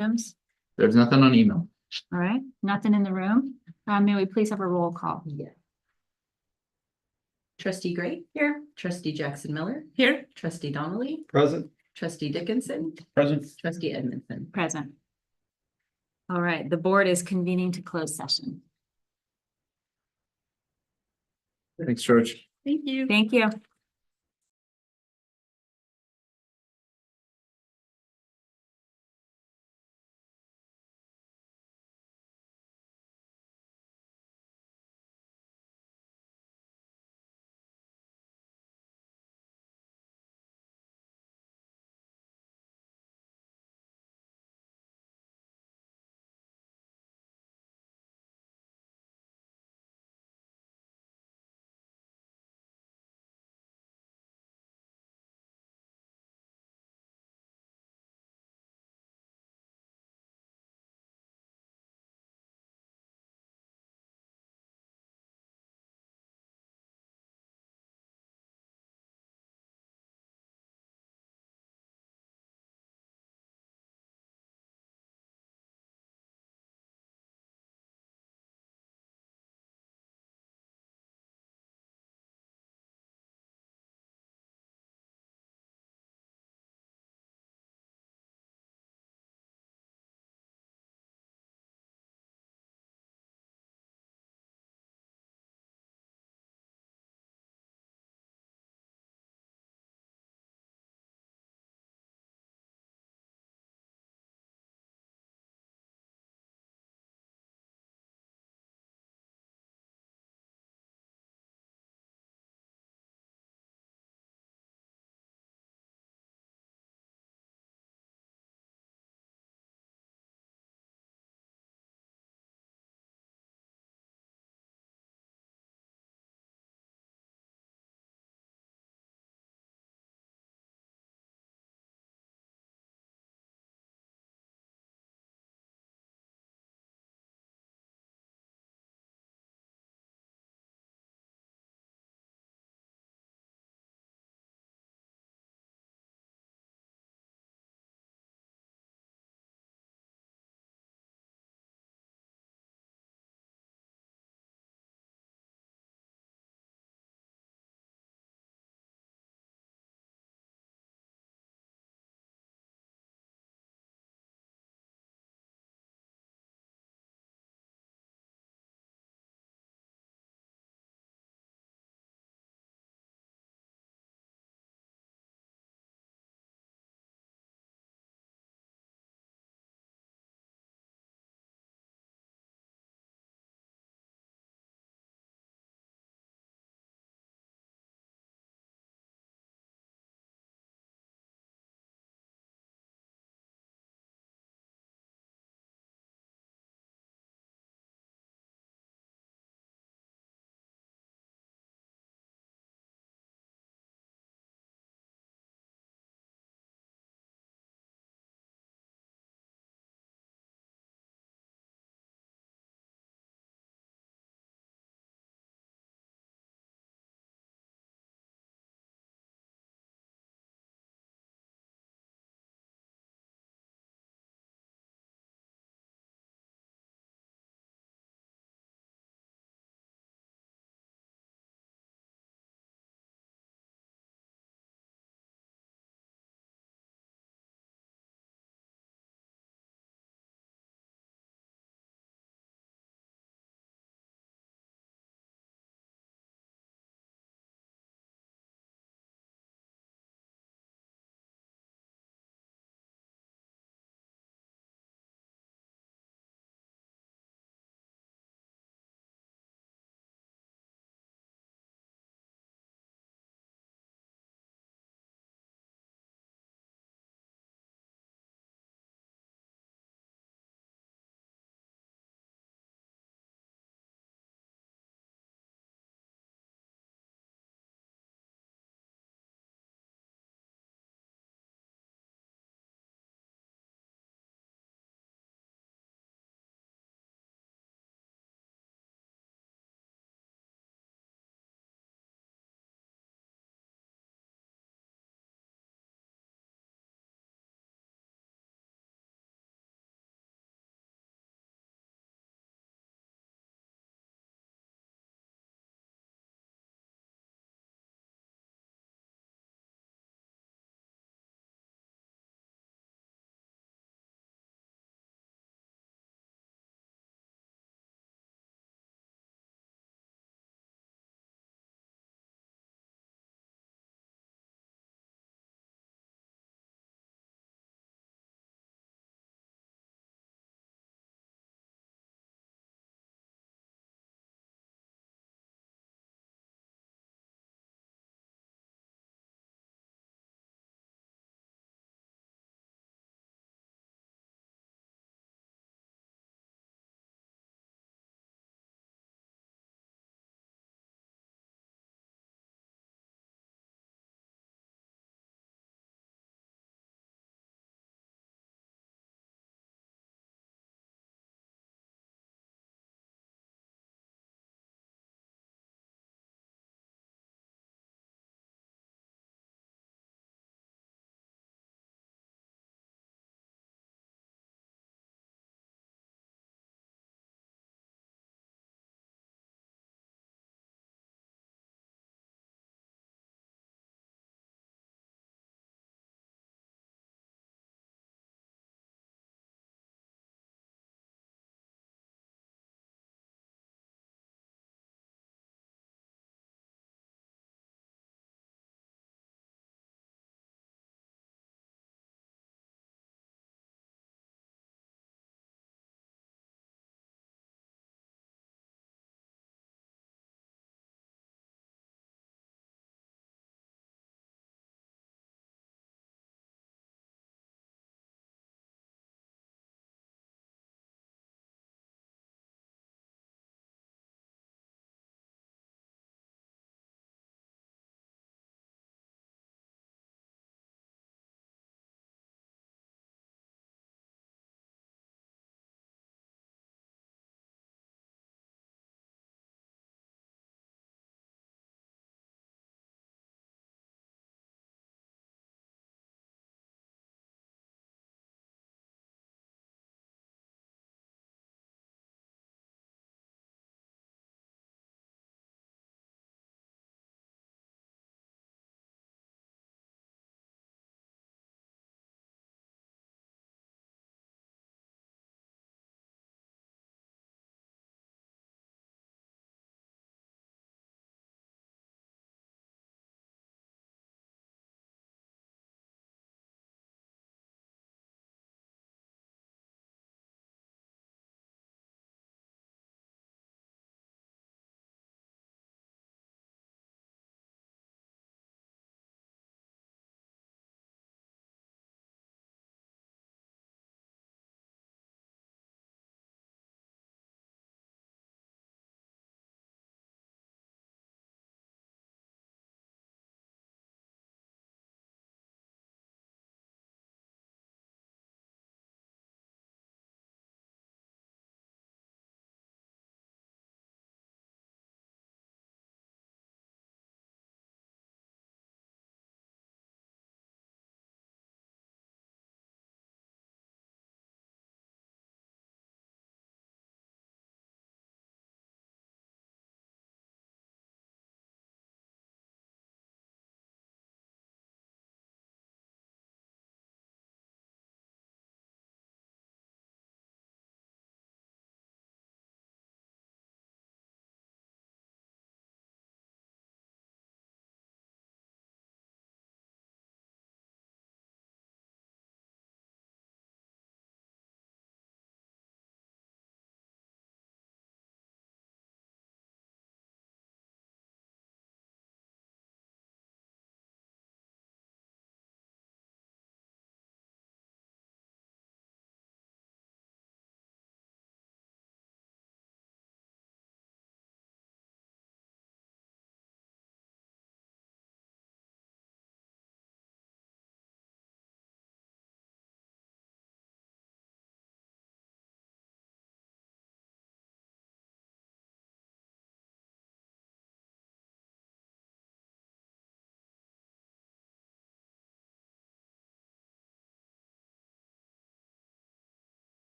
items? There's nothing on email. All right, nothing in the room. May we please have a roll call? Yeah. Trustee Gray. Here. Trustee Jackson Miller. Here. Trustee Donnelly. Present. Trustee Dickinson. Present. Trustee Edmondson. Present. All right, the board is convening to close session. Thanks, George. Thank you. Thank you.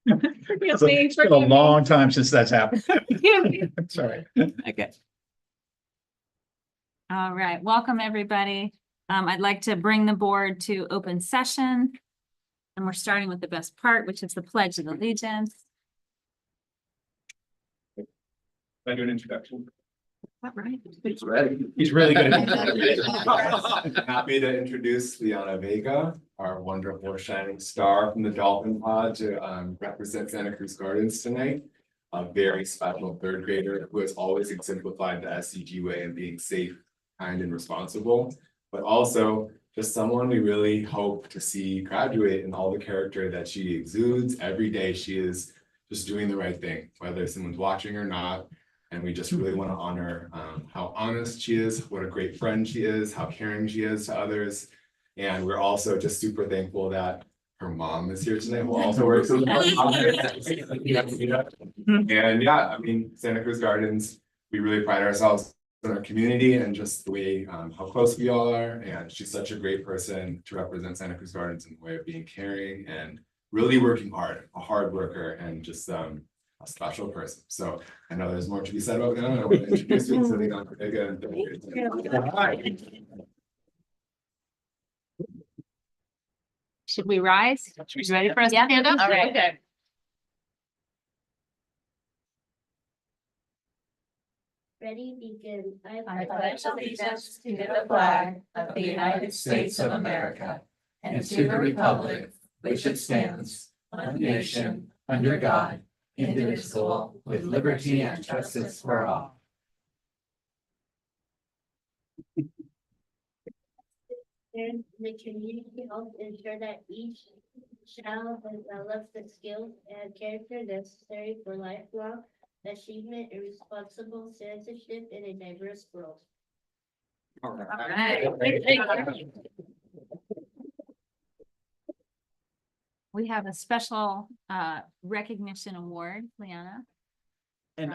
It's been a long time since that's happened. Sorry. Okay. All right, welcome, everybody. I'd like to bring the board to open session. And we're starting with the best part, which is the Pledge of Allegiance. I do an introduction. What, right? He's ready. He's really good. Happy to introduce Liana Vega, our wonderful shining star from the Dolphin Pod to represent Santa Cruz Gardens tonight. A very special third grader who has always exemplified the SCG way in being safe, kind, and responsible, but also just someone we really hope to see graduate in all the character that she exudes. Every day she is just doing the right thing, whether someone's watching or not. And we just really want to honor how honest she is, what a great friend she is, how caring she is to others. And we're also just super thankful that her mom is here tonight, who also works in the And yeah, I mean, Santa Cruz Gardens, we really pride ourselves in our community and just the way how close we all are. And she's such a great person to represent Santa Cruz Gardens in the way of being caring and really working hard, a hard worker, and just a special person. So I know there's more to be said about them. I want to introduce you to Liana Vega and Should we rise? You ready for us to stand up? All right. Okay. Ready, begin. I pledge allegiance to the flag of the United States of America and to the republic which it stands, one nation, under God, indivisible, with liberty and justice for all. And the community helps ensure that each child develops the skills and character necessary for lifelong achievement and responsible citizenship in a diverse world. All right. We have a special recognition award, Liana. And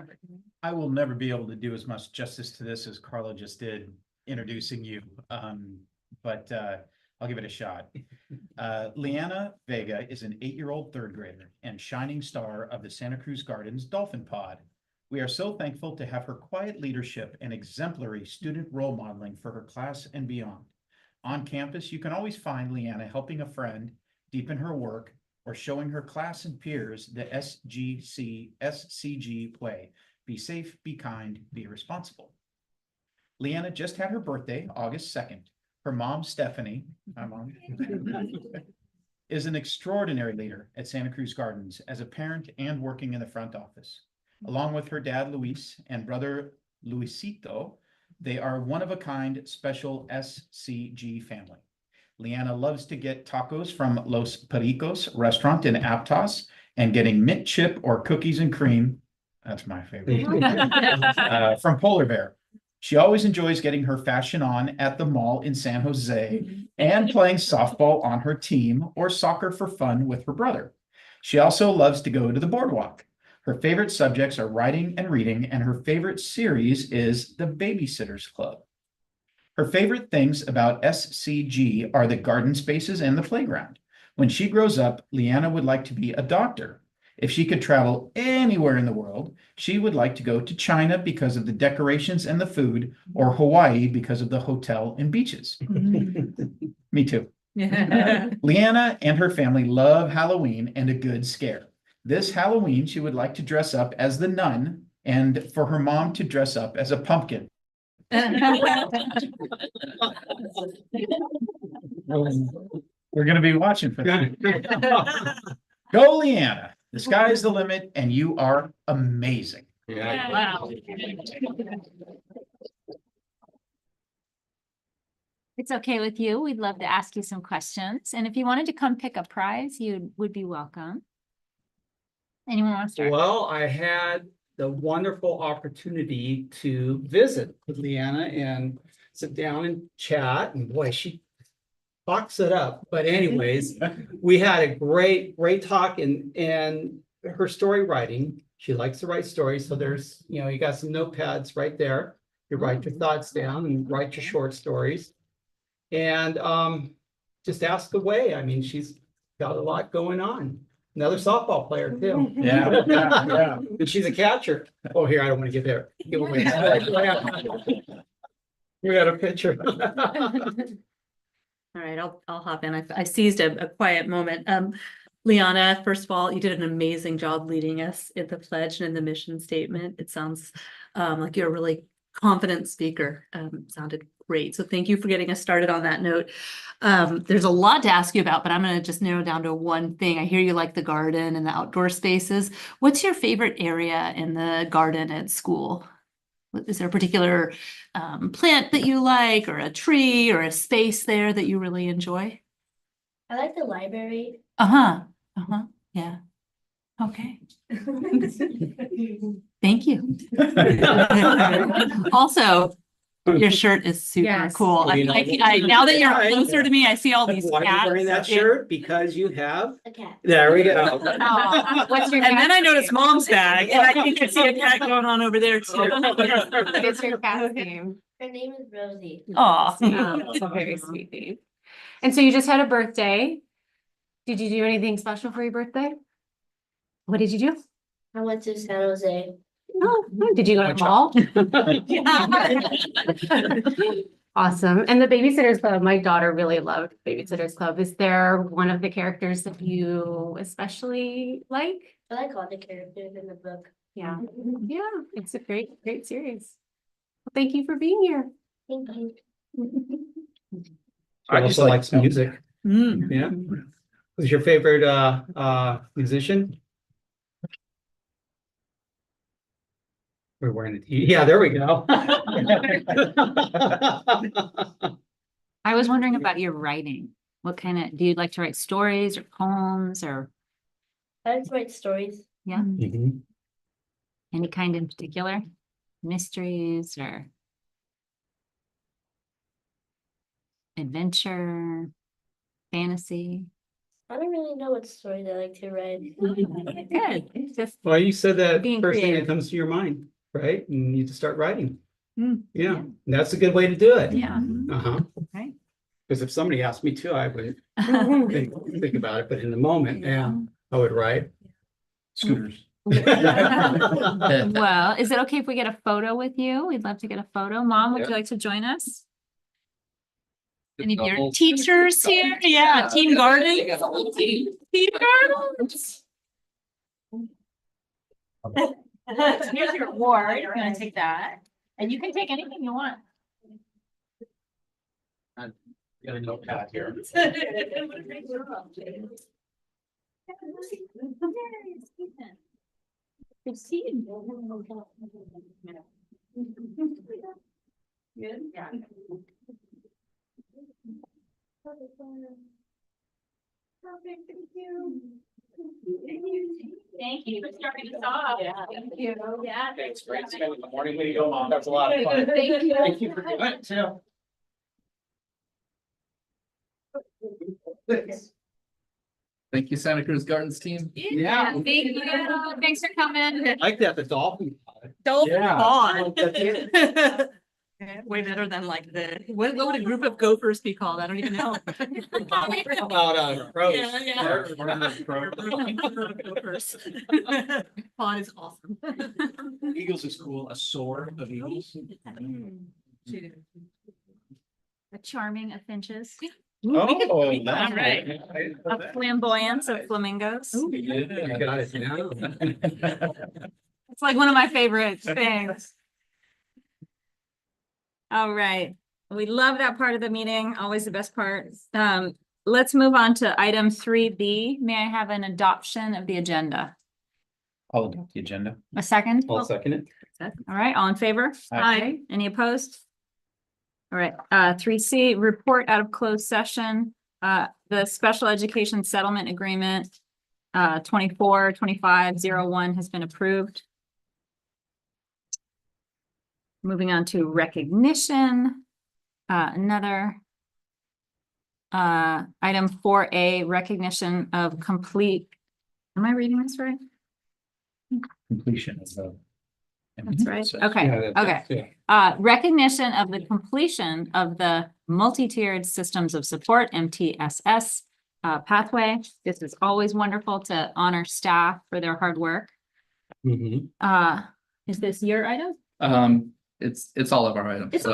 I will never be able to do as much justice to this as Carla just did introducing you. But I'll give it a shot. Liana Vega is an 8-year-old third grader and shining star of the Santa Cruz Gardens Dolphin Pod. We are so thankful to have her quiet leadership and exemplary student role modeling for her class and beyond. On campus, you can always find Liana helping a friend deepen her work or showing her class and peers the SCG way. Be safe, be kind, be responsible. Liana just had her birthday, August 2nd. Her mom, Stephanie, my mom, is an extraordinary leader at Santa Cruz Gardens as a parent and working in the front office. Along with her dad, Luis, and brother, Luisito, they are one-of-a-kind special SCG family. Liana loves to get tacos from Los Pericos restaurant in Aptos and getting mint chip or cookies and cream. That's my favorite. From Polar Bear. She always enjoys getting her fashion on at the mall in San Jose and playing softball on her team or soccer for fun with her brother. She also loves to go to the boardwalk. Her favorite subjects are writing and reading, and her favorite series is The Babysitters Club. Her favorite things about SCG are the garden spaces and the playground. When she grows up, Liana would like to be a doctor. If she could travel anywhere in the world, she would like to go to China because of the decorations and the food, or Hawaii because of the hotel and beaches. Me too. Liana and her family love Halloween and a good scare. This Halloween, she would like to dress up as the nun and for her mom to dress up as a pumpkin. We're going to be watching for that. Go, Liana. The sky is the limit, and you are amazing. Wow. It's okay with you. We'd love to ask you some questions. And if you wanted to come pick a prize, you would be welcome. Anyone want to start? Well, I had the wonderful opportunity to visit with Liana and sit down and chat, and boy, she box it up. But anyways, we had a great talk, and her story writing. She likes to write stories, so there's, you got some notepads right there. You write your thoughts down and write your short stories, and just ask away. I mean, she's got a lot going on. another softball player too. Yeah. And she's a catcher. Oh, here, I don't want to give away. We got a picture. All right, I'll hop in. I seized a quiet moment. Liana, first of all, you did an amazing job leading us in the pledge and in the mission statement. It sounds like you're a really confident speaker. Sounded great. So thank you for getting us started on that note. There's a lot to ask you about, but I'm going to just narrow down to one thing. I hear you like the garden and the outdoor spaces. What's your favorite area in the garden at school? Is there a particular plant that you like, or a tree, or a space there that you really enjoy? I like the library. Yeah. Okay. Thank you. Also, your shirt is super Yes. cool. Oh, you know, Now that you're I- closer to me, I see all these Why are you cats. wearing that shirt? Because you have, A cat. there we go. Aw, what's your And then I cat's noticed name? mom's bag, and I think I see a cat going on over there too. What is your cat's name? Her name is Rosie. Aw. That's a very sweet name. And so you just had a birthday. Did you do anything special for your birthday? What did you do? I went to San Jose. Oh, did you go to the mall? Awesome. And the Babysitters Club, my daughter really loved Babysitters Club. Is there one of the characters that you especially like? I like all the characters in the book. Yeah, yeah, it's a great series. Well, thank you for being here. Thank you. I also likes music. Mm. Yeah. Who's your favorite musician? We're wearing it. Yeah, there we go. I was wondering about your writing. What do you like to write stories or poems or I like to write stories. Mhm. any kind in particular? Mysteries or adventure, fantasy? I don't really know what stories I like to write. Good. It's just Well, you said that Being first thing that creative. comes to your mind, right? And you just start writing. Mm. Yeah, that's a good way to do it. yeah. Uh-huh. Right. Because if somebody asked me to, I would think about it, but in the moment, yeah, I would write. Scooters. Well, is it okay if we get a photo with you? We'd love to get a photo. Mom, would you like to join us? Any of your teachers here? Yeah, team garden. Team gardens. Here's your award. You're gonna take that. And you can take anything you want. Got a notepad here. Good seeing you. Good, yeah. Perfect, thank you. Thank you for starting us off. Thank you. Yeah. Thanks, great spending the morning. Way to go, Mom. That was a lot of fun. Thank you. Thank you for doing it too. Thank you, Santa Cruz Gardens team. Yeah. Thank you. Thanks for coming. I like that, the dolphin. Dolphin Yeah. pond. That's it. Way better than like what would a group of gophers be called? I don't even know. How about crows? Yeah. Gophers. Pond is awesome. Eagles is cool. A soar of eagles. A charming of finches, Oh, that's right. a flamboyance of flamingos. You got it now. It's like one of my favorite things. All right, we love that part of the meeting, always the best part. Let's move on to item 3B. May I have an adoption of the agenda? I'll adopt the agenda. A second? I'll second it. All right, all in favor? Aye. Any opposed? All right, 3C, report out of closed session, the special education settlement agreement, 24-25-01 has been approved. Moving on to recognition, another item 4A, recognition of complete, am I reading this right? Completion of the. That's right, okay, Yeah, okay. yeah. Recognition of the completion of the multi-tiered systems of support, MTSS, pathway. This is always wonderful to honor staff for their hard work. Mhm. Is this your item? It's all of our items. It's so.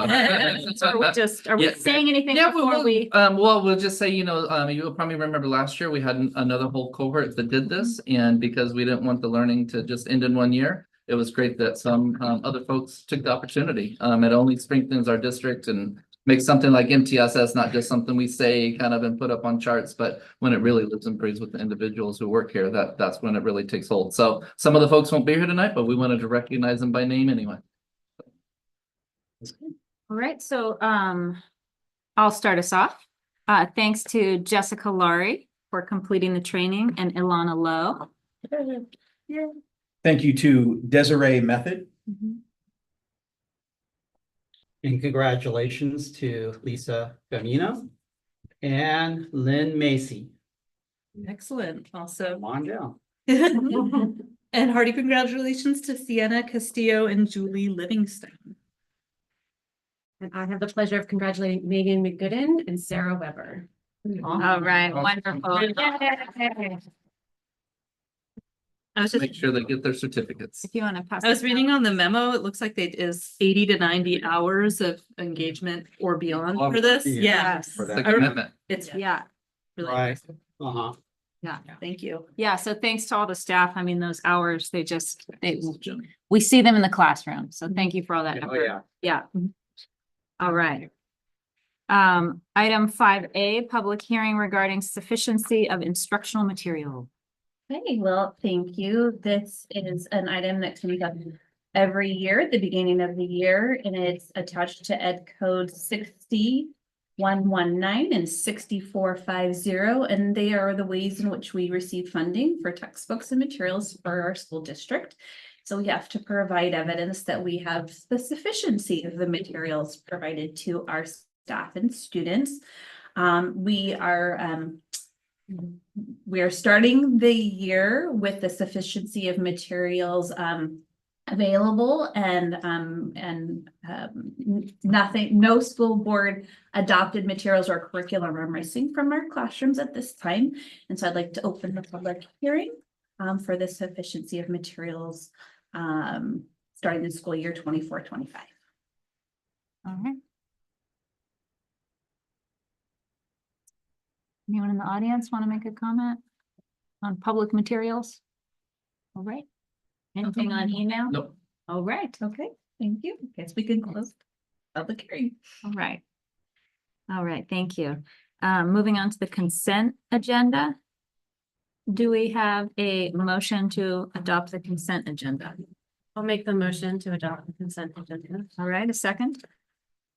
Are we Yeah. saying anything Yeah, before we? well, we'll just say, you'll probably remember last year, we had another whole cohort that did this, and because we didn't want the learning to just end in 1 year, it was great that some other folks took the opportunity. It only strengthens our district and makes something like MTSS not just something we say kind of and put up on charts, but when it really lives and breathes with the individuals who work here, that's when it really takes hold. So some of the folks won't be here tonight, but we wanted to recognize them by name anyway. All right, so I'll start us off. Thanks to Jessica Laurie for completing the training and Ilana Lowe. Thank you to Desiree Method. And congratulations to Lisa Gamino and Lynn Macy. Excellent, also. Come on down. And hearty congratulations to Sienna Castillo and Julie Livingston. And I have the pleasure of congratulating Megan McGooden and Sarah Weber. All right, wonderful. I was just, Make sure they get their certificates. If you want to pass. I was it reading down. on the memo, it looks like it is 80 to 90 hours of engagement or beyond for this. Yeah. Yeah, Yes. It's a commitment. it's Yeah, really, Right. Uh-huh. yeah. thank you. Yeah, so thanks to all the staff. I mean, those hours, we see them in the classroom. So thank you for all that Oh, effort. yeah. Yeah. All right. Item 5A, public hearing regarding sufficiency of instructional material. Okay, well, thank you. This is an item that comes up every year at the beginning of the year, and it's attached to Ed Code 60119 and 6450, and they are the ways in which we receive funding for textbooks and materials for our school district. So we have to provide evidence that we have the sufficiency of the materials provided to our staff and students. We are starting the year with the sufficiency of materials available and no school board adopted materials or curriculum are missing from our classrooms at this time. And so I'd like to open the public hearing for the sufficiency of materials starting the school year 24-25. All right. Anyone in the audience want to make a comment on public materials? All right. Anything on email? Nope. All right. Okay, thank you. Guess we can close public hearing. All right. All right, thank you. Moving on to the consent agenda. Do we have a motion to adopt the consent agenda? I'll make the motion to adopt the consent agenda. All right, a second?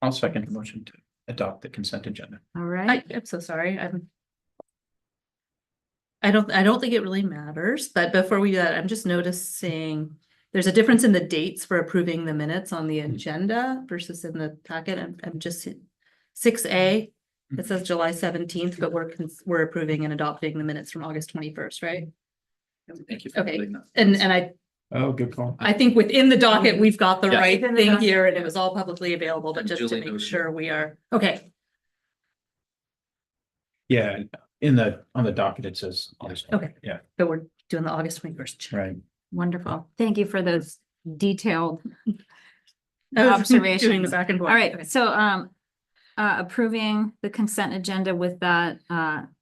I'll second the motion to adopt the consent agenda. All right. I'm so sorry. I don't think it really matters, but before we do that, I'm just noticing there's a difference in the dates for approving the minutes on the agenda versus in the packet. I'm just 6A. It says July 17th, but we're approving and adopting the minutes from August 21st, right? Thank you. For Okay. doing that. And Oh, good call. I think within the docket, we've got the Yeah. right Within the thing docket. here and it was all publicly available, but And just to Julie make knows. sure we are, okay. Yeah, on the docket, it says. Okay. Yeah, But we're doing the August 21st. right. Wonderful. Thank you for those detailed. I was Observations. Doing the back and forth. All right, Okay. so approving the consent agenda with that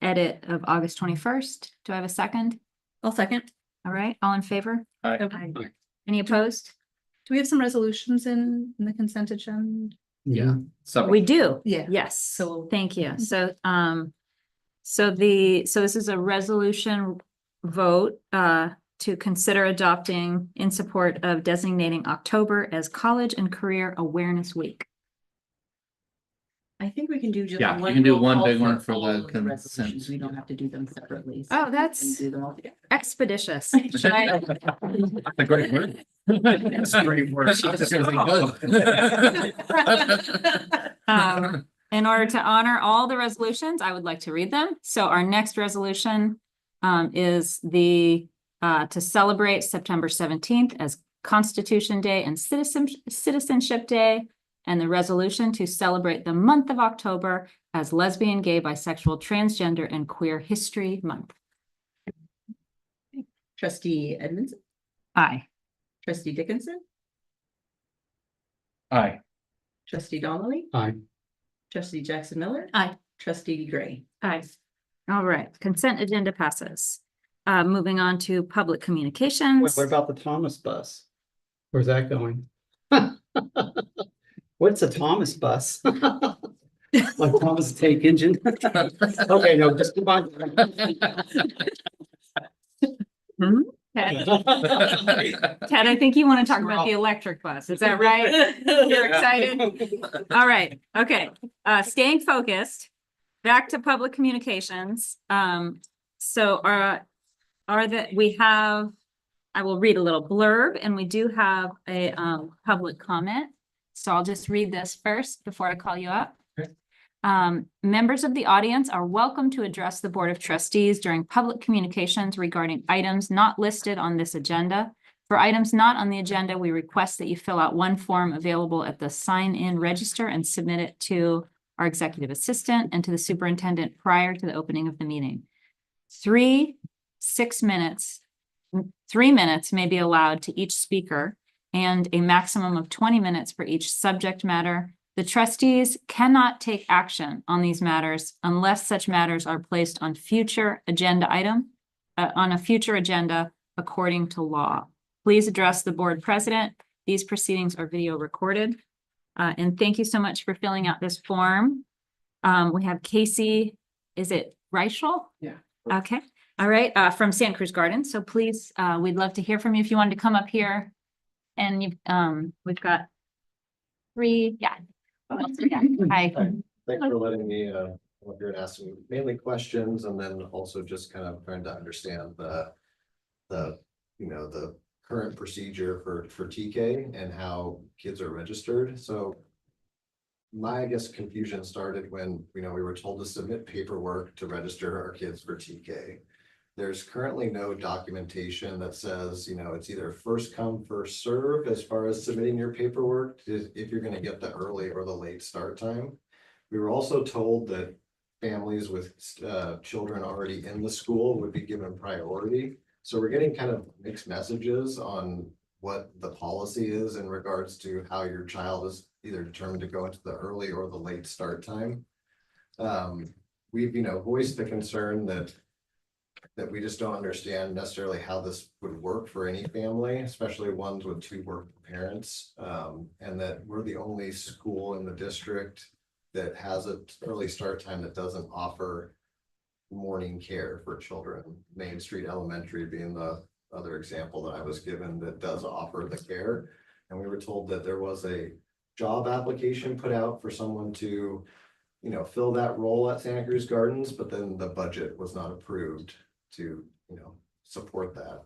edit of August 21st. Do I have a second? I'll second. All right, all in favor? Okay. Any opposed? Do we have some resolutions in the consent agenda? Yeah. So We do. Yeah. Yes. So- Thank you. So this is a resolution vote to consider adopting in support of designating October as College and Career Awareness Week. I think we can do just Yeah, you one. can do roll one call big one for all the of the resolutions. consent. We don't have to do them separately. Oh, we can that's- Do them all together. Expeditious. That's a great word. That's a great word. I was just gonna say good. In order to honor all the resolutions, I would like to read them. So our next resolution is to celebrate September 17th as Constitution Day and Citizenship Day, and the resolution to celebrate the month of October as Lesbian, Gay, Bisexual, Transgender, and Queer History Month. Trustee Edmondson, Aye. trustee Dickinson, Aye. trustee Donnelly, Aye. trustee Jackson Miller. Aye. Trustee Gray. Aye. All right, consent agenda passes. Moving on to public communications. What about the Thomas bus? Where's that going? What's a Thomas bus? Like Thomas Tank Engine? Okay, no, just come on. Ted, Ted, I think you want to talk about the electric bus. Is that right? You're excited? All right, okay. Staying focused, back to public communications. So we have, I will read a little blurb, and we do have a public comment. So I'll just read this first before I call you up. Members of the audience are welcome to address the Board of Trustees during public communications regarding items not listed on this agenda. For items not on the agenda, we request that you fill out one form available at the sign-in register and submit it to our executive assistant and to the superintendent prior to the opening of the meeting. 3 minutes may be allowed to each speaker and a maximum of 20 minutes for each subject matter. The trustees cannot take action on these matters unless such matters are placed on future agenda on a future agenda according to law. Please address the board president. These proceedings are video recorded. And thank you so much for filling out this form. We have Casey, is it Reichel? Yeah. Okay, all right, from Santa Cruz Gardens. So please, we'd love to hear from you if you wanted to come up here. And we've got 3, yeah. Hi. Thanks for letting me come up here and ask some mainly questions, and then also just kind of trying to understand the current procedure for TK and how kids are registered. So my, I guess, confusion started when, we were told to submit paperwork to register our kids for TK. There's currently no documentation that says, it's either first come, first serve as far as submitting your paperwork if you're going to get the early or the late start time. We were also told that families with children already in the school would be given priority. So we're getting kind of mixed messages on what the policy is in regards to how your child is either determined to go into the early or the late start time. We've, voiced the concern that we just don't understand necessarily how this would work for any family, especially ones with 2 working parents. And that we're the only school in the district that has an early start time that doesn't offer morning care for children. Main Street Elementary being the other example that I was given that does offer the care. And we were told that there was a job application put out for someone to, fill that role at Santa Cruz Gardens, but then the budget was not approved to, support that.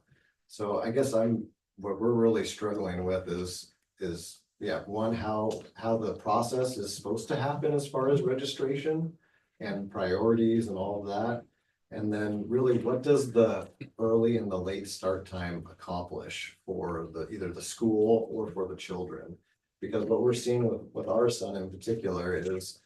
So I guess what we're really struggling with is one, how the process is supposed to happen as far as registration and priorities and all of that. And then really, what does the early and the late start time accomplish for either the school or for the children? Because what we're seeing with our son in particular is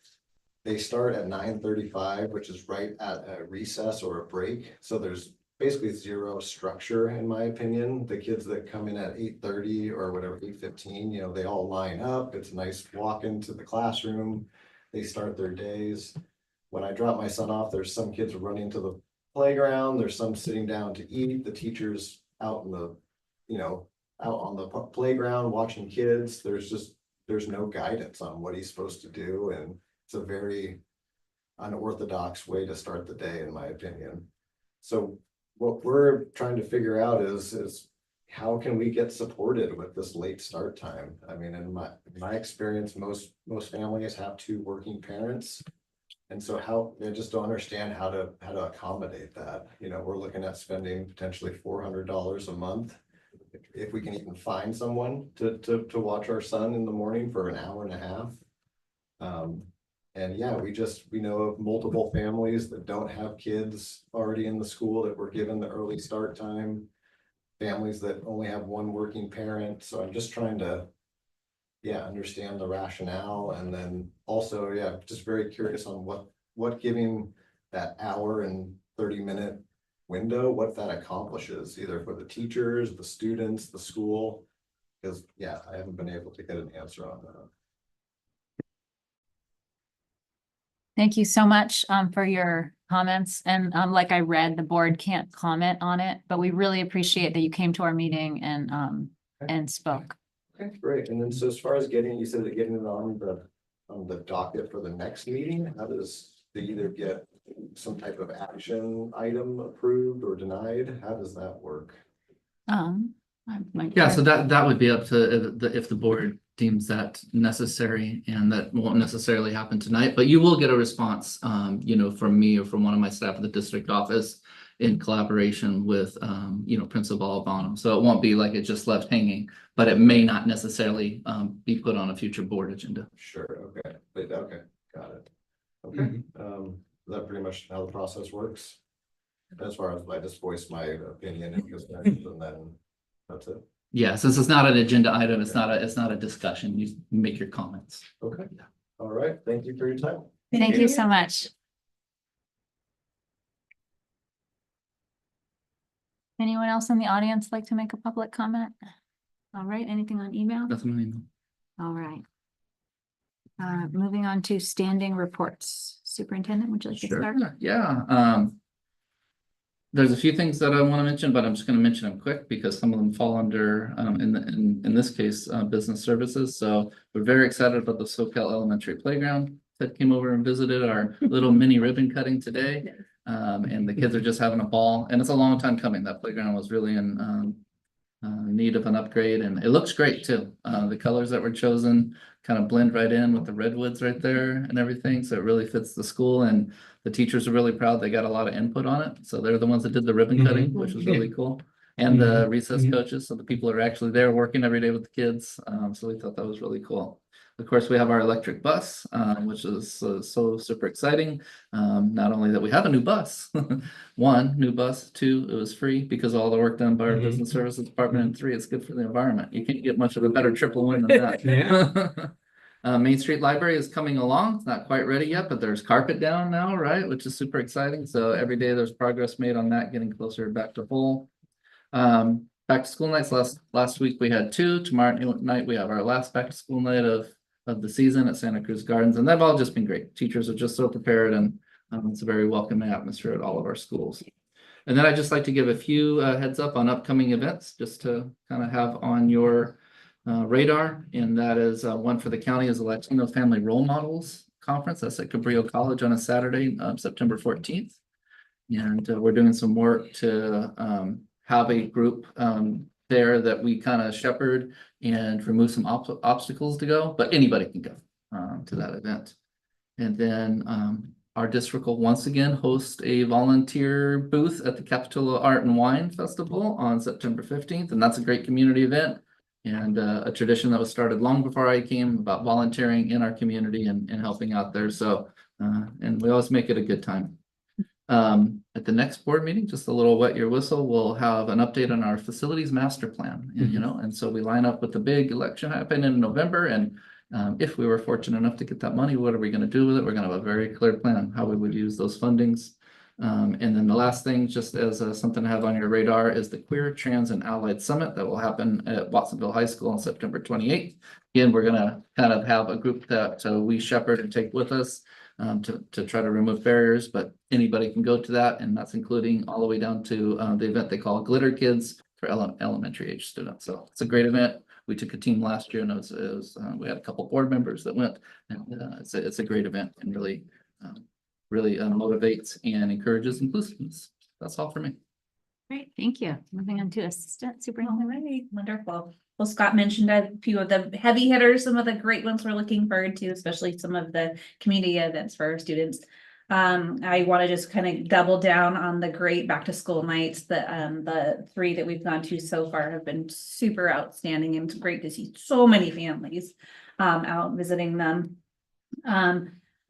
they start at 9:35, which is right at a recess or a break. So there's basically zero structure, in my opinion. The kids that come in at 8:30 or whatever, 8:15, they all line up. It's a nice walk into the classroom. They start their days. When I drop my son off, there's some kids running to the playground. There's some sitting down to eat. The teacher's out in the, out on the playground watching kids. There's no guidance on what he's supposed to do. And it's a very unorthodox way to start the day, in my opinion. So what we're trying to figure out is how can we get supported with this late start time? I mean, in my experience, most families have 2 working parents. And so I just don't understand how to accommodate that. We're looking at spending potentially $400 a month if we can even find someone to watch our son in the morning for an hour and a half. And yeah, we know of multiple families that don't have kids already in the school that were given the early start time, families that only have 1 working parent. So I'm just trying to, yeah, understand the rationale, and then also, yeah, just very curious on what giving that hour and 30-minute window, what that accomplishes, either for the teachers, the students, the school. Because, yeah, I haven't been able to get an answer on that. Thank you so much for your comments. And like I read, the board can't comment on it, but we really appreciate that you came to our meeting and spoke. Okay, great. And then so as far as you said that getting it on the docket for the next meeting, how does they either get some type of action item approved or denied? How does that work? Yeah, so that would be up to if the board deems that necessary, and that won't necessarily happen tonight, but you will get a response, you know, from me or from one of my staff at the district office in collaboration with, you know, Principal Albano. So it won't be like it just left hanging, but it may not necessarily be put on a future board agenda. Sure, okay, but okay, got it. Okay, is that pretty much how the process works? As far as I just voice my opinion and then that's it. Yeah, since it's not an agenda item, it's not a discussion. You make your comments. Okay, all right, thank you for your time. Thank you so much. Anyone else in the audience like to make a public comment? All right, anything on email? Nothing on email. All right. Moving on to standing reports. Superintendent, would you like to start? Sure, yeah. There's a few things that I want to mention, but I'm just going to mention them quick because some of them fall under, in this case, business services. So we're very excited about the SoCal Elementary Playground that came over and visited our little mini ribbon cutting today. And the kids are just having a ball, and it's a long time coming. That playground was really in need of an upgrade, and it looks great too. The colors that were chosen kind of blend right in with the redwoods right there and everything, so it really fits the school, and the teachers are really proud. They got a lot of input on it, so they're the ones that did the ribbon cutting, which was really cool. And the recess coaches, so the people are actually there working every day with the kids. So we thought that was really cool. Of course, we have our electric bus, which is so super exciting. Not only that we have a new bus, one new bus, two, it was free because of all the work done by our business services department, and three, it's good for the environment. You can't get much of a better triple win than that. Main Street Library is coming along. It's not quite ready yet, but there's carpet down now, right? Which is super exciting. So every day there's progress made on that, getting closer back to full. Back to school nights. Last week we had two. Tomorrow night we have our last back to school night of the season at Santa Cruz Gardens, and they've all just been great. Teachers are just so prepared, and it's a very welcoming atmosphere at all of our schools. And then I'd just like to give a few heads up on upcoming events, just to kind of have on your radar. And that is one for the county is the Latino Family Role Models Conference. That's at Cabrillo College on a Saturday, September 14th. And we're doing some work to have a group there that we kind of shepherd and remove some obstacles to go, but anybody can go to that event. And then our district will once again host a volunteer booth at the Capitola Art and Wine Festival on September 15th. And that's a great community event and a tradition that was started long before I came about volunteering in our community and helping out there. So, and we always make it a good time. At the next board meeting, just a little wet your whistle, we'll have an update on our facilities master plan, and, you know, and so we line up with the big election happening in November, and if we were fortunate enough to get that money, what are we going to do with it? We're going to have a very clear plan on how we would use those fundings. And then the last thing, just as something to have on your radar, is the Queer, Trans, and Allied Summit that will happen at Watsonville High School on September 28th. Again, we're going to kind of have a group that we shepherd and take with us to try to remove barriers, but anybody can go to that, and that's including all the way down to the event they call Glitter Kids for elementary age students. So it's a great event. We took a team last year, and we had a couple board members that went, and it's a great event, and really motivates and encourages inclusiveness. That's all for me. Great, thank you. Moving on to Assistant Superintendent. All right, wonderful. Well, Scott mentioned a few of the heavy hitters, some of the great ones we're looking forward to, especially some of the community events for our students. I want to just kind of double down on the great back to school nights. The three that we've gone to so far have been super outstanding, and it's great to see so many families out visiting them.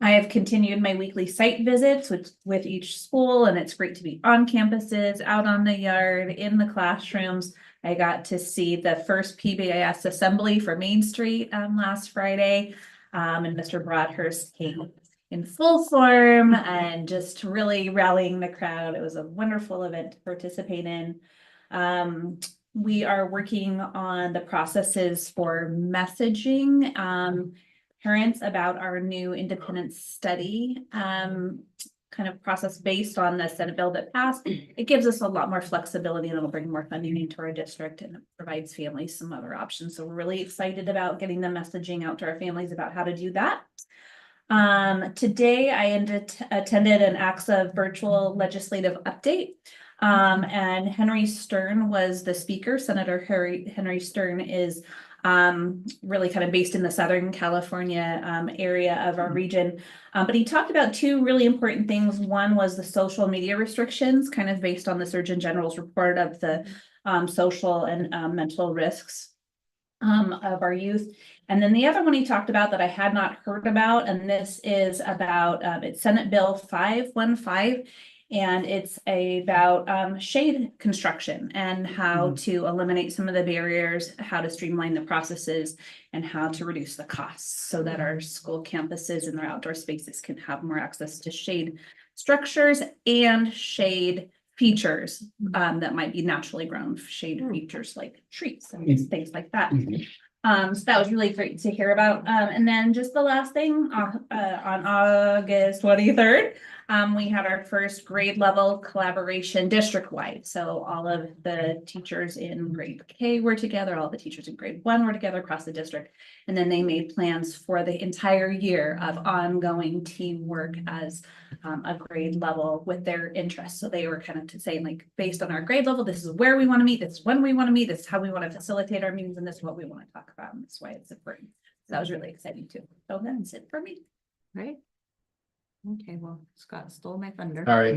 I have continued my weekly site visits with each school, and it's great to be on campuses, out on the yard, in the classrooms. I got to see the first PBIS assembly for Main Street last Friday. And Mr. Broadhurst came in full form and just really rallying the crowd. It was a wonderful event to participate in. We are working on the processes for messaging parents about our new independence study kind of process based on the Senate bill that passed. It gives us a lot more flexibility and it'll bring more funding into our district and it provides families some other options. So we're really excited about getting the messaging out to our families about how to do that. Today I attended an AXA virtual legislative update. And Henry Stern was the speaker. Senator Henry Stern is really kind of based in the Southern California area of our region. But he talked about two really important things. One was the social media restrictions, kind of based on the Surgeon General's report of the social and mental risks of our youth. And then the other one he talked about that I had not heard about, and this is about it's Senate Bill 515. And it's about shade construction and how to eliminate some of the barriers, how to streamline the processes, and how to reduce the costs so that our school campuses and their outdoor spaces can have more access to shade structures and shade features that might be naturally grown shade features like trees and things like that. So that was really great to hear about. And then just the last thing on August 23rd, we had our first grade level collaboration district wide. So all of the teachers in grade K were together, all the teachers in grade 1 were together across the district. And then they made plans for the entire year of ongoing teamwork as a grade level with their interests. So they were kind of saying like, based on our grade level, this is where we want to meet, this is when we want to meet, this is how we want to facilitate our meetings, and this is what we want to talk about. And that's why it's important. So that was really exciting too. So that's it for me. Right. Okay, well, Scott stole my thunder. All right.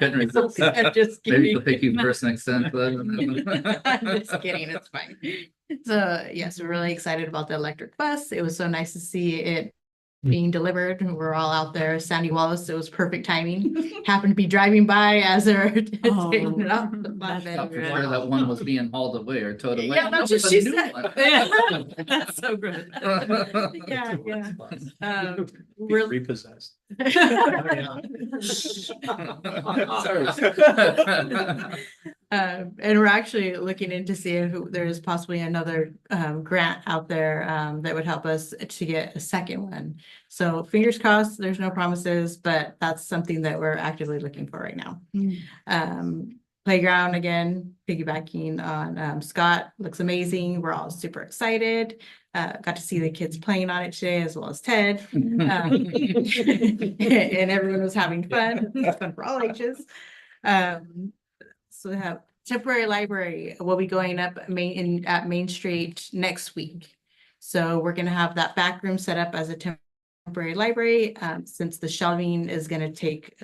Couldn't resist. I'm just Maybe kidding. she'll take you first next time. I'm just kidding, it's fine. So yes, we're really excited about the electric bus. It was so nice to see it being delivered. We're all out there. Sandy Wallace, it was perfect timing. Happened to be driving by as they're taking it up the flatbed. Not for sure that one was being hauled away or towed away. Yeah, that's That what was a she new said. one. Yeah, that's so good. Yeah, yeah. We're Repossessed. Sorry. And we're actually looking into seeing if there's possibly another grant out there that would help us to get a second one. So fingers crossed, there's no promises, but that's something that we're actively looking for right now. Playground, again, piggybacking on Scott, looks amazing. We're all super excited. Got to see the kids playing on it today as well as Ted. And everyone was having fun. It's fun for all ages. So we have temporary library will be going up at Main Street next week. So we're gonna have that back room set up as a temporary library since the shelving is gonna take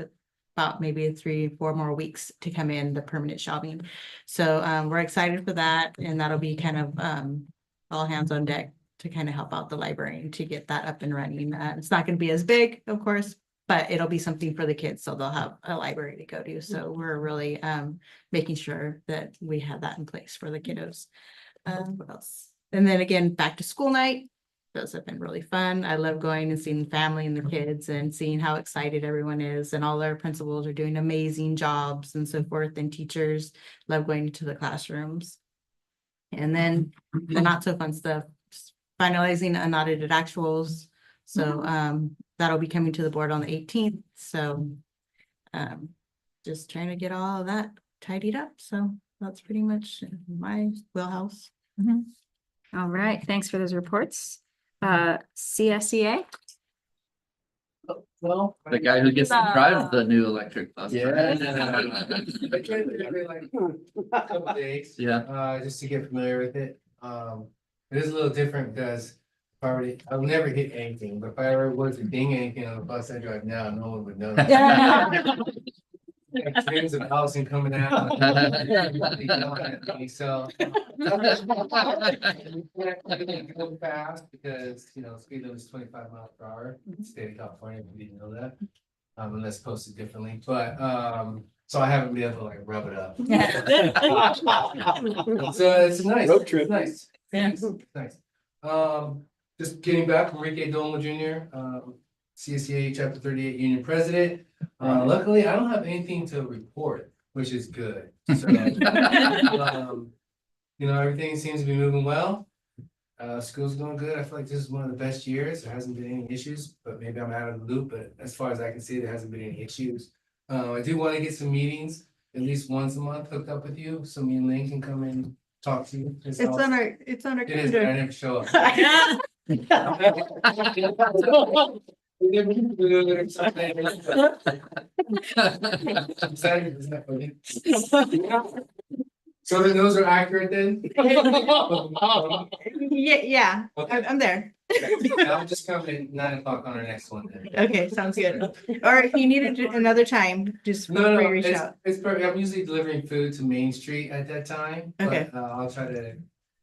about maybe 3-4 more weeks to come in, the permanent shelving. So we're excited for that, and that'll be kind of all hands on deck to kind of help out the library and to get that up and running. It's not going to be as big, of course, but it'll be something for the kids, so they'll have a library to go to. So we're really making sure that we have that in place for the kiddos. What else? And then again, back to school night. Those have been really fun. I love going and seeing the family and the kids and seeing how excited everyone is, and all our principals are doing amazing jobs and so forth, and teachers love going into the classrooms. And then the not so fun stuff, finalizing unaudited actuals. So that'll be coming to the board on the 18th. So just trying to get all of that tidied up. So that's pretty much my wheelhouse. All right, thanks for those reports. CSEA? Well. The guy who gets to drive the new electric bus. Yeah. Couple days. Yeah. Just to get familiar with it. It is a little different because I would never hit anything, but if I ever was to ding anything on the bus I drive now, no one would know. Like trains of housing coming out. So. Go fast because, speed limit is 25 miles per hour. State of California, we didn't know that. Unless posted differently, but So I haven't been able to like rub it up. Yeah. So it's nice. Road trip. It's nice. Yes. Nice. Just getting back, Enrique Domo Jr., CSEA Chapter 38 Union President. Luckily, I don't have anything to report, which is good. So, everything seems to be moving well. School's going good. I feel like this is one of the best years. There hasn't been any issues, but maybe I'm out of the loop. But as far as I can see, there hasn't been any issues. I do want to get some meetings at least once a month hooked up with you, so me and Lynn can come and talk to you. It's on our It is, but I never show up. So then those are accurate then? Yeah, Okay. I'm there. I'll just come at 9 o'clock on our next one then. Okay, sounds good. Or if you need another time, just feel No, free no, to reach out. it's perfect. I'm usually delivering food to Main Street at that time. Okay. But I'll try to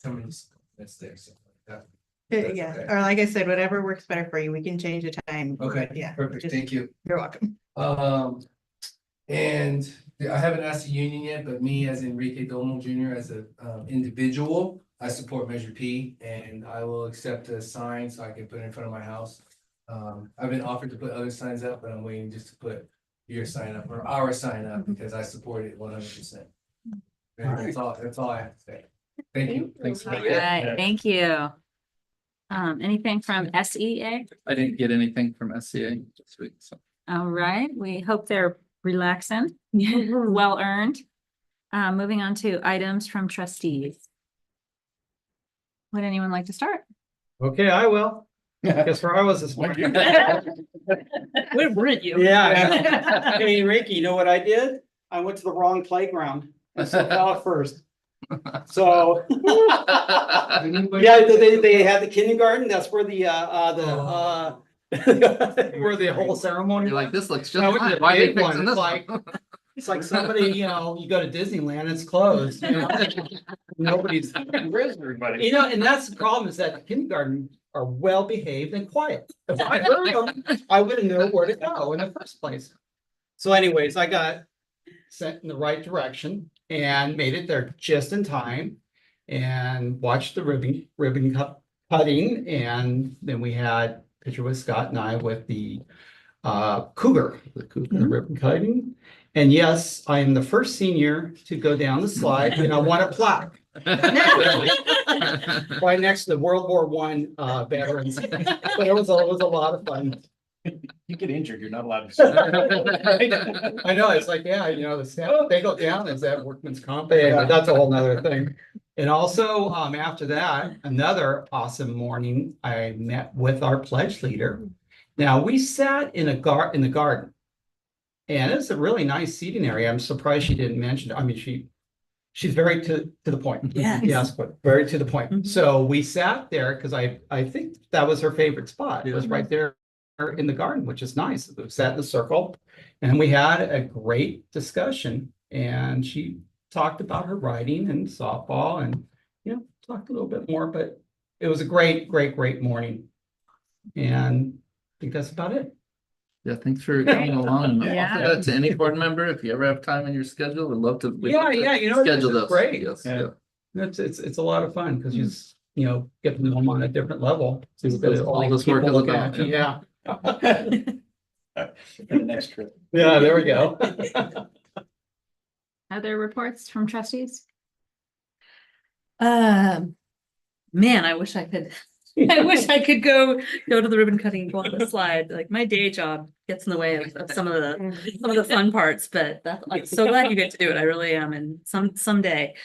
come in, that's there, something like that. That's Yeah, okay. or like I said, whatever works better for you, we can change the time. Okay, Yeah. perfect, just- thank you. You're welcome. And I haven't asked the union yet, but me as Enrique Domo Jr. as a individual, I support Measure P and I will accept a sign so I can put it in front of my house. I've been offered to put other signs up, but I'm waiting just to put your sign up or our sign up because I support it 100%. That's all I have to say. Thank you. Thanks. All right, thank you. Anything from SEA? I didn't get anything from SCA this week, so. All right, we hope they're relaxing, well earned. Moving on to items from trustees. Would anyone like to start? Okay, I will. Guess where I was this morning. Where weren't you? Yeah. Hey, Ricky, you know what I did? I went to the wrong playground. I saw it first. So, yeah, they had the kindergarten. That's where where the whole ceremony. You're like, this looks just I went to fine. the Why are they big one. fixing It's this? like, it's like somebody, you go to Disneyland, it's closed, Nobody's. Where's everybody? And that's the problem is that the kindergarten are well behaved and quiet. If I heard them, I wouldn't know where to go in the first place. So anyways, I got sent in the right direction and made it there just in time and watched the ribbon cutting. And then we had a picture with Scott and I with the cougar, the ribbon cutting. And yes, I am the first senior to go down the slide and I want a plaque. Right next to the World War I veterans. But it was a lot of fun. You get injured, you're not allowed to. I know, it's like, yeah, the step, they go down, is that workman's comp? Yeah, that's a whole nother thing. And also, after that, another awesome morning, I met with our pledge leader. Now, we sat in the garden. And it's a really nice seating area. I'm surprised she didn't mention it. I mean, she's very to the point. Yes. Yes, but very to the point. Mhm. So we sat there because I think that was her favorite spot. It was right there in the garden, which is nice. We sat in a circle and we had a great discussion. And she talked about her writing and softball and, talked a little bit more, but it was a great morning. And I think that's about it. Yeah, thanks for coming along. And Yeah. offer that to any board member, if you ever have time in your schedule, we'd love to. we'd Yeah, love to yeah, Schedule this is those. great. Yes, Yeah. yeah. It's a lot of fun because get to know them on a different level. See what all this work is People look about, at, Yeah. The next trip. Yeah, there we go. Other reports from trustees? Man, I wish I could. I wish I could go to the ribbon cutting and go on the slide. Like my day job gets in the way of some of the fun parts, but I'm so glad you get to do it. I really am. And someday.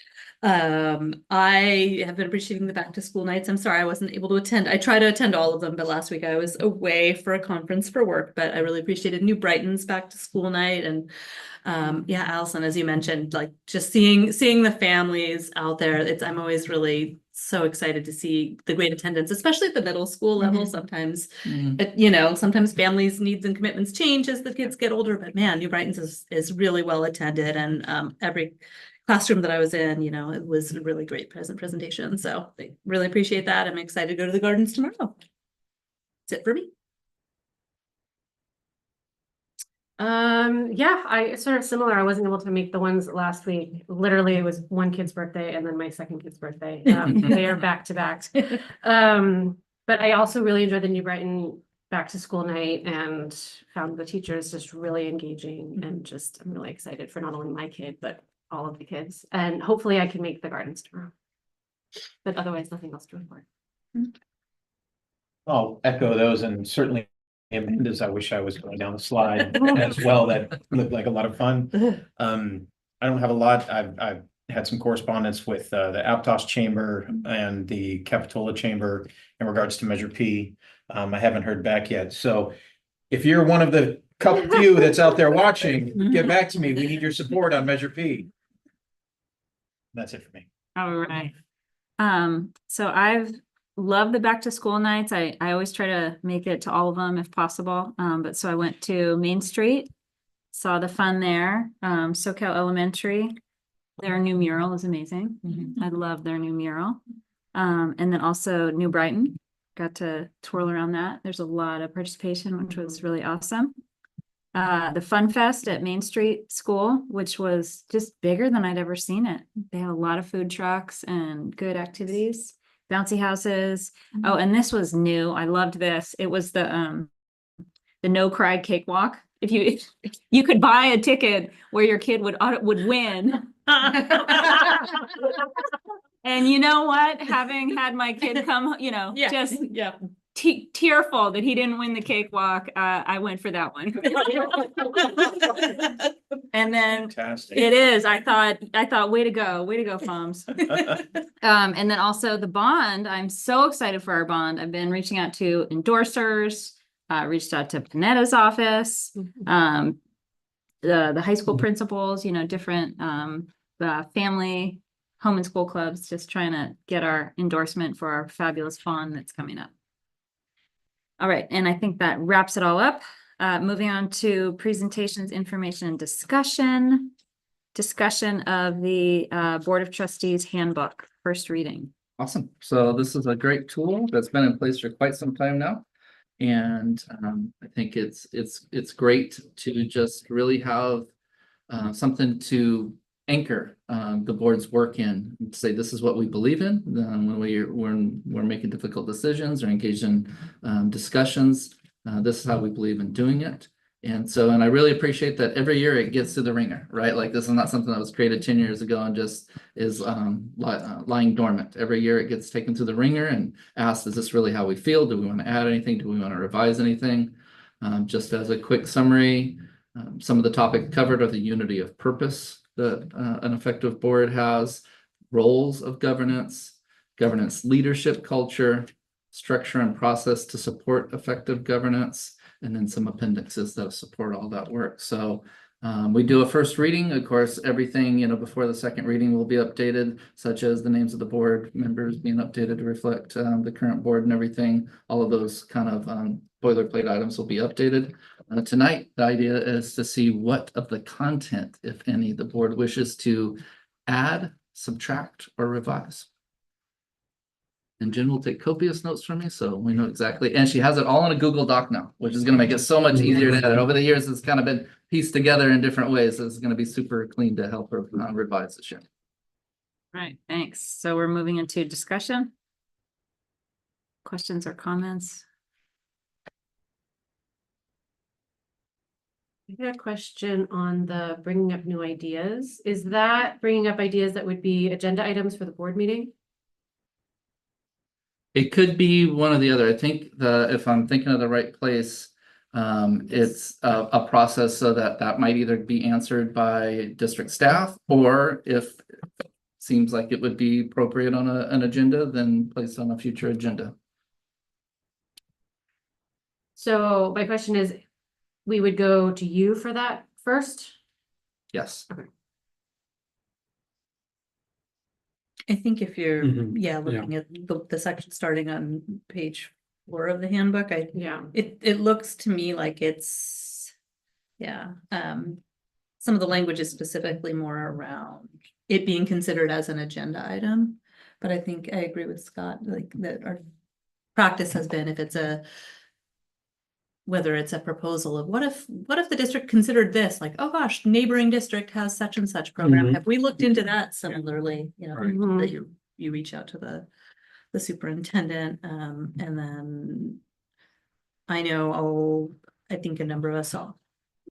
I have been appreciating the back to school nights. I'm sorry I wasn't able to attend. I try to attend all of them, but last week I was away for a conference for work, but I really appreciated New Brighton's back to school night. And yeah, Allison, as you mentioned, like just seeing the families out there, I'm always really so excited to see the great attendance, especially at the middle school level. Sometimes, sometimes families' needs and commitments change as the kids get older, but man, New Brighton's is really well attended. And every classroom that I was in, it was a really great presentation. So I really appreciate that. I'm excited to go to the gardens tomorrow. That's it for me. Yeah, I sort of similar. I wasn't able to make the ones last week. Literally, it was one kid's birthday and then my second kid's birthday. They are back to back. But I also really enjoyed the New Brighton back to school night and found the teachers just really engaging and just, I'm really excited for not only my kid, but all of the kids. And hopefully I can make the gardens tomorrow. But otherwise, nothing else to report. I'll echo those and certainly Amanda's. I wish I was going down the slide as well. That looked like a lot of fun. I don't have a lot. I've had some correspondence with the Aptos Chamber and the Capitola Chamber in regards to Measure P. I haven't heard back yet. So if you're one of the couple few that's out there watching, get back to me. We need your support on Measure P. That's it for me. All right. So I've loved the back to school nights. I always try to make it to all of them if possible. But so I went to Main Street, saw the fun there. SoCal Elementary, their new mural is amazing. I love their new mural. And then also New Brighton, got to twirl around that. There's a lot of participation, which was really awesome. The Fun Fest at Main Street School, which was just bigger than I'd ever seen it. They had a lot of food trucks and good activities, bouncy houses. Oh, and this was new. I loved this. It was the No Cry Cakewalk. If you could buy a ticket where your kid would win. And you know what? Having had my kid come, just tearful that he didn't win the cakewalk, I went for that one. And then Fantastic. it is. I thought, way to go, Foms. And then also the bond. I'm so excited for our bond. I've been reaching out to endorsers, reached out to Panetta's office, the high school principals, different family, home and school clubs, just trying to get our endorsement for our fabulous bond that's coming up. All right, and I think that wraps it all up. Moving on to presentations, information, and discussion. Discussion of the Board of Trustees Handbook, first reading. Awesome. So this is a great tool that's been in place for quite some time now. And I think it's great to just really have something to anchor the board's work in, and say this is what we believe in when we're making difficult decisions or engaged in discussions. This is how we believe in doing it. And I really appreciate that every year it gets to the ringer, right? Like this is not something that was created 10 years ago and just is lying dormant. Every year it gets taken to the ringer and asked, is this really how we feel? Do we want to add anything? Do we want to revise anything? Just as a quick summary, some of the topics covered are the unity of purpose that an effective board has, roles of governance, governance leadership culture, structure and process to support effective governance, and then some appendixes that support all that work. So we do a first reading. Of course, everything, before the second reading will be updated, such as the names of the board members being updated to reflect the current board and everything. All of those kind of boilerplate items will be updated. Tonight, the idea is to see what of the content, if any, the board wishes to add, subtract, or revise. And Jen will take copious notes from me, so we know exactly. And she has it all in a Google Doc now, which is going to make it so much easier to edit. Over the years, it's kind of been pieced together in different ways. So it's going to be super clean to help her revise this year. Right, thanks. So we're moving into discussion. Questions or comments? I got a question on the bringing up new ideas. Is that bringing up ideas that would be agenda items for the board meeting? It could be one or the other. I think if I'm thinking of the right place, it's a process so that might either be answered by district staff, or if it seems like it would be appropriate on an agenda, then placed on a future agenda. So my question is, we would go to you for that first? Yes. Okay. I think if you're, Mhm. looking at the section starting on page 4 of the handbook, Yeah. it looks to me like it's, some of the language is specifically more around it being considered as an agenda item. But I think I agree with Scott, like that our practice has been if it's whether it's a proposal of what if the district considered this, like, oh gosh, neighboring district has such and such program. Mhm. Have we looked into that similarly, you know, Right. that you reach out to the superintendent, and then I know, I think a number of us all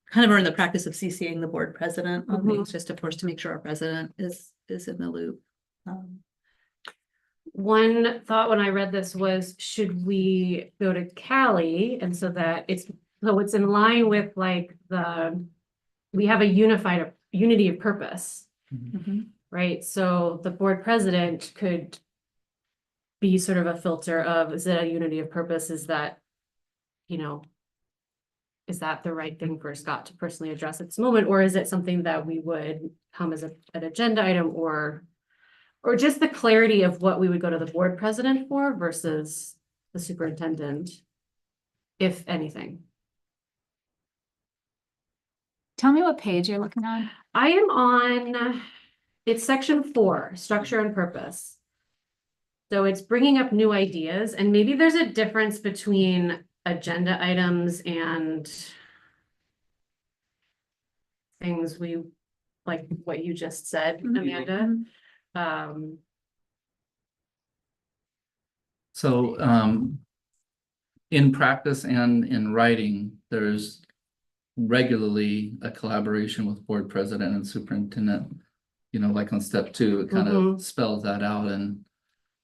kind of are in the practice of CCing the board president on Mhm. things, just of course to make sure our president is in the loop. One thought when I read this was, should we go to Cali? And so that it's in line with like we have a unity of purpose, right? So the board president could be sort of a filter of, is it a unity of purpose? Is that, you know, is that the right thing for Scott to personally address at this moment? Or is it something that we would come as an agenda item, or just the clarity of what we would go to the board president for versus the superintendent, if anything? Tell me what page you're looking on. I am on, it's section 4, structure and purpose. So it's bringing up new ideas, and maybe there's a difference between agenda items and things we, like what you just said, Amanda. So, in practice and in writing, there's regularly a collaboration with board president and superintendent. You know, like on step 2, it kind of spells that out, and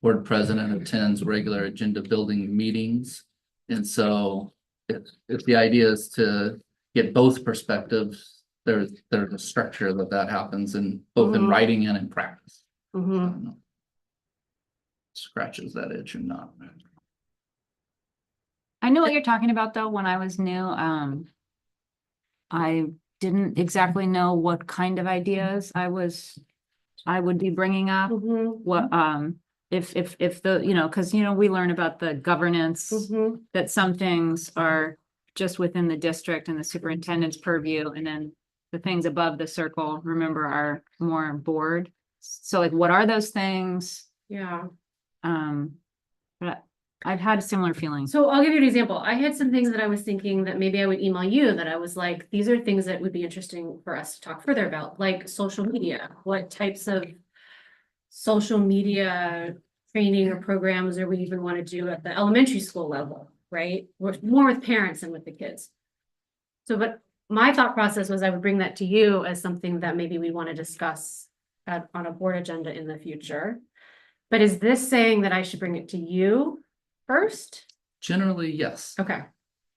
board president attends regular agenda building meetings. And so if the idea is to get both perspectives, there's a structure that happens in both in writing and in practice. I don't know. Scratches that itch or not. I know what you're talking about, though. When I was new, I didn't exactly know what kind of ideas I would be bringing up. What, if the, you know, because, you know, we learn about the governance, that some things are just within the district and the superintendent's purview, and then the things above the circle, remember, are more board. So like, what are those things? Yeah. But I've had similar feelings. So I'll give you an example. I had some things that I was thinking that maybe I would email you, that I was like, these are things that would be interesting for us to talk further about, like social media. What types of social media training or programs, or we even want to do at the elementary school level, right? More with parents and with the kids. So, but my thought process was I would bring that to you as something that maybe we want to discuss on a board agenda in the future. But is this saying that I should bring it to you first? Generally, yes. Okay.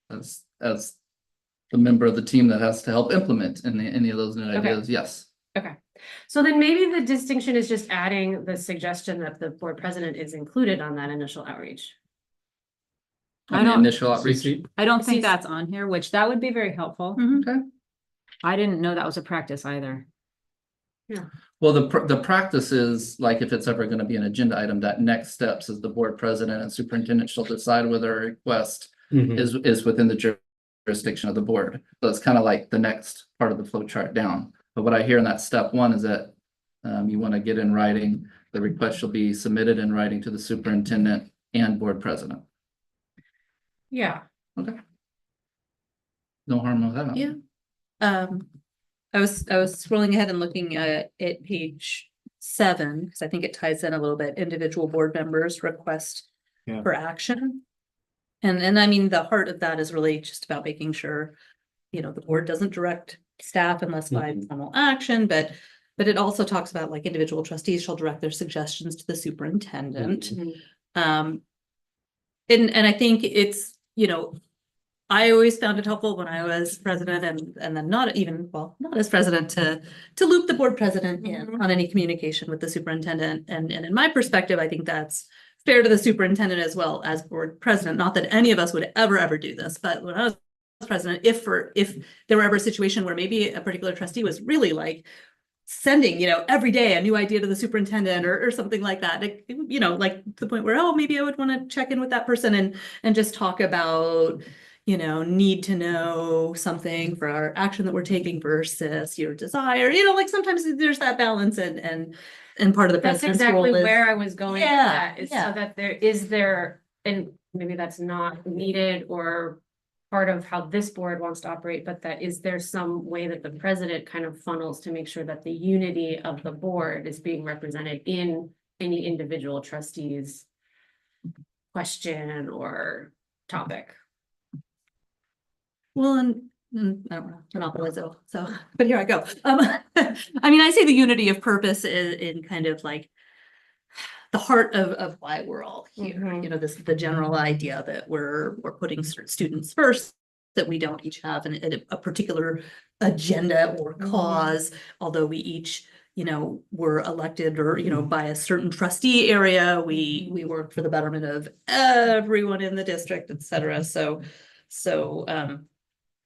As the member of the team that has to help implement any of those new ideas, yes. Okay. So then maybe the distinction is just adding the suggestion that the board president is included on that initial outreach. On the initial outreach. I don't think that's on here, which that would be very helpful. Okay. I didn't know that was a practice either. Yeah. Well, the practice is, like, if it's ever going to be an agenda item, that next steps is the board president and superintendent shall decide whether a request is within the jurisdiction of the board. So it's kind of like the next part of the flow chart down. But what I hear in that step 1 is that you want to get in writing, the request shall be submitted in writing to the superintendent and board president. Yeah. Okay. No harm with that. Yeah. I was scrolling ahead and looking at page 7, because I think it ties in a little bit, individual board members request for action. And I mean, the heart of that is really just about making sure, you know, the board doesn't direct staff unless by formal action, but it also talks about, like, individual trustees shall direct their suggestions to the superintendent. And I think it's, you know, I always found it helpful when I was president and then not as president to loop the board president in on any communication with the superintendent. And in my perspective, I think that's fair to the superintendent as well as board president. Not that any of us would ever do this, but when I was president, if there were ever a situation where maybe a particular trustee was really like sending, you know, every day a new idea to the superintendent or something like that, you know, like to the point where, oh, maybe I would want to check in with that person and just talk about, you know, need to know something for our action that we're taking versus your desire, you know, like sometimes there's that balance and part of the That's president's exactly role is, where I was going with Yeah, that, is yeah. so that and maybe that's not needed, or part of how this board wants to operate, but that is there some way that the president kind of funnels to make sure that the unity of the board is being represented in any individual trustees question or topic? Well, I don't want to monopolize it all, so, but here I go. I mean, I say the unity of purpose in kind of like the heart of why we're all here. Mhm. You know, the general idea that we're putting students first, that we don't each have a particular agenda or cause, although we each, you know, were elected or, you know, by a certain trustee area, we work for the betterment of everyone in the district, et cetera. So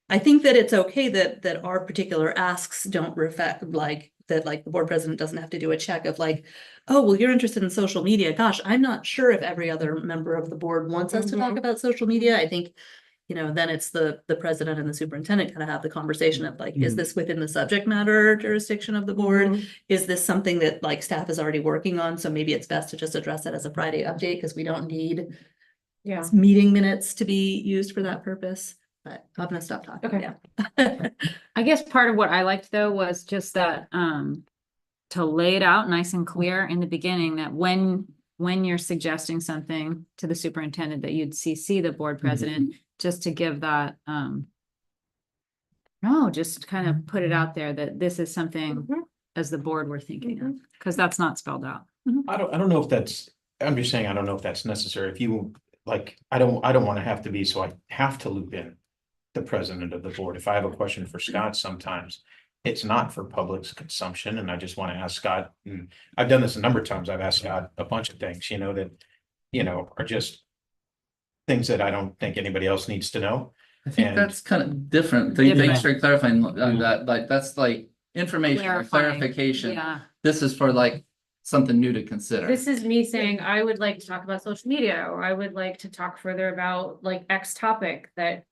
I think that it's okay that our particular asks don't reflect like that, like the board president doesn't have to do a check of like, oh, well, you're interested in social media. Gosh, I'm not sure if every other member of the board wants us to talk about social media. I think, you know, then it's the president and the superintendent kind of have the conversation of like, is this within the subject matter jurisdiction of the board? Is this something that like staff is already working on? So maybe it's best to just address it as a Friday update because we don't need meeting minutes to be used for that purpose. But I'm gonna stop talking. Okay. Yeah. I guess part of what I liked though was just that, to lay it out nice and clear in the beginning that when you're suggesting something to the superintendent that you'd CC the board president, just to give that, no, just kind of put it out there that this is something as the board we're thinking of, because that's not spelled out. I don't know if that's, I'm just saying, I don't know if that's necessary. If you like, I don't want to have to be, so I have to loop in the president of the board. If I have a question for Scott, sometimes it's not for public's consumption. And I just want to ask Scott, and I've done this a number of times. I've asked Scott a bunch of things, you know, that, you know, are just things that I don't think anybody else needs to know. I think And- that's kind of different. Thanks for clarifying on that. Like, that's like information or Clarifying. clarification. Yeah. This is for like something new to consider. This is me saying, I would like to talk about social media, or I would like to talk further about like X topic that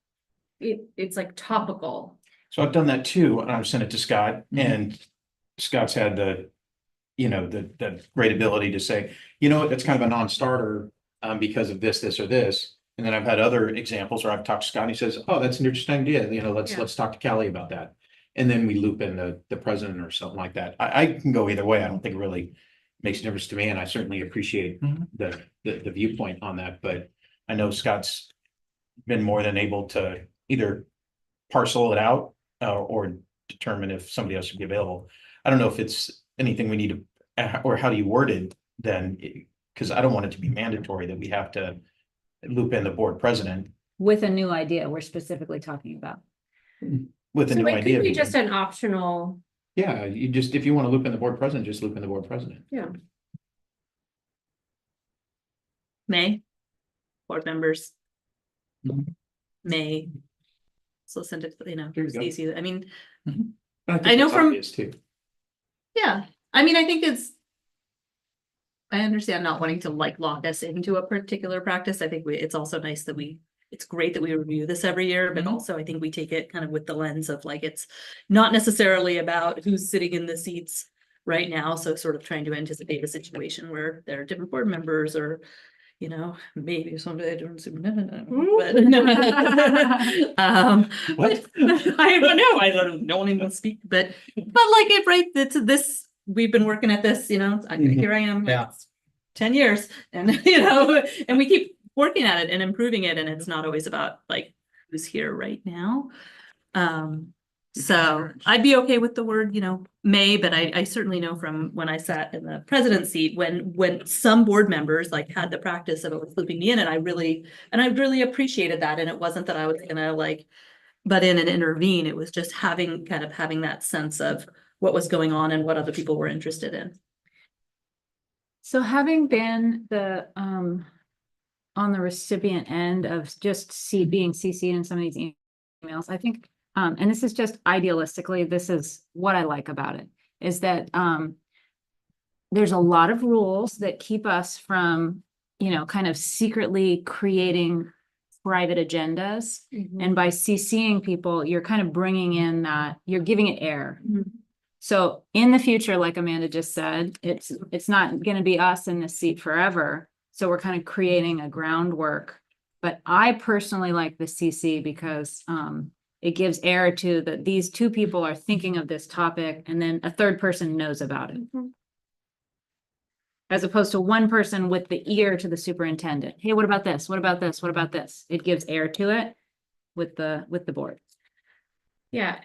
it's like topical. So I've done that too, and I've sent it to Scott, and Scott's had the, you know, the great ability to say, you know, it's kind of a non-starter because of this, or this. And then I've had other examples where I've talked to Scott and he says, oh, that's an interesting idea. You know, let's talk to Callie about that. And then we loop in the president or something like that. I can go either way. I don't think it really makes a difference to me. And I certainly appreciate the viewpoint on that. But I know Scott's been more than able to either parcel it out or determine if somebody else would be available. I don't know if it's anything we need to, or how do you word it then? Because I don't want it to be mandatory that we have to loop in the board president With a new idea we're specifically talking about. with a So new it idea. could be just an optional, Yeah, you just, if you want to loop in the board president, just loop in the board president. May, board members. Mhm. May. So send it, you know, There you go. CC, I mean, think I know that's from- obvious, too. yeah, I mean, I think I understand not wanting to like lock us into a particular practice. I think it's also nice that it's great that we review this every year, but also I think we take it kind of with the lens of like, it's not necessarily about who's sitting in the seats right now. So sort of trying to anticipate a situation where there are different board members or, you know, maybe someday I don't superintendent, I don't know, but What? I don't know, I don't even speak, but like it, right, this, we've been working at this, you know, here I am. Yeah. it's 10 years and, you know, and we keep working at it and improving it. And it's not always about like, who's here right now. So I'd be okay with the word, you know, may, but I certainly know from when I sat in the president's seat, when some board members like had the practice of looping me in, and I really appreciated that. And it wasn't that I was gonna like butt in and intervene. It was just having that sense of what was going on and what other people were interested in. So having been the, on the recipient end of just being CC'd in some of these emails, I think, and this is just idealistically, this is what I like about it, is that, there's a lot of rules that keep us from, you know, kind of secretly creating private agendas. And by CCing people, you're kind of bringing in that, you're giving it air. So in the future, like Amanda just said, it's not going to be us in this seat forever. So we're kind of creating a groundwork But I personally like the CC because it gives air to that these two people are thinking of this topic and then a third person knows about it. As opposed to one person with the ear to the superintendent. Hey, what about this? What about this? What about this? It gives air to it with the board. Yeah.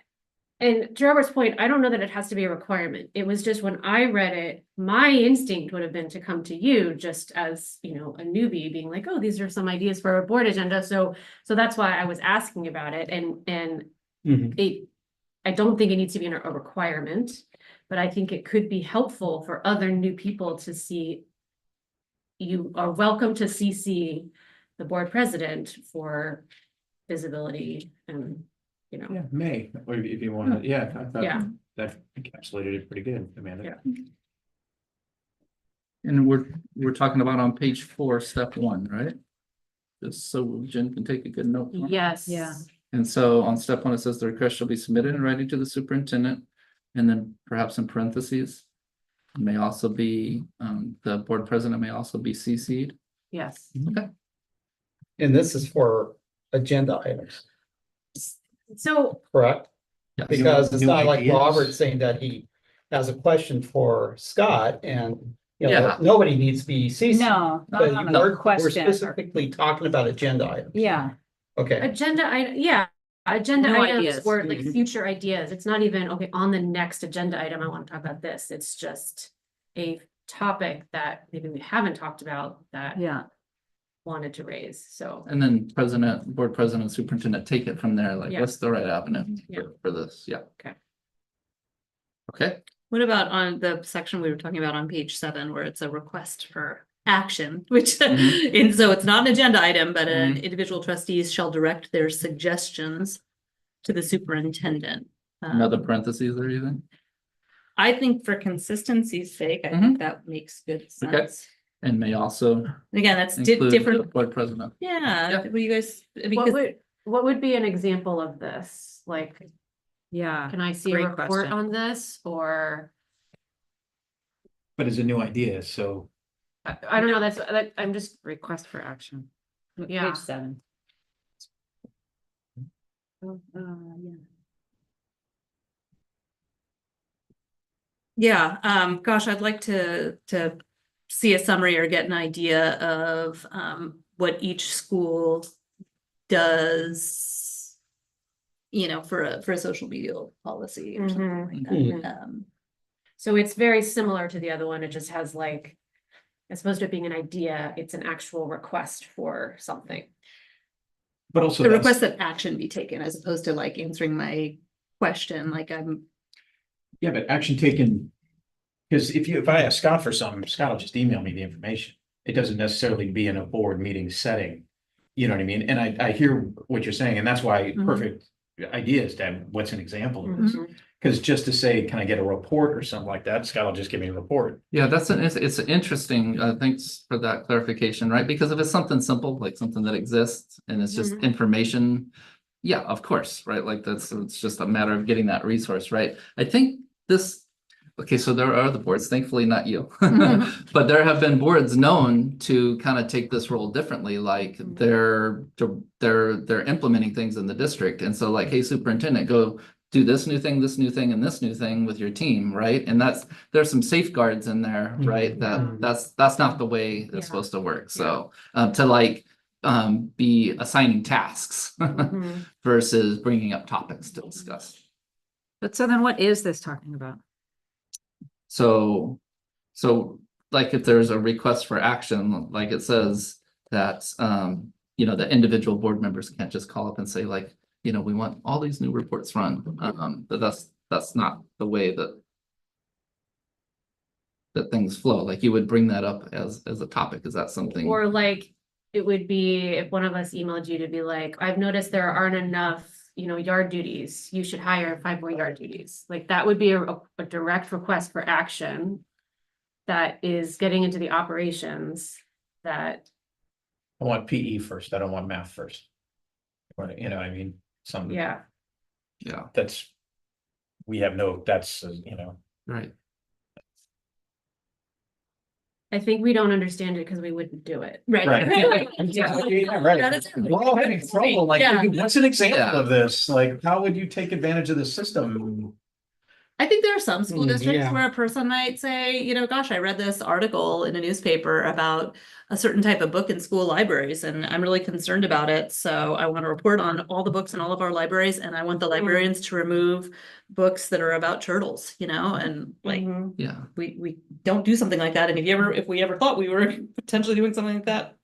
And to Robert's point, I don't know that it has to be a requirement. It was just when I read it, my instinct would have been to come to you just as, you know, a newbie being like, oh, these are some ideas for a board agenda. So that's why I was asking about it. And I don't think it needs to be a requirement, but I think it could be helpful for other new people to see. You are welcome to CC the board president for visibility and, you know. Yeah, May, or if you want to, yeah. I thought Yeah. That encapsulated it pretty good, Amanda. Yeah. And we're talking about on page 4, step 1, right? Just so Jen can take a good note. Yes. Yeah. And so on step 1, it says the request shall be submitted in writing to the superintendent. And then perhaps in parentheses, may also be, the board president may also be CC'd. Yes. Okay. And this is for agenda items, So correct? Yes. Because it's New not like ideas. Robert saying that he has a question for Scott and, you know, Yeah. nobody needs to be CC. No, But no, we're question. specifically talking about agenda items. Yeah, Okay, agenda, agenda New items ideas. or like Mhm. future ideas. It's not even, okay, on the next agenda item, I want to talk about this. It's just a topic that maybe we haven't talked about that yeah. wanted to raise, so. And then board president, superintendent, take it from there, like, Yeah. what's the right avenue Yeah. for this? Yeah. Okay. Okay, What about on the section we were talking about on page 7, where it's a request for action, which, Mhm. and so it's not an agenda item, but an Mhm. individual trustees shall direct their suggestions to the superintendent. another parentheses or anything? I think for consistency's sake, I Mhm. think that makes good sense. And may also Again, that's include the different. board president. Yeah, Yeah. what do you guys, What because would be an example of this? Like, Yeah, can I see a Great report question. on this or? But it's a new idea, so I don't know, that I'm just, request for action. Yeah. Page 7. Yeah. yeah, gosh, I'd like to see a summary or get an idea of what each school does, you know, for a social media policy or something like that. So it's very similar to the other one. It just has like, as opposed to it being an idea, it's an actual request for something. but also The that's- request that action be taken as opposed to like answering my question, like Yeah, but action taken. Because if I ask Scott for something, Scott will just email me the information. It doesn't necessarily be in a board meeting setting. You know what I mean? And I hear what you're saying, and that's why Mhm. perfect idea is to have what's an example of Mm-hmm. this. Because just to say, can I get a report or something like that, Scott will just give me a report. Yeah, it's interesting. Thanks for that clarification, right? Because if it's something simple, like something that exists and it's just information, yeah, of course, right? Like it's just a matter of getting that resource, right? I think this, okay, so there are other boards, thankfully not you. But there have been boards known to kind of take this role differently, like they're implementing things in the district. And so like, hey, superintendent, go do this new thing, and this new thing with your team, right? And there's some safeguards in there, right? That's not the way it's Yeah. supposed to work. So to like be assigning tasks versus bringing up topics to discuss. But so then what is this talking about? So like if there's a request for action, like it says that, you know, the individual board members can't just call up and say like, you know, we want all these new reports run. But that's not the way that things flow. Like you would bring that up as a topic. Is that something? Or like, it would be if one of us emailed you to be like, I've noticed there aren't enough, you know, yard duties. You should hire 5 more yard duties. Like that would be a direct request for action that is getting into the operations that. I want PE first. I don't want math first. You know, I mean, something. Yeah. Yeah, That's, we have no, that's, you know. right. I think we don't understand it because we wouldn't do it. Right. Yeah, right. That is- We're all having trouble, like, Yeah. what's an example Yeah. of this? Like, how would you take advantage of the system? I think there are some school districts yeah. where a person might say, you know, gosh, I read this article in a newspaper about a certain type of book in school libraries, and I'm really concerned about it. So I want to report on all the books in all of our libraries, and I want the librarians to remove books that are about turtles, you know, and like, Mhm. Yeah. we don't do something like that. And if we ever thought we were potentially doing something like that,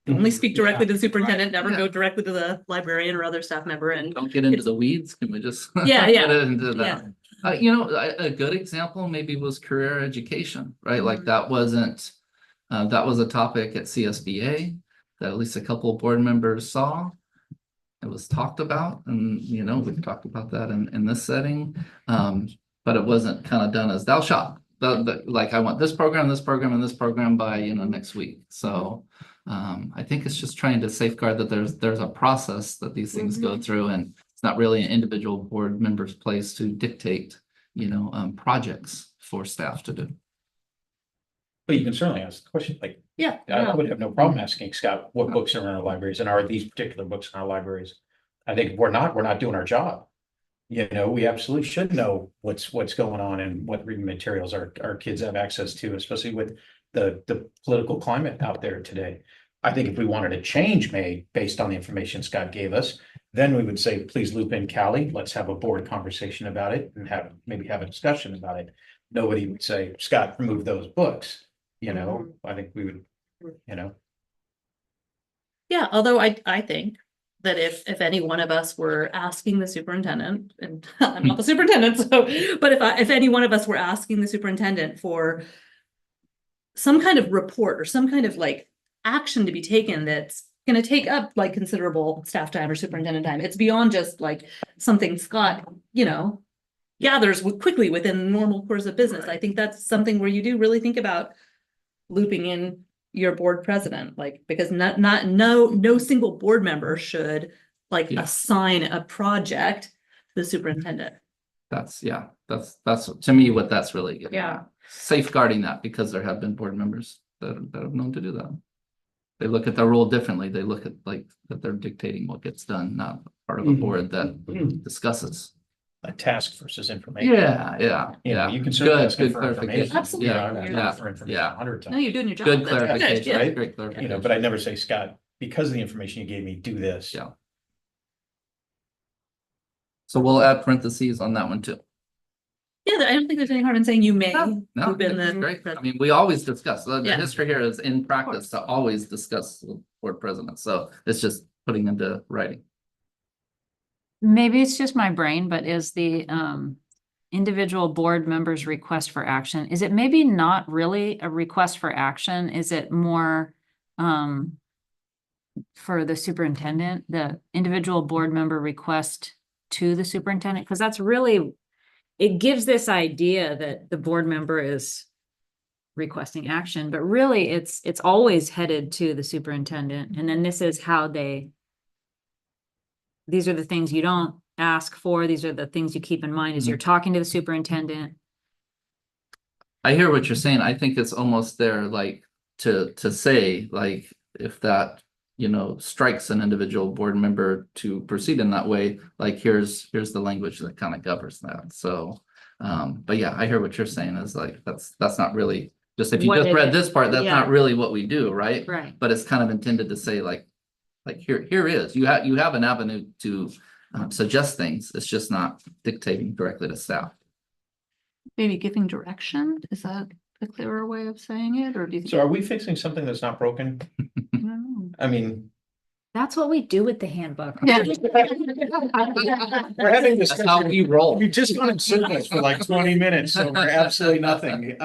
only speak directly to the superintendent, never Yeah. go directly to the librarian or other staff member, and Don't get into It's- the weeds. Can we just? Yeah, yeah. Get into that? Yeah. You know, a good example maybe was career education, right? Like Mhm. that wasn't, that was a topic at CSBA that at least a couple of board members saw. It was talked about, and you know, we've talked about that in this setting. But it wasn't kind of done as thou shalt. Like I want this program, and this program by, you know, next week. So I think it's just trying to safeguard that there's a process that these things go through, and it's not really an individual board member's place to dictate, you know, projects for staff to do. But you can certainly ask the question, like, yeah. I would have no problem asking Scott, what books are in our libraries and are these particular books in our libraries? I think if we're not doing our job. You know, we absolutely should know what's going on and what reading materials our kids have access to, especially with the political climate out there today. I think if we wanted a change made based on the information Scott gave us, then we would say, please loop in Callie, let's have a board conversation about it and maybe have a discussion about it. Nobody would say, Scott, remove those books, you know, I think we would, you know. Yeah, although I think that if any one of us were asking the superintendent, and I'm not the superintendent, so, but if any one of us were asking the superintendent for some kind of report or some kind of like action to be taken that's gonna take up like considerable staff time or superintendent time, it's beyond just like something Scott, you know, gathers quickly within the normal course of business. I think that's something where you do really think about looping in your board president, like, because no single board member should like Yeah. assign a project to the superintendent. That's to me what that's really getting Yeah. at. Safeguarding that, because there have been board members that have known to do that. They look at the role differently. They look at like that they're dictating what gets done, not part of a board that discusses. A task versus information. Yeah. You know, you can certainly ask Good for information. clarification. Absolutely. You know, I've asked Yeah. for information Yeah. 100 No, times. you're doing your job. Good That's good. clarification, Yeah. right? great You clarification. know, but I never say, Scott, because of the information you gave me, do this. Yeah. So we'll add parentheses on that one too. Yeah, I don't think there's any harm in saying you may No, loop in that's the. great. I mean, we always discuss, the Yeah. history here is in practice to always discuss with board presidents, so it's just putting into writing. Maybe it's just my brain, but is the individual board members' request for action, is it maybe not really a request for action? Is it more for the superintendent, the individual board member request to the superintendent? Because that's really, it gives this idea that the board member is requesting action, but really it's always headed to the superintendent. And then this is how these are the things you don't ask for. These are the things you keep in mind as you're talking to the superintendent. I hear what you're saying. I think it's almost there, like, to say, like, if that, you know, strikes an individual board member to proceed in that way, like, here's the language that kind of governs that. So, but yeah, I hear what you're saying is like, that's not really, just if you What just it read is. this part, that's Yeah. not really what we do, right? Right. But it's kind of intended to say like here is, you have an avenue to suggest things. It's just not dictating directly to staff. Maybe giving direction, is that a clearer way of saying it, or do you think? So are we fixing something that's not broken? I don't know. I mean, That's what we do with the handbook. Yeah. we're having That's how we roll. We just gone in circles for like 20 minutes, so we're absolutely nothing.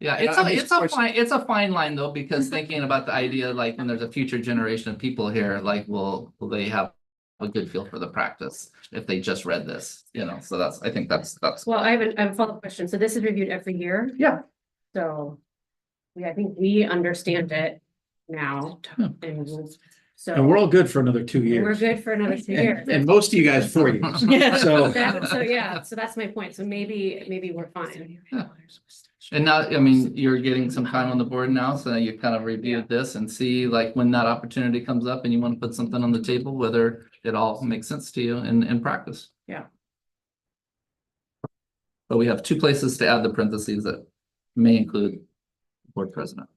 Yeah, And I just it's a fine line though, because thinking about the idea, like when there's a future generation of people here, like, will they have a good feel for the practice if they just read this, you know? So I think that's. Well, I have a follow-up question. So this is reviewed every year? Yeah. So I think we understand it now. Yeah. And we're all good for another 2 years. we're good for another 2 years. And most of you guys 4 years. Yeah. So So yeah, so that's my point. So maybe we're fine. And now, I mean, you're getting some time on the board now, so you kind of reviewed this and see like when that opportunity comes up and you want to put something on the table, whether it all makes sense to you in practice. Yeah. But we have two places to add the parentheses that may include board president.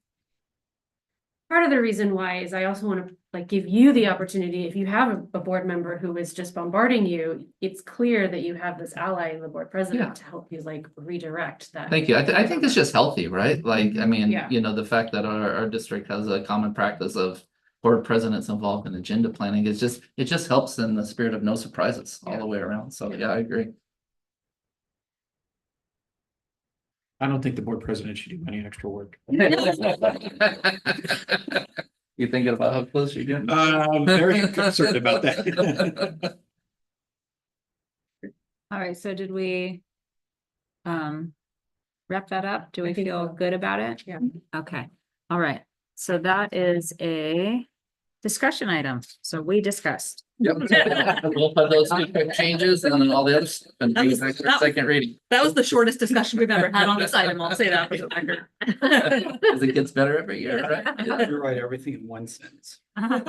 Part of the reason why is I also want to like give you the opportunity, if you have a board member who is just bombarding you, it's clear that you have this ally in the board president to help you like redirect that. Thank you. I think it's just healthy, right? Like, I mean, Yeah. you know, the fact that our district has a common practice of board presidents involved in agenda planning is just, it just helps in the spirit of no surprises all the way around. So yeah, I agree. I don't think the board president should do any extra work. You thinking about how close you're getting? I'm very concerned about that. All right, so did we wrap that up? Do we feel good about it? Yeah. Okay, all right. So that is a discussion item. So we discussed. Yep. We'll put those two quick changes and then all the other stuff and bring it back for second reading. That was the shortest discussion we've ever had on this item. I'll say that for the record. Because it gets better every year, right? You're right, everything in one sentence.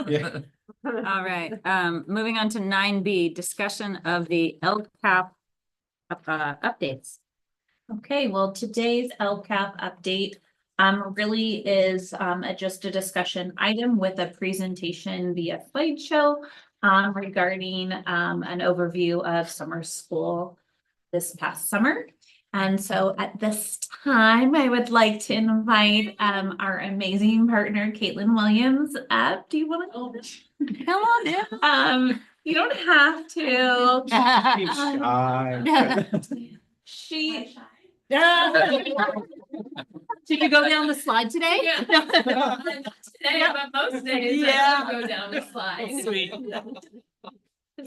Yeah. All right, moving on to 9B, discussion of the LCAP updates. Okay, well, today's LCAP update really is just a discussion item with a presentation via slideshow regarding an overview of summer school this past summer. And so at this time, I would like to invite our amazing partner, Caitlin Williams, up. Do you want to come on in? You don't have to. She's shy. She. Did you go down the slide today? Today, but most days I go down the slide. Sweet.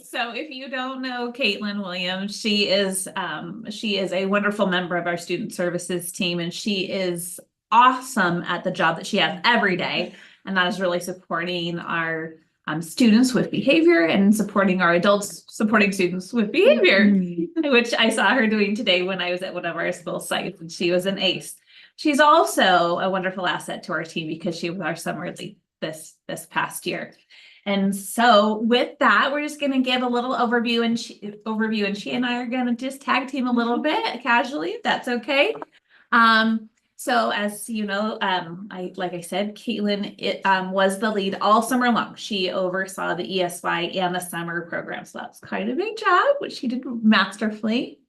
So if you don't know Caitlin Williams, she is a wonderful member of our student services team, and she is awesome at the job that she has every day. And that is really supporting our students with behavior and supporting our adults, supporting students with behavior, which I saw her doing today when I was at one of our school sites, and she was an ace. She's also a wonderful asset to our team because she was our summer lead this past year. And so with that, we're just going to give a little overview, and she and I are going to just tag team a little bit casually, if that's okay. So as you know, like I said, Caitlin was the lead all summer long. She oversaw the ESY and the summer program. So that's kind of a big job, which she did masterfully.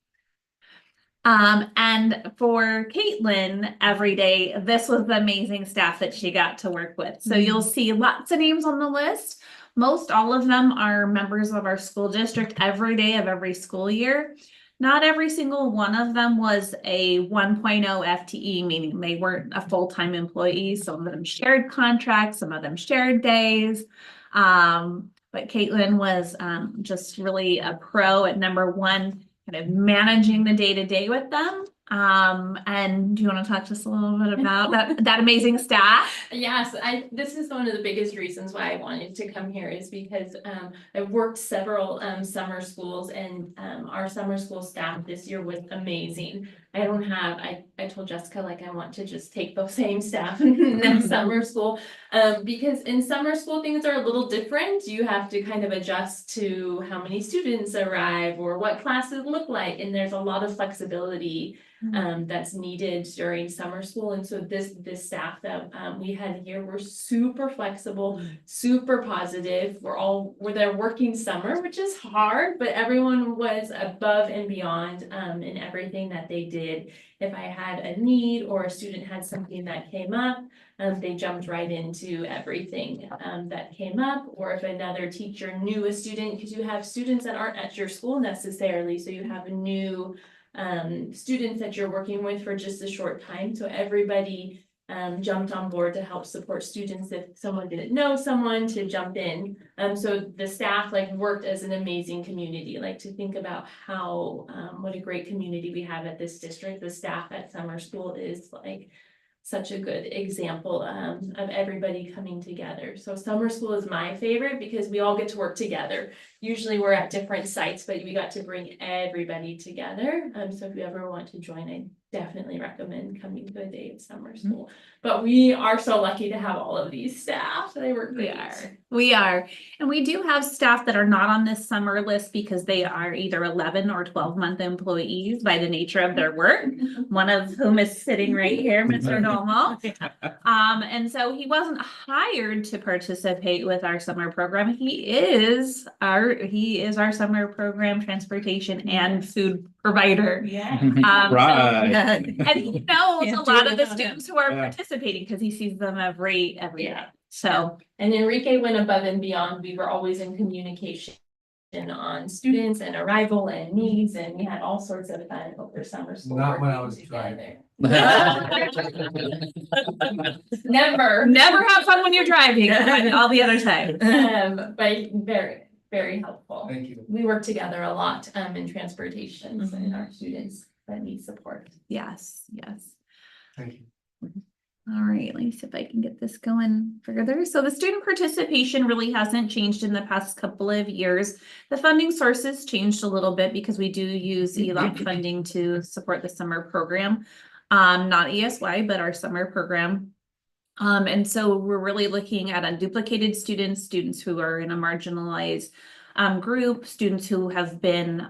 And for Caitlin, every day, this was the amazing staff that she got to work with. So you'll see lots of names on the list. Most all of them are members of our school district every day of every school year. Not every single one of them was a 1.0 FTE, meaning they weren't a full-time employee. Some of them shared contracts, some of them shared days. But Caitlin was just really a pro at number one, kind of managing the day-to-day with them. And do you want to talk to us a little bit about that amazing staff? Yes, this is one of the biggest reasons why I wanted to come here is because I've worked several summer schools, and our summer school staff this year was amazing. I told Jessica, like, I want to just take the same staff next summer school, because in summer school things are a little different. You have to kind of adjust to how many students arrive or what classes look like, and there's a lot of flexibility that's needed during summer school. And so this staff that we had here were super flexible, super positive. We're there working summer, which is hard, but everyone was above and beyond in everything that they did. If I had a need or a student had something that came up, they jumped right into everything that came up. Or if another teacher knew a student, because you have students that aren't at your school necessarily, so you have a new students that you're working with for just a short time. So everybody jumped on board to help support students if someone didn't know someone to jump in. So the staff like worked as an amazing community, like to think about how what a great community we have at this district. The staff at summer school is like such a good example of everybody coming together. So summer school is my favorite because we all get to work together. Usually we're at different sites, but we got to bring everybody together. So if you ever want to join, I'd definitely recommend coming to a day of summer school. But we are so lucky to have all of these staff. They were great. We are. And we do have staff that are not on this summer list because they are either 11 or 12-month employees by the nature of their work. One of whom is sitting right here, Mr. Nomo. And so he wasn't hired to participate with our summer program. He is our summer program transportation and food provider. Yeah. Right. And he knows Can't a do lot it of the without him. students who are Yeah. participating because he sees them every day. Yeah. So And Enrique went above and beyond. We were always in communication on students and arrival and needs, and we had all sorts of fun over summer school. Not when I working was together. never have fun when you're driving, but all the other time. But very, very helpful. Thank you. We work together a lot in transportation and our students that need support. Yes. Thank you. All right, let me see if I can get this going further. So the student participation really hasn't changed in the past couple of years. The funding sources changed a little bit because we do use ELOP funding to support the summer program. Not ESY, but our summer program. And so we're really looking at unduplicated students who are in a marginalized group, students who have been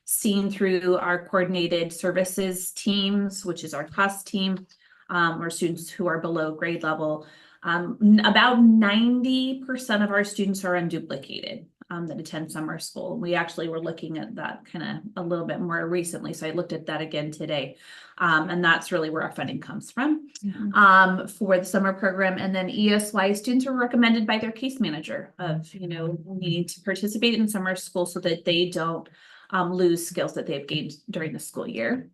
seen through our coordinated services teams, which is our class team. Or students who are below grade level. About 90% of our students are unduplicated that attend summer school. We actually were looking at that kind of a little bit more recently. So I looked at that again today. And that's really where our funding comes from for the summer program. And then ESY students are recommended by their case manager of, need to participate in summer school so that they don't lose skills that they've gained during the school year.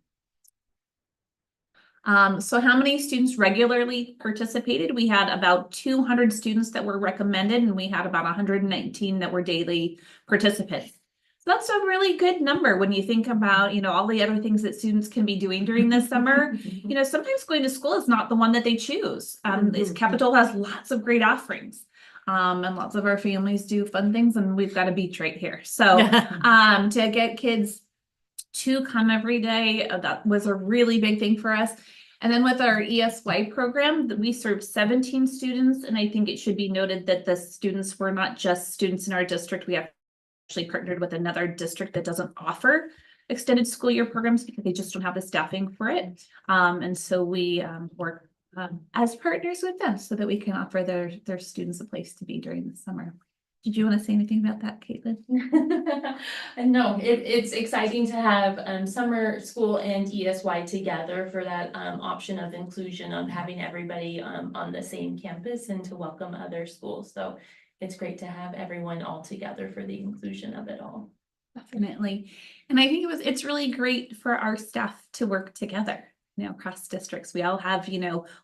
So how many students regularly participated? We had about 200 students that were recommended, and we had about 119 that were daily participants. So that's a really good number when you think about, all the other things that students can be doing during the summer. Sometimes going to school is not the one that they choose. Capitol has lots of great offerings. And lots of our families do fun things, and we've got a beach right here. So to get kids to come every day, that was a really big thing for us. And then with our ESY program, we served 17 students. And I think it should be noted that the students were not just students in our district. We actually partnered with another district that doesn't offer extended school year programs because they just don't have the staffing for it. And so we work as partners with them so that we can offer their students a place to be during the summer. Did you want to say anything about that, Caitlin? No, it's exciting to have summer school and ESY together for that option of inclusion of having everybody on the same campus and to welcome other schools. So it's great to have everyone all together for the inclusion of it all. Definitely. And I think it's really great for our staff to work together. Across districts, we all have,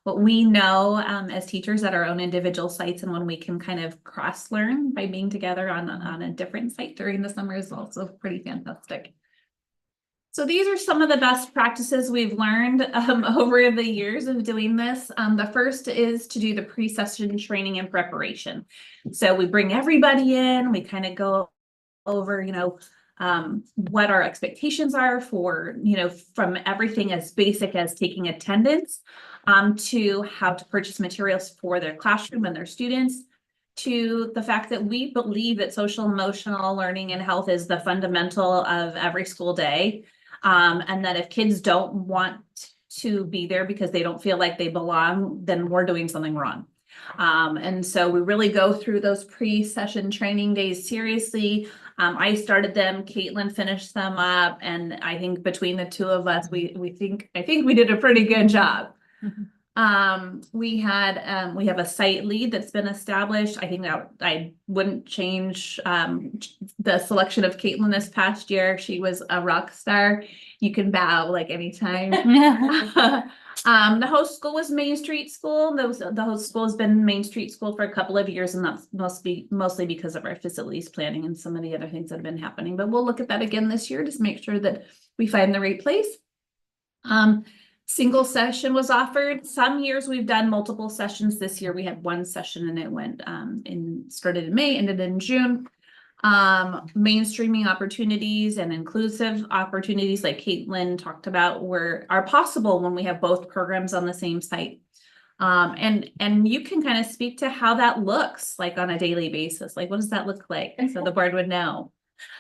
what we know as teachers at our own individual sites, and when we can kind of cross learn by being together on a different site during the summer is also pretty fantastic. So these are some of the best practices we've learned over the years of doing this. The first is to do the pre-session training and preparation. So we bring everybody in, we kind of go over, what our expectations are for, from everything as basic as taking attendance, to how to purchase materials for their classroom and their students, to the fact that we believe that social emotional learning and health is the fundamental of every school day. And that if kids don't want to be there because they don't feel like they belong, then we're doing something wrong. And so we really go through those pre-session training days seriously. I started them, Caitlin finished them up, and I think between the two of us, I think we did a pretty good job. We have a site lead that's been established. I think that I wouldn't change the selection of Caitlin this past year. She was a rock star. You can bow like anytime. The host school was Main Street School. The host school has been Main Street School for a couple of years, and that's mostly because of our facilities planning and some of the other things that have been happening. But we'll look at that again this year to make sure that we find the right place. Single session was offered. Some years we've done multiple sessions. This year we had one session, and it went started in May, ended in June. Mainstreaming opportunities and inclusive opportunities like Caitlin talked about are possible when we have both programs on the same site. And you can kind of speak to how that looks like on a daily basis. Like, what does that look like? So the board would know.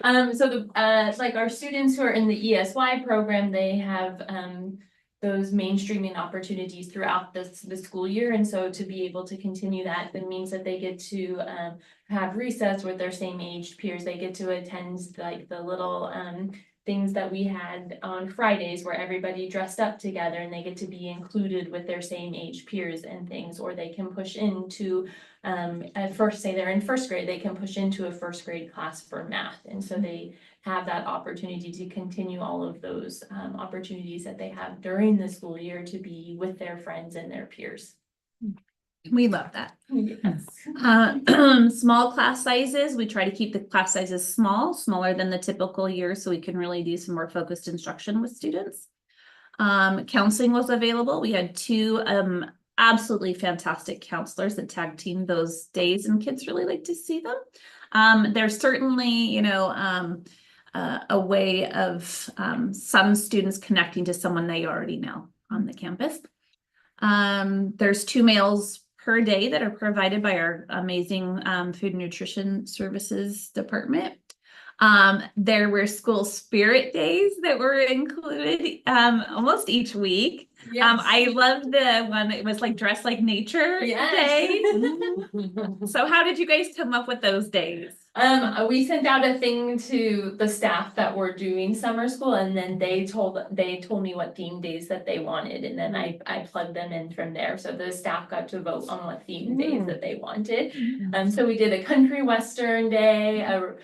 Like our students who are in the ESY program, they have, those mainstreaming opportunities throughout the school year. And so to be able to continue that, means that they get to, have recess with their same aged peers. They get to attend like the little, things that we had on Fridays where everybody dressed up together and they get to be included with their same age peers and things, or they can push into, at first, say they're in first grade, they can push into a first grade class for math. And so they have that opportunity to continue all of those, opportunities that they have during the school year to be with their friends and their peers. We love that. Yes. Small class sizes, we try to keep the class sizes smaller than the typical year, so we can really do some more focused instruction with students. Counseling was available. We had two absolutely fantastic counselors that tag team those days, and kids really like to see them. There's certainly, you know, a way of some students connecting to someone they already know on the campus. There's 2 meals per day that are provided by our amazing food and nutrition services department. There were school spirit days that were included almost each week. Yes. I loved the one that was like dress like nature day. So how did you guys come up with those days? We sent out a thing to the staff that were doing summer school, and then they told me what theme days that they wanted, and then I plugged them in from there. So the staff got to vote on what theme days that they wanted. So we did a country western day, a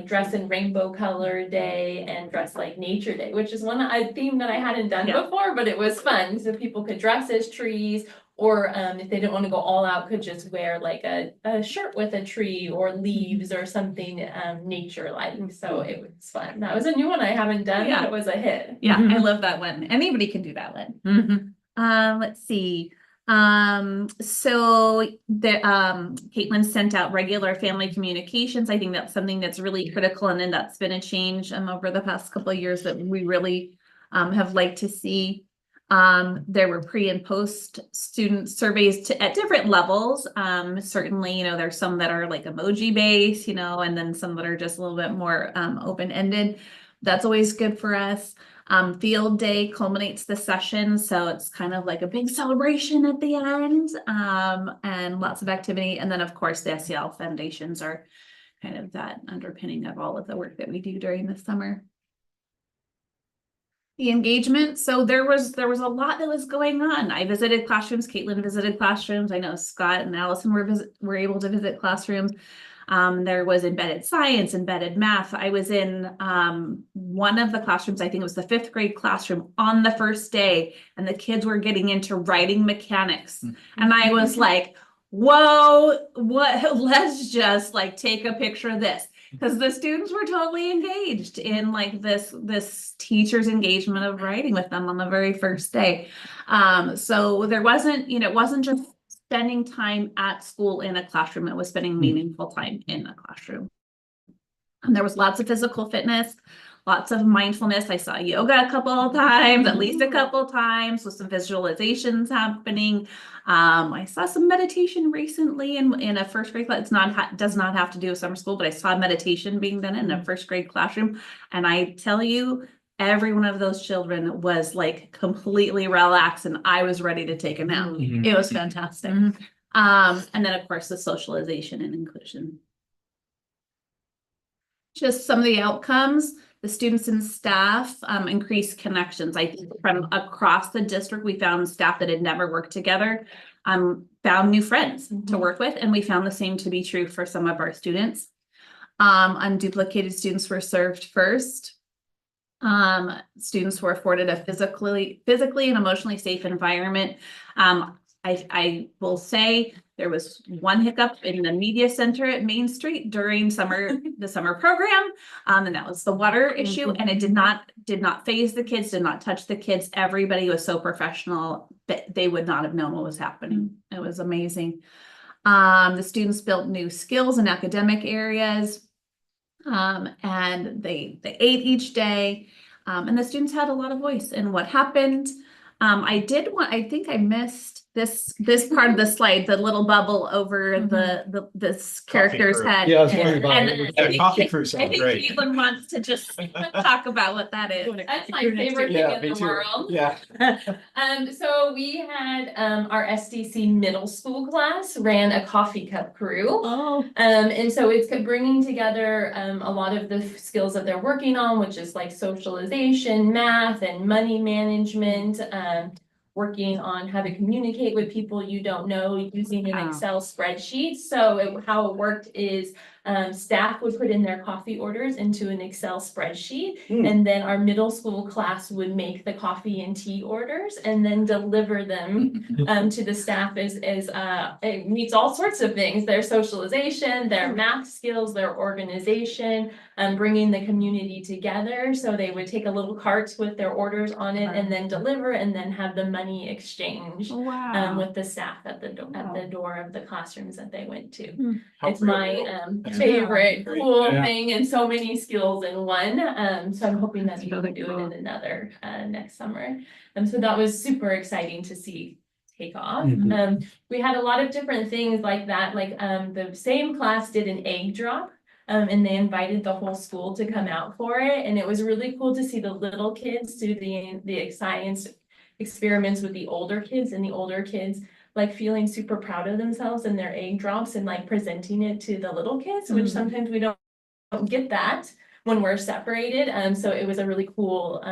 dress in rainbow color day, and dress like nature day, which is a theme that I hadn't done before, but it was fun. So people could dress as trees. Or if they didn't want to go all out, could just wear like a shirt with a tree or leaves or something nature-like. So it was fun. That was a new one I haven't done, but it was a hit. Yeah, I love that one. Anybody can do that one. Let's see. So the Caitlin sent out regular family communications. I think that's something that's really critical, and then that's been a change over the past couple of years that we really have liked to see. There were pre and post student surveys at different levels. Certainly, you know, there's some that are like emoji based, you know, and then some that are just a little bit more open-ended. That's always good for us. Field day culminates the session, so it's kind of like a big celebration at the end, and lots of activity. And then, of course, the SEL foundations are kind of that underpinning of all of the work that we do during the summer. The engagement. So there was a lot that was going on. I visited classrooms. Caitlin visited classrooms. I know Scott and Allison were able to visit classrooms. There was embedded science, embedded math. I was in one of the classrooms, I think it was the 5th grade classroom on the first day, and the kids were getting into writing mechanics. And I was like, whoa, let's just like take a picture of this. Because the students were totally engaged in like this teacher's engagement of writing with them on the very first day. So there wasn't, you know, it wasn't just spending time at school in a classroom, it was spending meaningful time in a classroom. And there was lots of physical fitness, lots of mindfulness. I saw yoga a couple of times, at least a couple of times, with some visualizations happening. I saw some meditation recently in a first grade class. Does not have to do with summer school, but I saw meditation being done in a first grade classroom. And I tell you, every one of those children was like completely relaxed, and I was ready to take a nap. It was fantastic. And then of course the socialization and inclusion. Just some of the outcomes. The students and staff increased connections. I think from across the district, we found staff that had never worked together, found new friends to work with, and we found the same to be true for some of our students. Unduplicated students were served first. Students were afforded a physically and emotionally safe environment. I will say there was one hiccup in the media center at Main Street during the summer program, and that was the water issue. And it did not faze the kids, did not touch the kids. Everybody was so professional that they would not have known what was happening. It was amazing. The students built new skills in academic areas. And they ate each day. And the students had a lot of voice in what happened. I think I missed this part of the slide, the little bubble over this character's crew. head. Yeah, I was wondering about And it. Yeah, coffee crew I sounds think great. Caitlin wants to just talk about what that is. That's my favorite thing in the world. Yeah. So we had, our SDC middle school class ran a coffee cup crew. Oh. And so it's bringing together, a lot of the skills that they're working on, which is like socialization, math and money management, working on how to communicate with people you don't know using an Wow. Excel spreadsheet. So how it worked is, staff would put in their coffee orders into an Excel spreadsheet. And then our middle school class would make the coffee and tea orders and then deliver them to the staff as it meets all sorts of things, their socialization, their math skills, their organization, bringing the community together. So they would take a little cart with their orders on it and then deliver and then have the money exchanged Wow. with the staff at the door of the classrooms that they went to. How It's real my world. favorite Great. cool Yeah. thing and so many skills in one. So I'm hoping that we can really do cool. it in another next summer. So that was super exciting to see take off. Mhm. We had a lot of different things like that, like the same class did an egg drop. And they invited the whole school to come out for it. And it was really cool to see the little kids do the science experiments with the older kids, and the older kids like feeling super proud of themselves and their egg drops and like presenting it to the little kids, which sometimes we don't get that when we're separated. So it was a really cool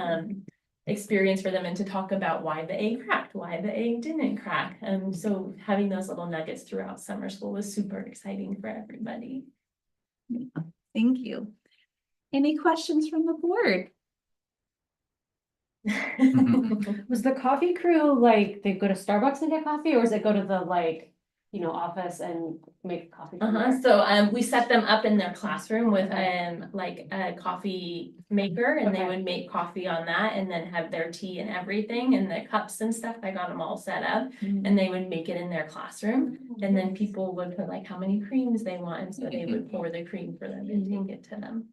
experience for them, and to talk about why the egg cracked, why the egg didn't crack. So having those little nuggets throughout summer school was super exciting for everybody. Thank you. Any questions from the board? Was the coffee crew like, they go to Starbucks and get coffee, or does it go to the like, office and make coffee? from there? So we set them up in their classroom with like a coffee maker, and they Okay. would make coffee on that and then have their tea and everything and the cups and stuff. I got them all set up, and they would make it in their classroom, and then people would put like how many creams they want, and so they would pour the cream for them and take it to them.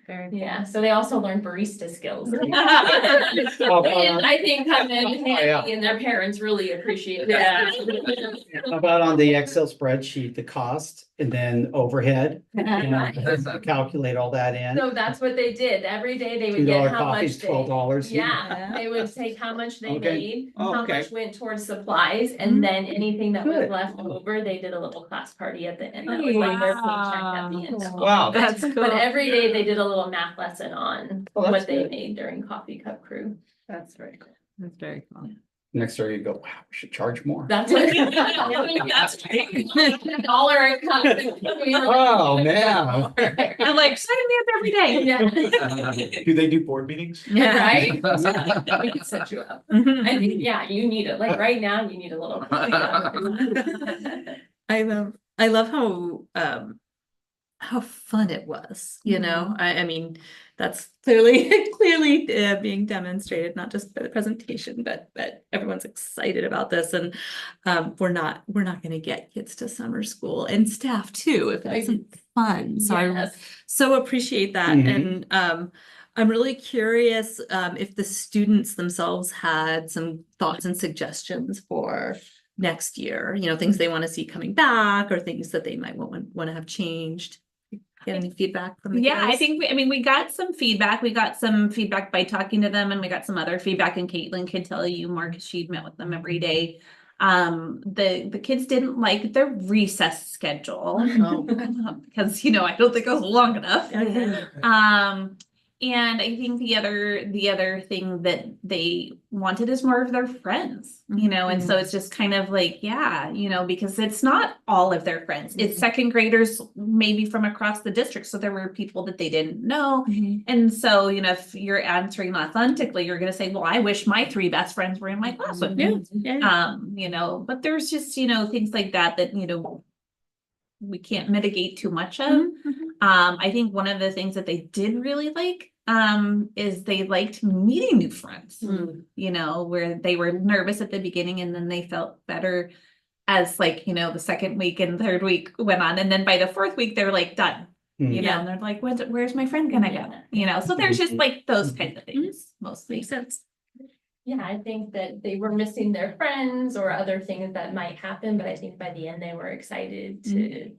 Very Yeah, so they also learn barista skills. Oh, And I think come in yeah. handy, and their parents really appreciate Yeah. that. How about on the Excel spreadsheet, the cost and then overhead? Calculate all that in. So that's what they did. Every day they would $2 get how coffee's much they. $12. Yeah, they would take how much they Okay. made, Oh, how okay. much went towards supplies, and then anything that was Good. left over, they did a little class party at the end. That was like their paycheck at the end. of all Wow. of it. That's cool. But every day they did a little math lesson on Oh, that's what they good. made during Coffee Cup Crew. That's very cool. That's very cool. Next year you go, wow, we should charge more. That's what. That's dollar a cup. Oh, man. I'm like, sign me up every day. Yeah. Do they do board meetings? Right? We can set you up. I think, yeah, you need it, like right now, you need a little. I love how fun it was, I mean, that's clearly being demonstrated, not just by the presentation, but everyone's excited about this, and we're not gonna get kids to summer school, and staff too, if it isn't fun. So I Yes. so appreciate that. Mhm. And I'm really curious if the students themselves had some thoughts and suggestions for next year, things they want to see coming back, or things that they might want to have changed. Get any feedback from the Yeah, I kids? think, we got some feedback. We got some feedback by talking to them, and we got some other feedback, and Caitlin could tell you more because she'd met with them every day. The kids didn't like their recess schedule because, I don't think it was long enough. And I think the other thing that they wanted is more of their friends, and so it's just kind of like, because it's not all of their friends. It's second graders, maybe from across the district. So there were people that they didn't know. And so, if you're answering authentically, you're going to say, well, I wish my 3 best friends were in my class with me. But there's just, things like that, we can't mitigate too much of. I think one of the things that they did really like is they liked meeting new friends, where they were nervous at the beginning and then they felt better as like, you know, the second week and third week went on. And then by the fourth week, they're like done. You know, and they're like, where's my friend gonna go? You know, so there's just like those kinds of things mostly. Makes sense. Yeah, I think that they were missing their friends or other things that might happen, but I think by the end they were excited to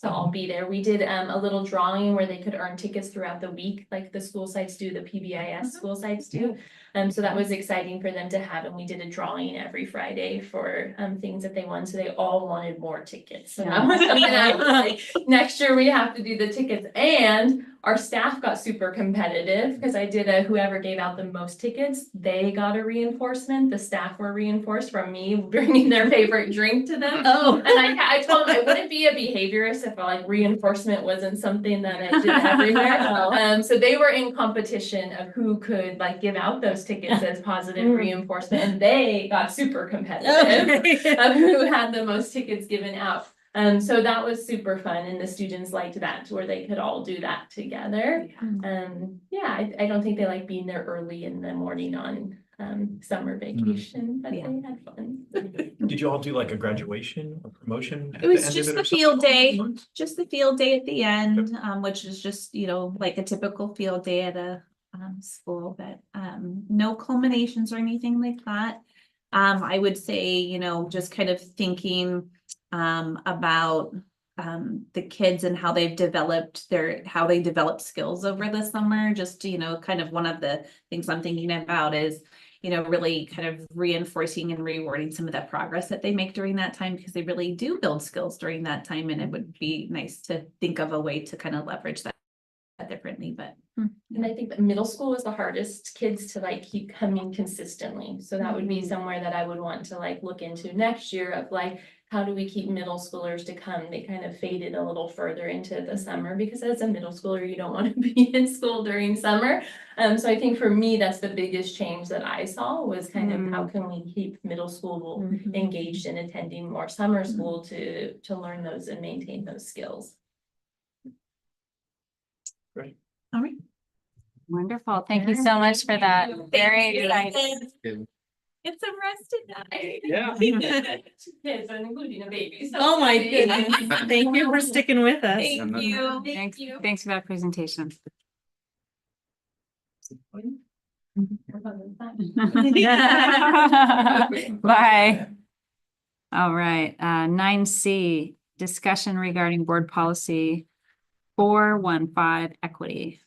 all be there. We did a little drawing where they could earn tickets throughout the week, like the school sites do, the PBIS school sites do. So that was exciting for them to have, and we did a drawing every Friday for things that they won, so they all wanted more tickets. So that was something I was like, next year we have to do the tickets, and our staff got super competitive because I did whoever gave out the most tickets, they got a reinforcement. The staff were reinforced from me bringing their favorite drink to them. Oh. And I told them I wouldn't be a behaviorist if like reinforcement wasn't something that I did everywhere. So they were in competition of who could like give out those tickets as positive reinforcement, and they got super competitive of who had the most tickets given out. So that was super fun, and the students liked that, where they could all do that together. Yeah, I don't think they like being there early in the morning on summer vacation, but they had fun. Did you all do like a graduation or promotion? It was just the field day, just the field day at the end, which is just, you know, like a typical field day at a school, but no culminations or anything like that. I would say, you know, just kind of thinking about the kids and how they've developed skills over the summer. Just, you know, kind of one of the things I'm thinking about is, you know, really kind of reinforcing and rewarding some of the progress that they make during that time, because they really do build skills during that time. And it would be nice to think of a way to kind of leverage that differently, but. And I think that middle school is the hardest kids to like keep coming consistently. So that would be somewhere that I would want to like look into next year of like, how do we keep middle schoolers to come? They kind of faded a little further into the summer because as a middle schooler, you don't want to be in school during summer. So I think for me, that's the biggest change that I saw was kind of how can we keep middle school engaged in attending more summer school to learn those and maintain those skills. Great. All right. Wonderful. Thank you so much for that. Very exciting. It's a rest tonight. Yeah. Kids, including a baby. So Oh my goodness. Thank you for sticking with us. Thank you. Thanks, thanks for that presentation. Bye. All right, 9C, discussion regarding board policy 415 equity.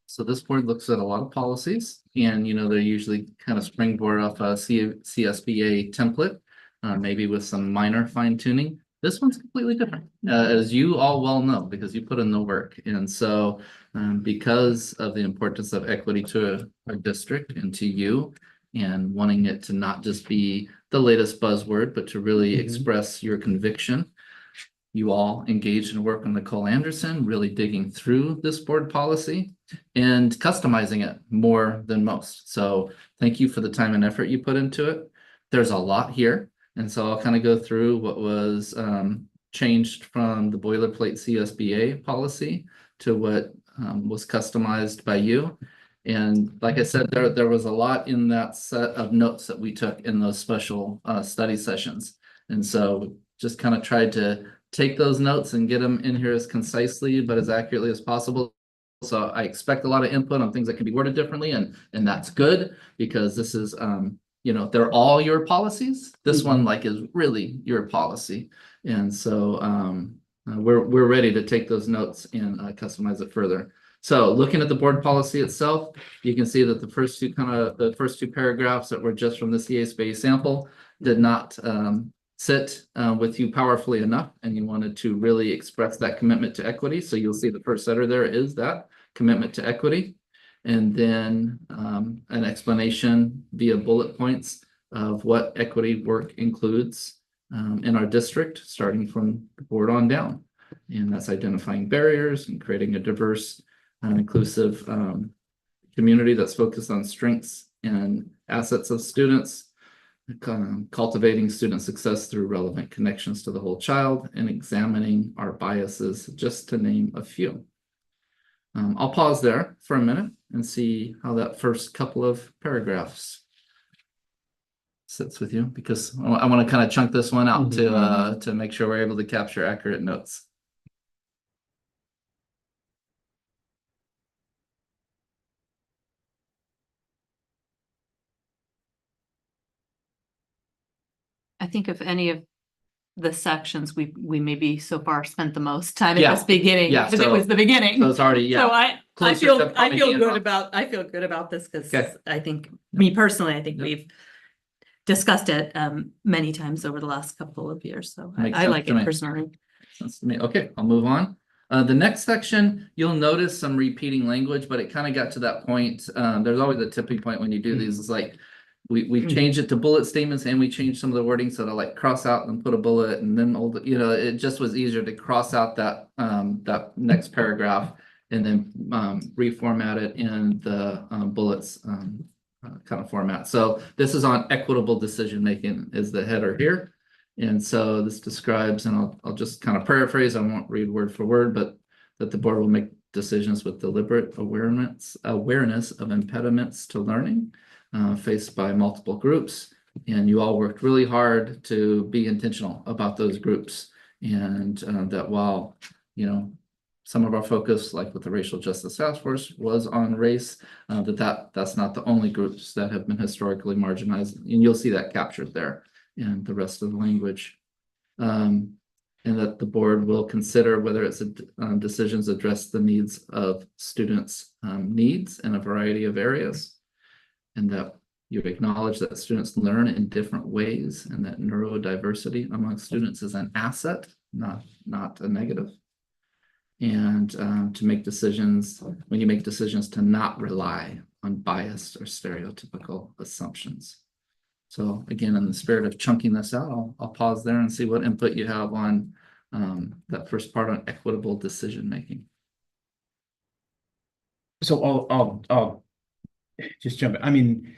So this board looks at a lot of policies, and you know, they're usually kind of springboard off a CSBA template, maybe with some minor fine tuning. This one's completely different, as you all well know, because you put in the work. And so because of the importance of equity to our district and to you, and wanting it to not just be the latest buzzword, but to really express your conviction, you all engaged in work on Nicole Anderson, really digging through this board policy and customizing it more than most. So thank you for the time and effort you put into it. There's a lot here. And so I'll kind of go through what was changed from the boilerplate CSBA policy to what was customized by you. And like I said, there was a lot in that set of notes that we took in those special study sessions. And so just kind of tried to take those notes and get them in here as concisely but as accurately as possible. So I expect a lot of input on things that can be worded differently, and that's good, because this is you know, they're all your policies. This one like is really your policy. And so we're ready to take those notes and customize it further. So looking at the board policy itself, you can see that the first two paragraphs that were just from the CSBA sample did not sit with you powerfully enough, and you wanted to really express that commitment to equity. So you'll see the first letter there is that commitment to equity, and then an explanation via bullet points of what equity work includes in our district, starting from the board on down. And that's identifying barriers and creating a diverse and inclusive community that's focused on strengths and assets of students, cultivating student success through relevant connections to the whole child, and examining our biases, just to name a few. I'll pause there for a minute and see how that first couple of paragraphs sits with you, because I want to kind of chunk this one out to make sure we're able to capture accurate notes. I think if any of the sections we maybe so far spent the most time at Yeah. this beginning, Yeah, because it so- was the beginning. So it's already, So yeah. I Closer feel, to probably being wrong. I feel good about this because Okay. I think, me personally, I think Yep. we've discussed it many times over the last couple of years, so Makes I sense like to it me. personally. Sense to me. Okay, I'll move on. The next section, you'll notice some repeating language, but it kind of got to that point. There's always a tipping point when you do these. It's like we changed it to bullet statements, and we changed some of the wording so to like cross out and put a bullet, and then it just was easier to cross out that that next paragraph and then reformat it in the bullets kind of format. So this is on equitable decision making is the header here. And so this describes, and I'll just kind of paraphrase, I won't read word for word, but that the board will make decisions with deliberate awareness of impediments to learning faced by multiple groups. And you all worked really hard to be intentional about those groups. And that while, some of our focus, like with the Racial Justice Task Force, was on race, that's not the only groups that have been historically marginalized. And you'll see that captured there and the rest of the language. And that the board will consider whether its decisions address the needs of students' needs in a variety of areas. And that you acknowledge that students learn in different ways and that neurodiversity among students is an asset, not a negative. And to make decisions, when you make decisions, to not rely on biased or stereotypical assumptions. So again, in the spirit of chunking this out, I'll pause there and see what input you have on that first part on equitable decision making. So I'll just jump in. I mean,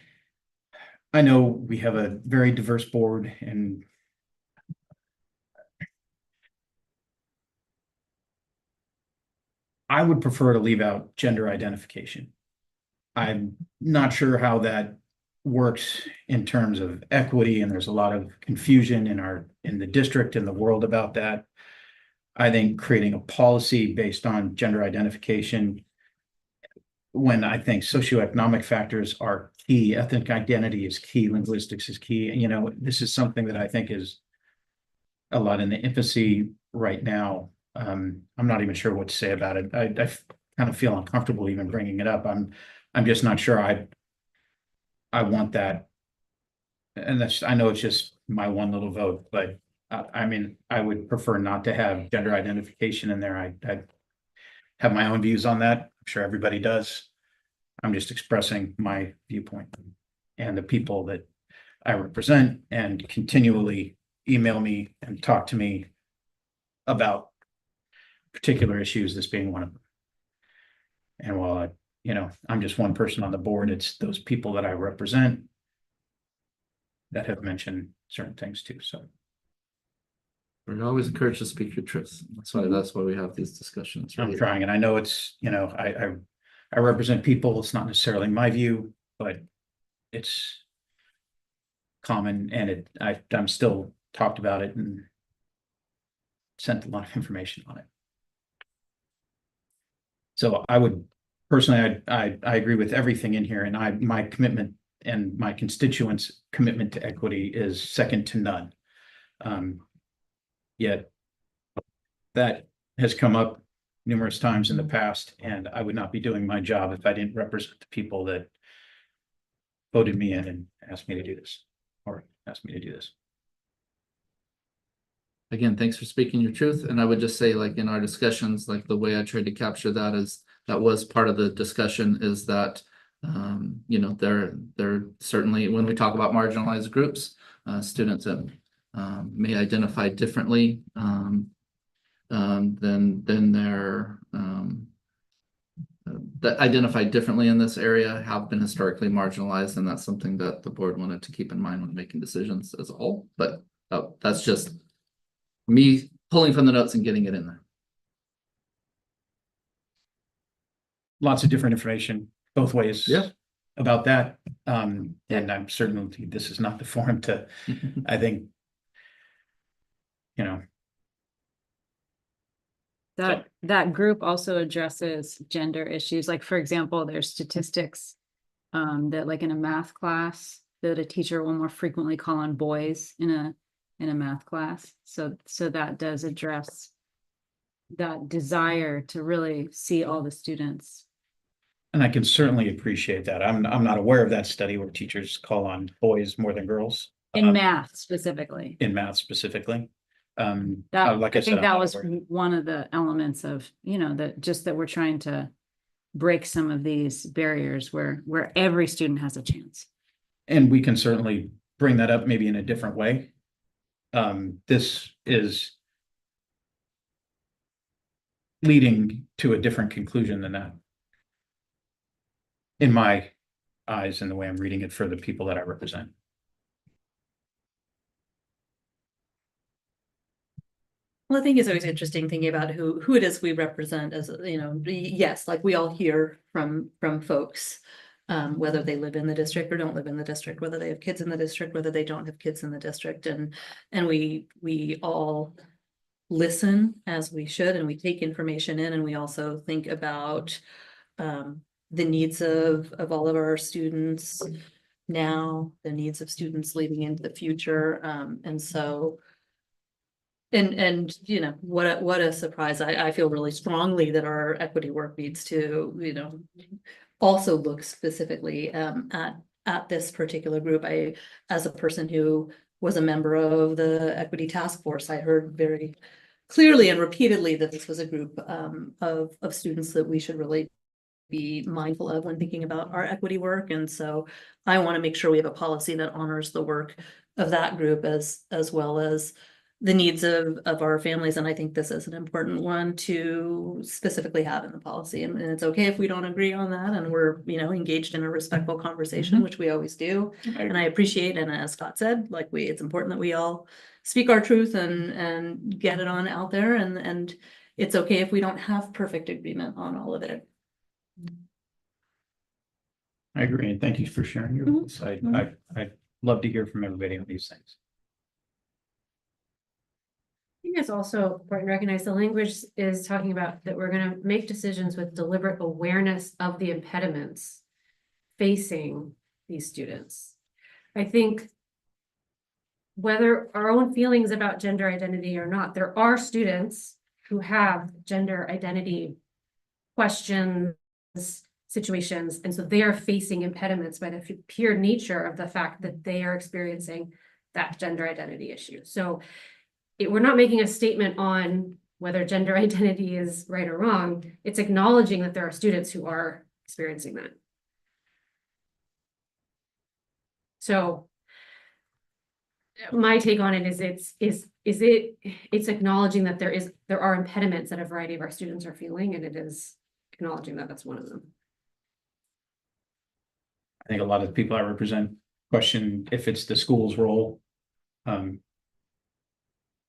I know we have a very diverse board, and I would prefer to leave out gender identification. I'm not sure how that works in terms of equity, and there's a lot of confusion in the district and the world about that. I think creating a policy based on gender identification, when I think socioeconomic factors are key, ethnic identity is key, linguistics is key. And, this is something that I think is a lot in the infancy right now. I'm not even sure what to say about it. I kind of feel uncomfortable even bringing it up. I'm just not sure I want that. And I know it's just my one little vote, but I mean, I would prefer not to have gender identification in there. I have my own views on that. I'm sure everybody does. I'm just expressing my viewpoint, and the people that I represent and continually email me and talk to me about particular issues, this being one of them. And while I'm just one person on the board, it's those people that I represent that have mentioned certain things too. So we're always encouraged to speak your truth. That's why we have these discussions. I'm trying, and I know it's, I represent people. It's not necessarily my view, but it's common, and I'm still talked about it and sent a lot of information on it. So I would personally, I agree with everything in here, and my commitment and my constituents' commitment to equity is second to none. Yet that has come up numerous times in the past, and I would not be doing my job if I didn't represent the people that voted me in and asked me to do this, or asked me to do this. Again, thanks for speaking your truth. And I would just say, like in our discussions, like the way I tried to capture that is that was part of the discussion, is that they're certainly, when we talk about marginalized groups, students that may identify differently than they're that identify differently in this area have been historically marginalized, and that's something that the board wanted to keep in mind when making decisions as a whole. But that's just me pulling from the notes and getting it in there. Lots of different information both ways. Yeah. About that. And I'm certainly, this is not the forum to, I think, you know, That group also addresses gender issues, like, for example, there's statistics. That like in a math class, that a teacher will more frequently call on boys in a math class. So that does address that desire to really see all the students. and I can certainly appreciate that. I'm not aware of that study where teachers call on boys more than girls. In math specifically. In math specifically. That, like I I said, think I'm that not was aware. one of the elements of, that we're trying to break some of these barriers where every student has a chance. And we can certainly bring that up maybe in a different way. This is leading to a different conclusion than that. In my eyes and the way I'm reading it for the people that I represent. Well, I think it's always interesting thinking about who it is we represent as, yes, like we all hear from folks. Whether they live in the district or don't live in the district, whether they have kids in the district, whether they don't have kids in the district, and we all listen as we should, and we take information in, and we also think about the needs of all of our students now, the needs of students leading into the future, and so. And what a surprise. I feel really strongly that our equity work needs to, also look specifically at this particular group. As a person who was a member of the equity task force, I heard very clearly and repeatedly that this was a group of students that we should really be mindful of when thinking about our equity work. And so I want to make sure we have a policy that honors the work of that group as well as the needs of our families. And I think this is an important one to specifically have in the policy. And it's okay if we don't agree on that, and we're, engaged in a respectful conversation, which we always do. And I appreciate, and as Scott said, it's important that we all speak our truth and get it on out there. And it's okay if we don't have perfect agreement on all of it. I agree, and thank you for sharing your voice. I'd love to hear from everybody on these things. I think it's also important to recognize the language is talking about that we're going to make decisions with deliberate awareness of the impediments facing these students. I think whether our own feelings about gender identity or not, there are students who have gender identity questions, situations, and so they are facing impediments by the pure nature of the fact that they are experiencing that gender identity issue. So we're not making a statement on whether gender identity is right or wrong. It's acknowledging that there are students who are experiencing that. So my take on it is it's acknowledging that there are impediments that a variety of our students are feeling, and it is acknowledging that that's one of them. I think a lot of the people I represent question if it's the school's role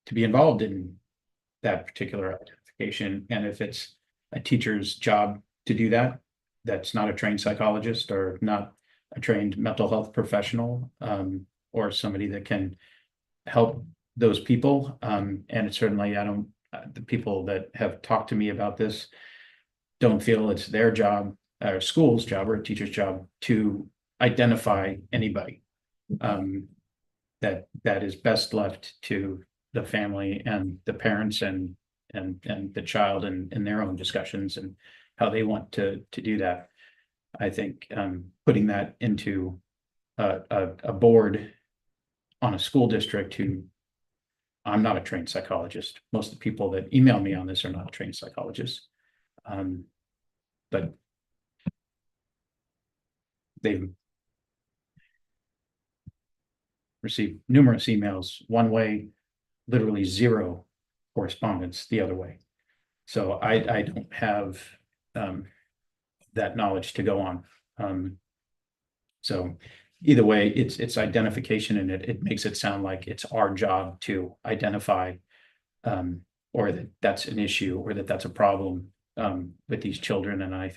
to be involved in that particular identification, and if it's a teacher's job to do that, that's not a trained psychologist or not a trained mental health professional, or somebody that can help those people. And it's certainly, the people that have talked to me about this don't feel it's their job, or school's job, or a teacher's job to identify anybody. That is best left to the family and the parents and the child in their own discussions and how they want to do that. I think putting that into a board on a school district who, I'm not a trained psychologist. Most of the people that email me on this are not trained psychologists. But they've received numerous emails one way, literally zero correspondence the other way. So I don't have that knowledge to go on. So either way, it's identification, and it makes it sound like it's our job to identify or that that's an issue or that that's a problem with these children. And I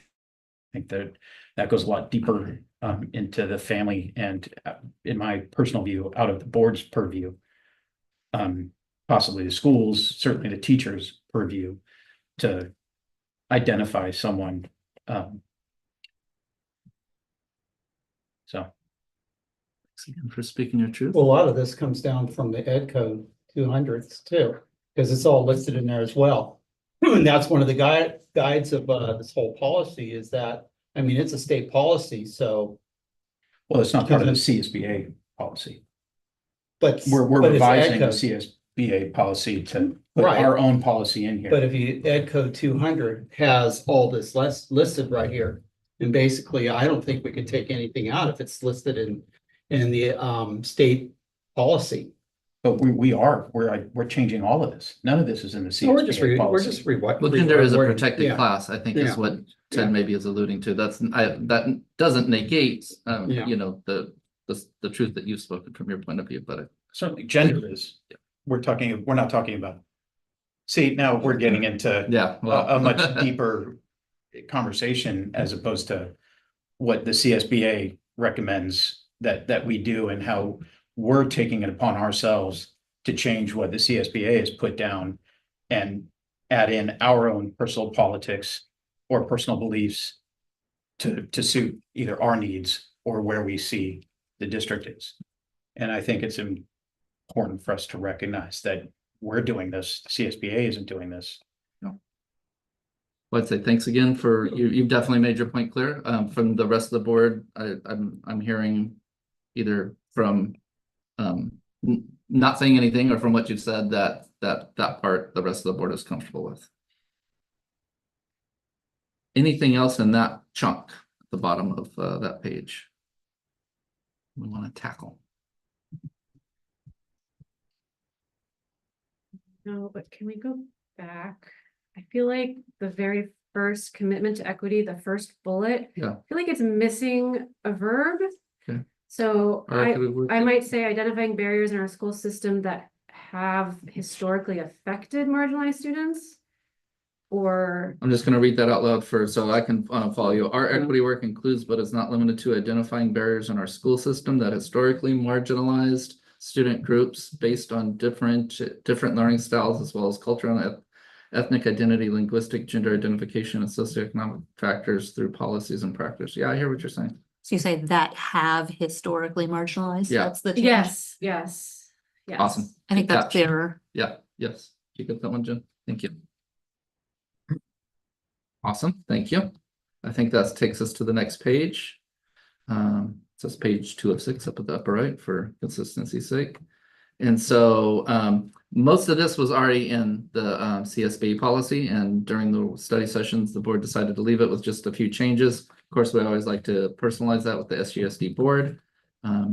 think that that goes a lot deeper into the family and in my personal view, out of the board's purview. Possibly the schools, certainly the teachers' purview to identify someone. So. Thanks again for speaking your truth. Well, a lot of this comes down from the Ed Code 200s too, because it's all listed in there as well. And that's one of the guides of this whole policy is that, I mean, it's a state policy, so. Well, it's not part of the CSBA policy. But. We're but it's Ed revising the Code. CSBA policy to put Right. our own policy in here. But if you, Ed Code 200 has all this listed right here. And basically, I don't think we could take anything out if it's listed in the state policy. But we're changing all of this. None of this is in the So we're just CSBA we're policy. just rewriting. Well, gender is a rewording. protected Yeah. class, I think is Yeah. what Ted Yeah. maybe is alluding to. That doesn't negate, Yeah. you know, the truth that you've spoken from your point of view, but Certainly gender is, we're not talking about. See, now we're getting into yeah, well. a much deeper conversation as opposed to what the CSBA recommends that we do and how we're taking it upon ourselves to change what the CSBA has put down and add in our own personal politics or personal beliefs to suit either our needs or where we see the district is. And I think it's important for us to recognize that we're doing this, the CSBA isn't doing this. Well, I'd say thanks again for you've definitely made your point clear. From the rest of the board, I'm hearing either from not saying anything or from what you've said that part the rest of the board is comfortable with. Anything else in that chunk at the bottom of that page we want to tackle? No, but can we go back? I feel like the very first commitment to equity, the first bullet. Yeah. I feel like it's missing a verb. Okay. So All right, I might say identifying barriers in our school system that have historically affected marginalized students. Or I'm just going to read that out loud so I can follow you. Our equity work includes, but is not limited to, identifying barriers in our school system that historically marginalized student groups based on different learning styles, as well as cultural and ethnic identity, linguistic, gender identification, and socioeconomic factors through policies and practice. Yeah, I hear what you're saying. So you say that have historically marginalized? Yeah. That's the change? yes. Awesome. I think that's Gotcha. clearer. Yeah, yes. You got that one, Jen? Thank you. Awesome, thank you. I think that takes us to the next page. It says page 2 of 6 up at the upper right for consistency's sake. And so most of this was already in the CSB policy, and during the study sessions, the board decided to leave it with just a few changes. Of course, we always like to personalize that with the SUESD board.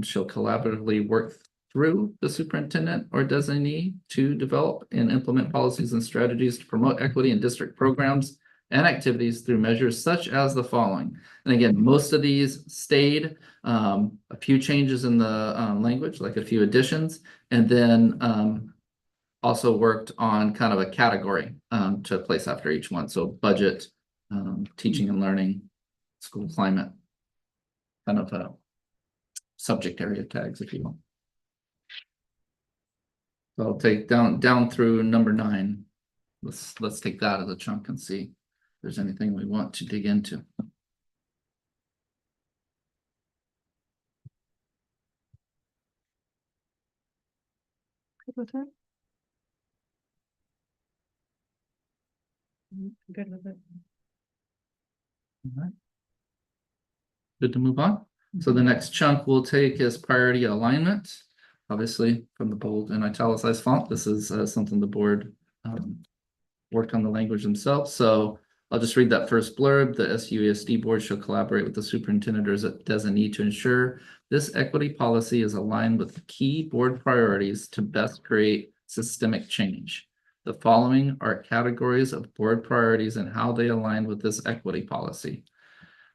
She'll collaboratively work through the superintendent or designee to develop and implement policies and strategies to promote equity in district programs and activities through measures such as the following. And again, most of these stayed, a few changes in the language, like a few additions, and then also worked on kind of a category to place after each one. So budget, teaching and learning, school climate, kind of subject area tags, if you will. So I'll take down through number 9. Let's take that as a chunk and see if there's anything we want to dig into. Good with it. All right. Good to move on. So the next chunk we'll take is priority alignment. Obviously, from the bold and italicized font, this is something the board worked on the language themselves. So I'll just read that first blurb. The SUESD board shall collaborate with the superintendent or designee to ensure this equity policy is aligned with key board priorities to best create systemic change. The following are categories of board priorities and how they align with this equity policy.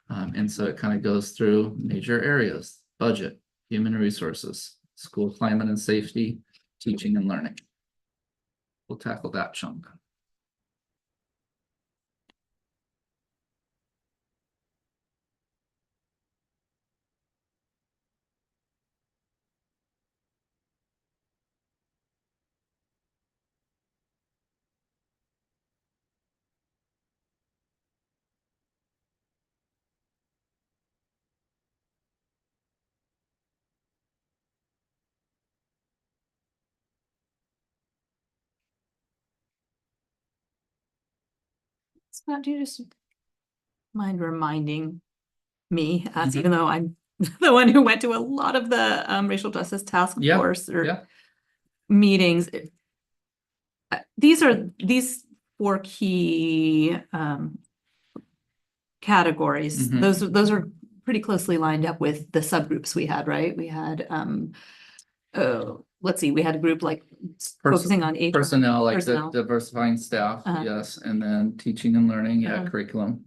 And so it kind of goes through major areas: budget, human resources, school climate and safety, teaching and learning. We'll tackle that chunk. Scott, do you just mind reminding me, as even though I'm the one who went to a lot of the racial justice task Yeah, force or yeah. meetings. These 4 key categories. Mhm. Those are pretty closely lined up with the subgroups we had, right? We had let's see, we had a group like focusing on HR, Personnel, like the personnel. diversifying staff, Uh-huh. yes, and then teaching and learning, yeah, Uh-huh. curriculum,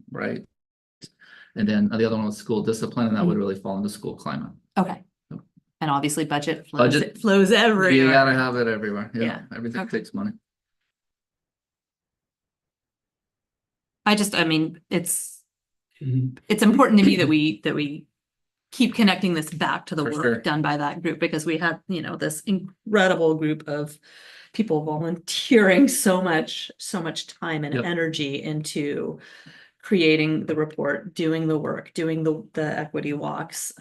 right. And then the other one was school discipline, and that would really fall into school climate. Okay. And obviously budget Budget. flows You everywhere. gotta have it everywhere, yeah, Yeah. everything Okay. takes money. I mean, it's important to me that we keep connecting this back to the For work sure. done by that group, because we had, this incredible group of people volunteering so much time and Yep. energy into creating the report, doing the work, doing the equity walks,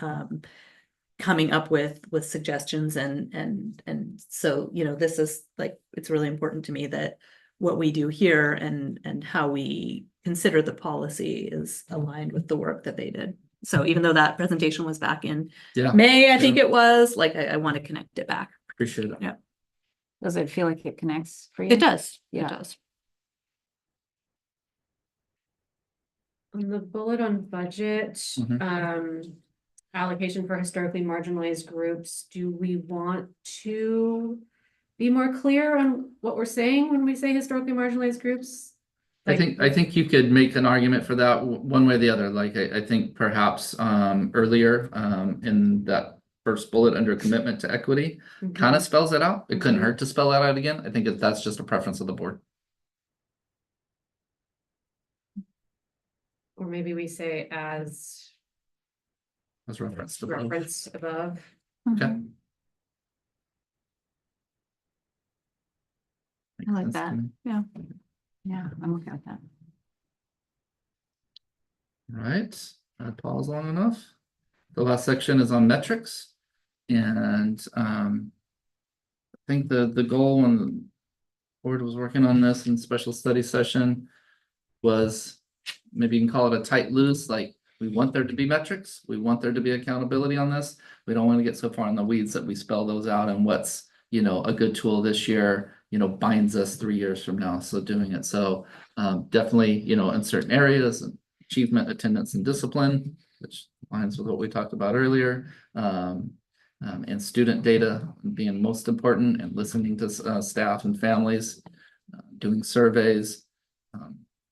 coming up with suggestions and so, this is like, it's really important to me that what we do here and how we consider the policy is aligned with the work that they did. So even though that presentation was back in Yeah, May, I think it was, like, I want to connect it back. appreciate it. Yeah. Does it feel like it connects for you? It does. It Yeah. does. On the bullet on budget, Mhm. allocation for historically marginalized groups, do we want to be more clear on what we're saying when we say historically marginalized groups? I think you could make an argument for that one way or the other. Like, I think perhaps earlier in that first bullet under commitment to equity kind of spells it out. It couldn't hurt to spell that out again. I think that's just a preference of the board. Or maybe we say as referenced above. referenced above. Okay. I like Makes sense that. to me. Yeah. Yeah, I'm okay with that. Right, I pause long enough. The last section is on metrics. And I think the goal when the board was working on this in special study session was, maybe you can call it a tight loose, like, we want there to be metrics, we want there to be accountability on this. We don't want to get so far in the weeds that we spell those out, and what's, a good tool this year, binds us 3 years from now. So doing it. So definitely, in certain areas, achievement, attendance, and discipline, which aligns with what we talked about earlier. And student data being most important, and listening to staff and families, doing surveys.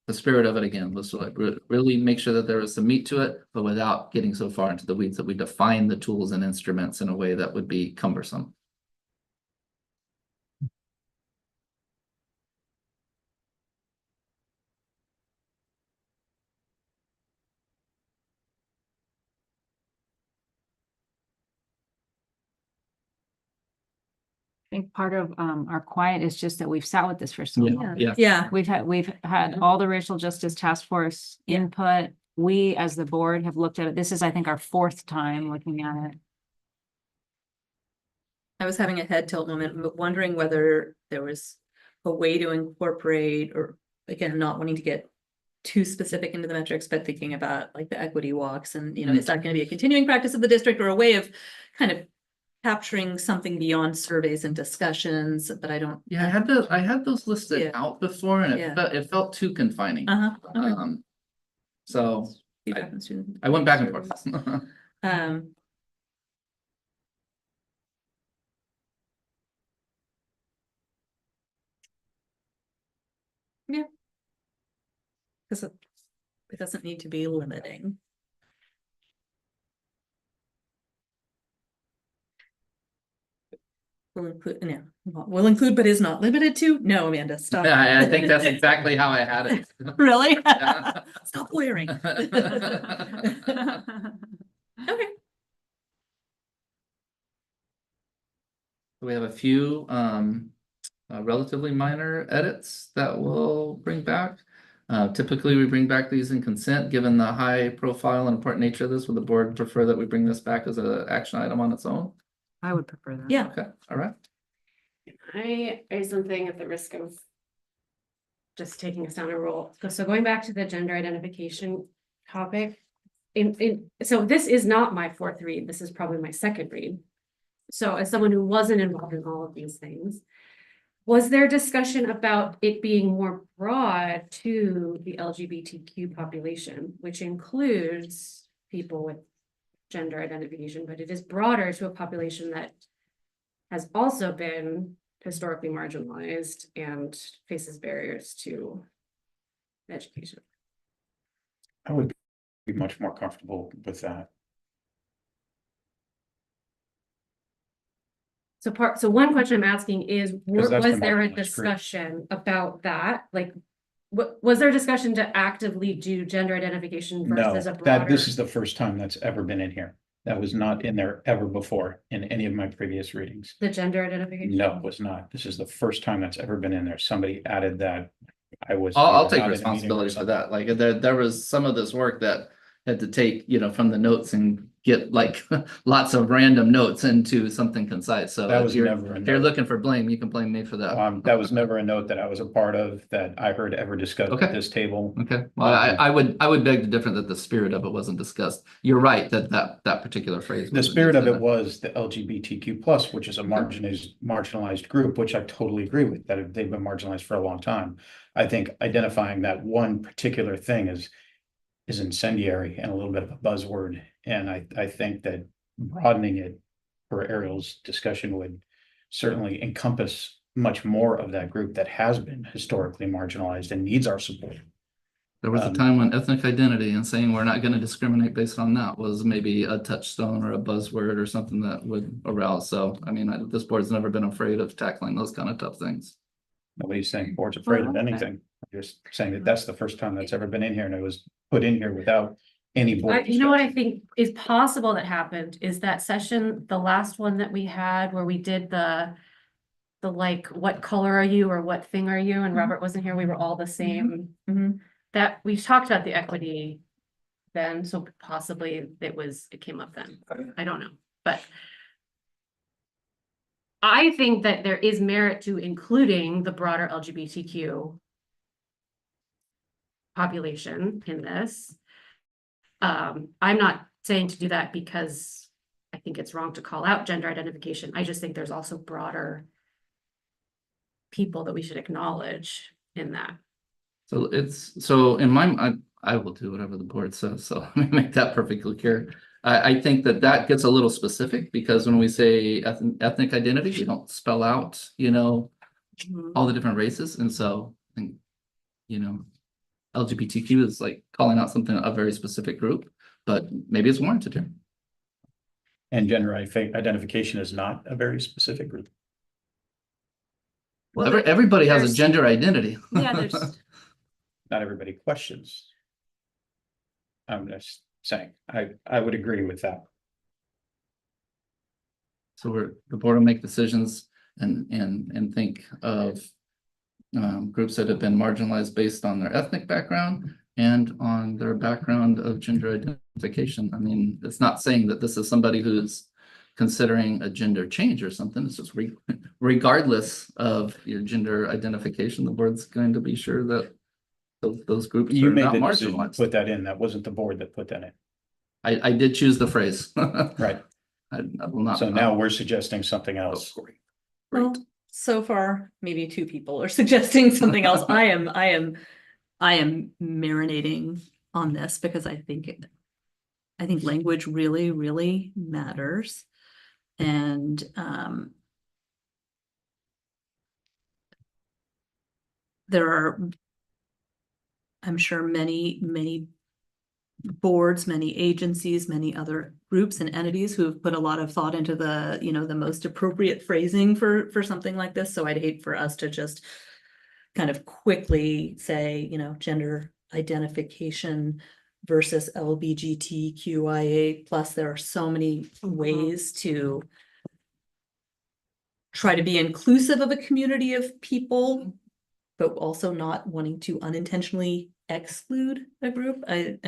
The spirit of it, again, was to like really make sure that there is some meat to it, but without getting so far into the weeds that we define the tools and instruments in a way that would be cumbersome. I think part of our quiet is just that we've sat with this for so long. Yeah. We've had all the racial justice task force input. We, as the board, have looked at it. This is, I think, our 4th time looking at it. I was having a head tilt moment, wondering whether there was a way to incorporate, or again, not wanting to get too specific into the metrics, but thinking about like the equity walks and, is that going to be a continuing practice of the district, or a way of kind of capturing something beyond surveys and discussions? But I don't. Yeah, I had those listed out before, and it felt too confining. Okay. So I went back and forth. Yeah. Because it doesn't need to be limiting. Will include, but is not limited to. No, Amanda, stop. Yeah, I think that's exactly how I had it. Really? Yeah. Stop blaring. Okay. We have a few relatively minor edits that we'll bring back. Typically, we bring back these in consent, given the high profile and important nature of this. Would the board prefer that we bring this back as an action item on its own? I would prefer that. Yeah. Okay, all right. I raise something at the risk of just taking us down a roll. So going back to the gender identification topic. So this is not my fourth read, this is probably my second read. So as someone who wasn't involved in all of these things, was there discussion about it being more broad to the LGBTQ population, which includes people with gender identification, but it is broader to a population that has also been historically marginalized and faces barriers to education? I would be much more comfortable with that. So one question I'm asking is, Because that's was the there a marginalized group. discussion about that? Like, was there a discussion to actively do gender identification No, versus a that broader? this is the first time that's ever been in here. That was not in there ever before in any of my previous readings. The gender identification? No, it was not. This is the first time that's ever been in there. Somebody added that. I'll either take not in a meeting or responsibility for something. that. Like there was some of this work that had to take, from the notes and get like lots of random notes into something concise. So That if was you're, never a if you're note. looking for blame, you can blame me for that. That was never a note that I was a part of that I heard ever discussed Okay. at this table. Okay, well, I would beg to differ that the spirit of it wasn't discussed. You're right that particular phrase. The spirit of it was the LGBTQ plus, which is a marginalized group, which I totally agree with, that they've been marginalized for a long time. I think identifying that one particular thing is incendiary and a little bit of a buzzword. And I think that broadening it for Ariel's discussion would certainly encompass much more of that group that has been historically marginalized and needs our support. There was a time when ethnic identity and saying we're not going to discriminate based on that was maybe a touchstone or a buzzword or something that would arouse. So, I mean, this board's never been afraid of tackling those kind of tough things. Nobody's saying board's afraid of anything. I'm just saying that that's the first time that's ever been in here, and it was put in here without any board. You know what I discussion. think is possible that happened is that session, the last one that we had where we did the like, what color are you or what thing are you? And Robert wasn't here, we were all the same. That we talked about the equity then, so possibly it came up then. I don't know, but I think that there is merit to including the broader LGBTQ population in this. I'm not saying to do that because I think it's wrong to call out gender identification. I just think there's also broader people that we should acknowledge in that. So in my, I will do whatever the board says. So let me make that perfectly clear. I think that gets a little specific because when we say ethnic identity, we don't spell out, all the different races. And so I think, LGBTQ is like calling out something, a very specific group, but maybe it's warranted here. And gender identification is not a very specific group. Well, everybody has a gender identity. Yeah, there's. Not everybody questions. I'm just saying, I would agree with that. So the board will make decisions and think of groups that have been marginalized based on their ethnic background and on their background of gender identification. I mean, it's not saying that this is somebody who's considering a gender change or something. It's just regardless of your gender identification, the board's going to be sure that those groups You are made not the decision to marginalized. put that in. That wasn't the board that put that in. I did choose the phrase. Right. I will not. So now we're suggesting something else. Well, so far, maybe two people are suggesting something else. I am marinating on this because I think language really, really matters. And there are, I'm sure, many boards, many agencies, many other groups and entities who have put a lot of thought into the, the most appropriate phrasing for something like this. So I'd hate for us to just kind of quickly say, gender identification versus LGBTQIA plus. There are so many ways to try to be inclusive of a community of people, but also not wanting to unintentionally exclude a group. I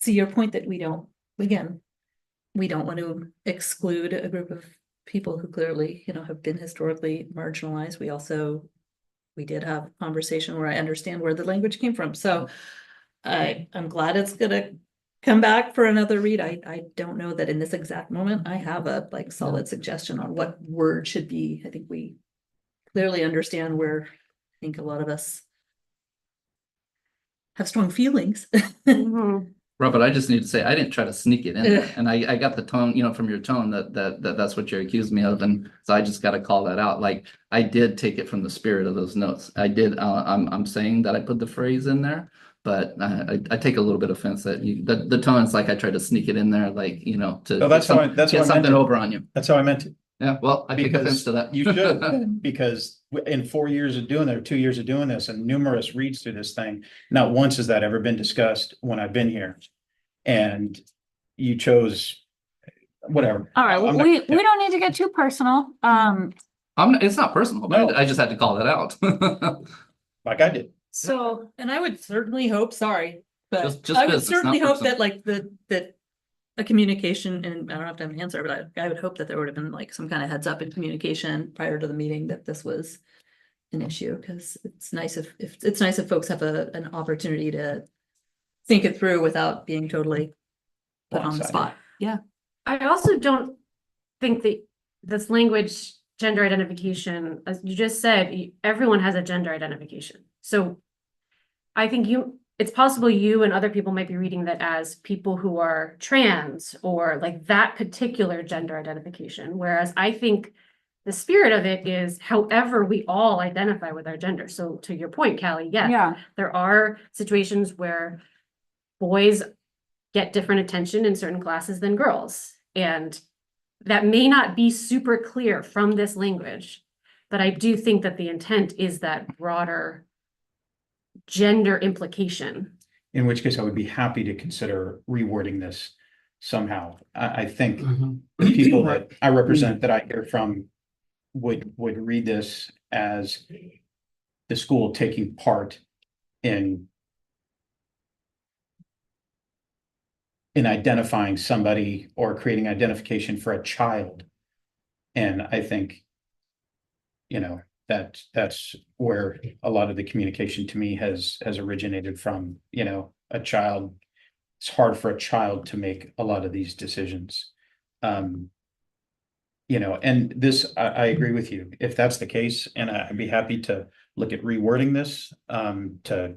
see your point that we don't want to exclude a group of people who clearly, you know, have been historically marginalized. We did have a conversation where I understand where the language came from, so I'm glad it's gonna come back for another read. I don't know that in this exact moment I have a like solid suggestion on what word should be. I think we clearly understand where I think a lot of us have strong feelings. Mhm. Robert, I just need to say, I didn't try to sneak it in there, Ugh. and I got the tone, you know, from your tone that's what you accused me of, and so I just gotta call that out, like, I did take it from the spirit of those notes. I did, I'm saying that I put the phrase in there, but I take a little bit of offense that the tone's like I tried to sneak it in there, like, you know, to No, that's how I meant something it. over on you. That's how I meant it. Yeah, well, I take offense Because to that. you should, because in 4 years of doing it, 2 years of doing this and numerous reads through this thing, not once has that ever been discussed when I've been here. And you chose whatever. All right, I'm not- we don't need to get too personal. It's not personal, but No. I just had to call that out. Like I did. So, and I would certainly hope, sorry, but Just I would business, certainly not hope personal. that like that a communication, and I don't have to have an answer, but I would hope that there would have been like some kind of heads up in communication prior to the meeting that this was an issue, because it's nice if it's nice if folks have an opportunity to think it through without being totally put on the Blindsided. spot. Yeah. I also don't think that this language, gender identification, as you just said, everyone has a gender identification. So I think it's possible you and other people might be reading that as people who are trans or like that particular gender identification. Whereas I think the spirit of it is however we all identify with our gender. So to your point, Callie, yes, Yeah, there are situations where boys get different attention in certain classes than girls. And that may not be super clear from this language, but I do think that the intent is that broader gender implication. In which case I would be happy to consider rewording this somehow. I think the people that I represent that I hear from would read this as the school taking part in identifying somebody or creating identification for a child. And I think, you know, that's where a lot of the communication to me has originated from, you know, a child. It's hard for a child to make a lot of these decisions. You know, and this, I agree with you. If that's the case, and I'd be happy to look at rewording this, to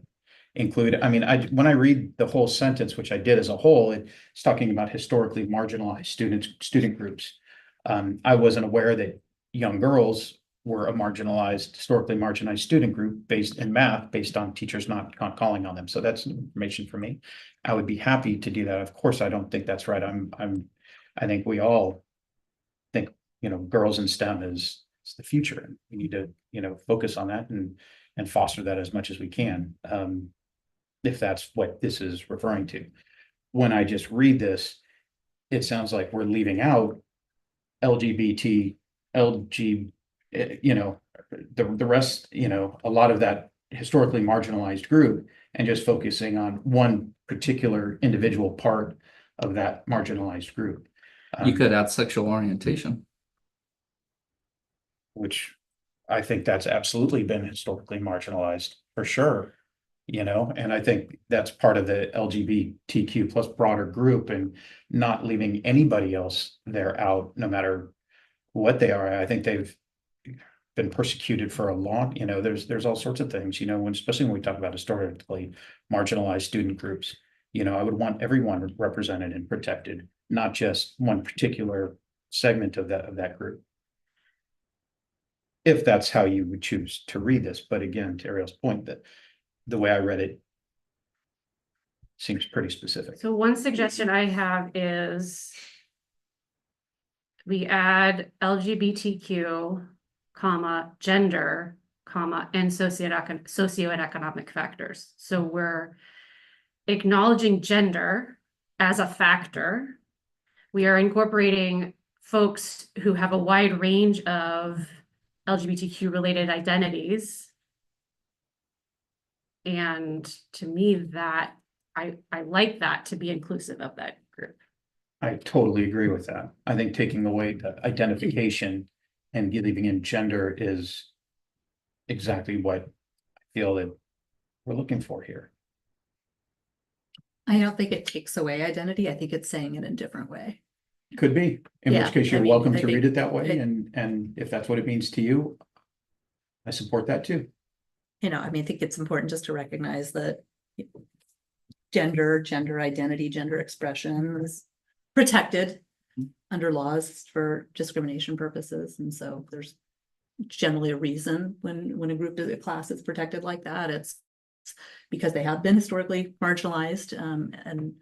include, I mean, when I read the whole sentence, which I did as a whole, it's talking about historically marginalized student groups. I wasn't aware that young girls were a historically marginalized student group based in math, based on teachers not calling on them. So that's information for me. I would be happy to do that. Of course, I don't think that's right. I think we all think, you know, girls in STEM is the future. And we need to, you know, focus on that and foster that as much as we can. If that's what this is referring to. When I just read this, it sounds like we're leaving out LGBT, you know, the rest, you know, a lot of that historically marginalized group, and just focusing on one particular individual part of that marginalized group. You could add sexual orientation. Which I think that's absolutely been historically marginalized for sure. You know, and I think that's part of the LGBTQ plus broader group, and not leaving anybody else there out, no matter what they are. I think they've been persecuted for a long, you know, there's all sorts of things, you know, especially when we talk about historically marginalized student groups, you know, I would want everyone represented and protected, not just one particular segment of that group. If that's how you would choose to read this. But again, to Ariel's point, that the way I read it seems pretty specific. So one suggestion I have is we add LGBTQ, comma, gender, comma, and socioeconomic factors. So we're acknowledging gender as a factor. We are incorporating folks who have a wide range of LGBTQ related identities. And to me, that I like that to be inclusive of that group. I totally agree with that. I think taking away the identification and leaving in gender is exactly what I feel that we're looking for here. I don't think it takes away identity. I think it's saying it in a different way. Could be, in Yeah, which case I you're mean, welcome I to read think it that way, it- and if that's what it means to you, I support that too. You know, I mean, I think it's important just to recognize that gender identity, gender expression is protected under laws for discrimination purposes. And so there's generally a reason when a class is protected like that. It's because they have been historically marginalized and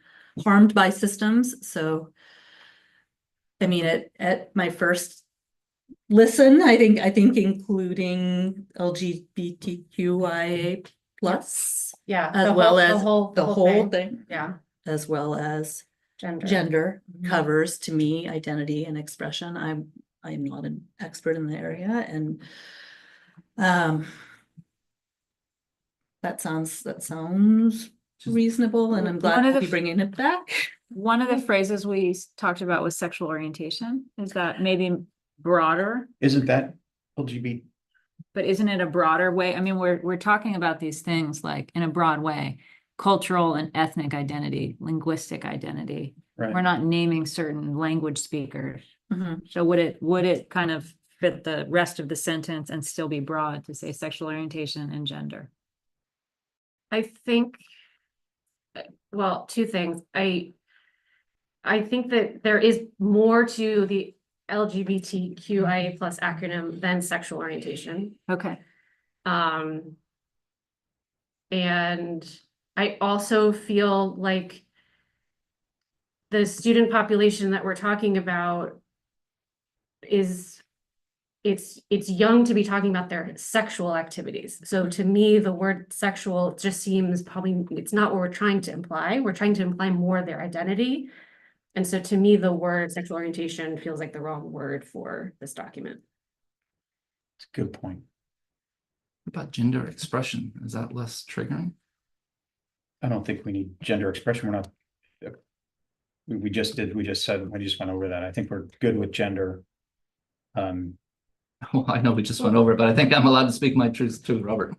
harmed by systems. So I mean, at my first listen, I think including LGBTQIA plus, Yeah. as the well whole- as the whole thing, Yeah, as well as gender. gender Mhm. covers to me identity and expression. I'm not an expert in the area, and that sounds reasonable, and I'm glad One of to the be bringing it back. One of the phrases we talked about was sexual orientation. Is that maybe broader? Isn't that LGBT? But isn't it a broader way? I mean, we're talking about these things like in a broad way, cultural and ethnic identity, linguistic identity. Right. We're not naming certain language speakers. Mhm. So would it kind of fit the rest of the sentence and still be broad to say sexual orientation and gender? I think, well, two things. I think that there is more to the LGBTQIA plus acronym than sexual orientation. Okay. And I also feel like the student population that we're talking about is it's young to be talking about their sexual activities. So to me, the word sexual just seems probably, it's not what we're trying to imply. We're trying to imply more their identity. And so to me, the word sexual orientation feels like the wrong word for this document. It's a good point. What about gender expression? Is that less triggering? I don't think we need gender expression. We're not. We just said, we just went over that. I think we're good with gender. Well, I know we just went over it, but I think I'm allowed to speak my truth too, Robert.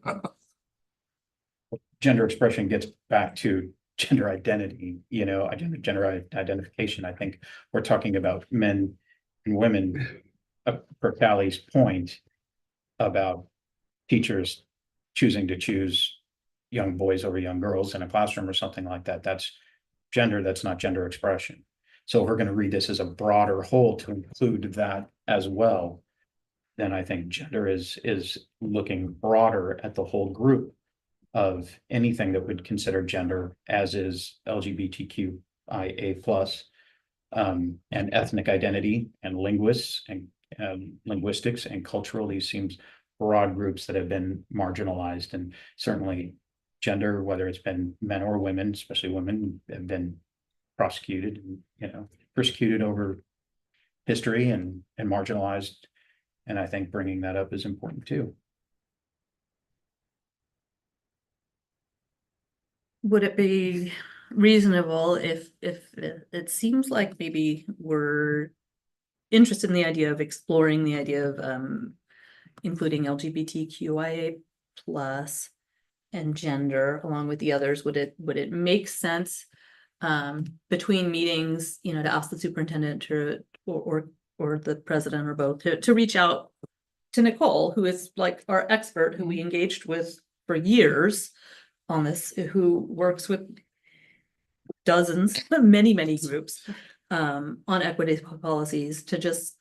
Gender expression gets back to gender identity, gender identification. I think we're talking about men and women, per Callie's point about teachers choosing to choose young boys over young girls in a classroom or something like that. That's gender, that's not gender expression. So if we're going to read this as a broader whole to include that as well, then I think gender is looking broader at the whole group of anything that would consider gender, as is LGBTQIA plus, and ethnic identity and linguists and linguistics and cultural. These seems broad groups that have been marginalized, and certainly gender, whether it's been men or women, especially women, have been prosecuted and persecuted over history and marginalized. And I think bringing that up is important too. Would it be reasonable if it seems like maybe we're interested in the idea of exploring the idea of including LGBTQIA plus and gender along with the others, would it make sense between meetings, to ask the superintendent or the president or both to reach out to Nicole, who is like our expert, who we engaged with for years on this, who works with dozens, many groups on equity policies, to just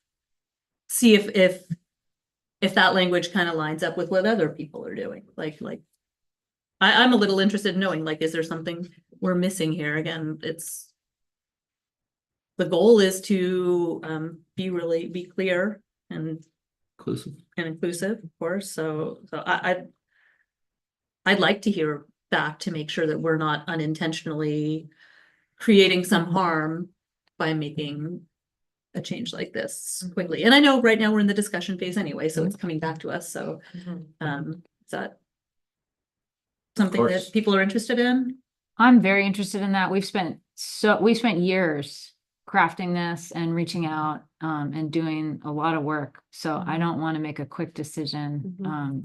see if that language kind of lines up with what other people are doing. Like I'm a little interested in knowing, like, is there something we're missing here? Again, the goal is to be clear and inclusive, of course. So I'd like to hear back to make sure that we're not unintentionally creating some harm by making a change like this quickly. And I know right now we're in the discussion phase anyway, so it's coming back to us. So is that something that people are interested in? I'm very interested in that. We've spent years crafting this and reaching out and doing a lot of work. So I don't want to make a quick decision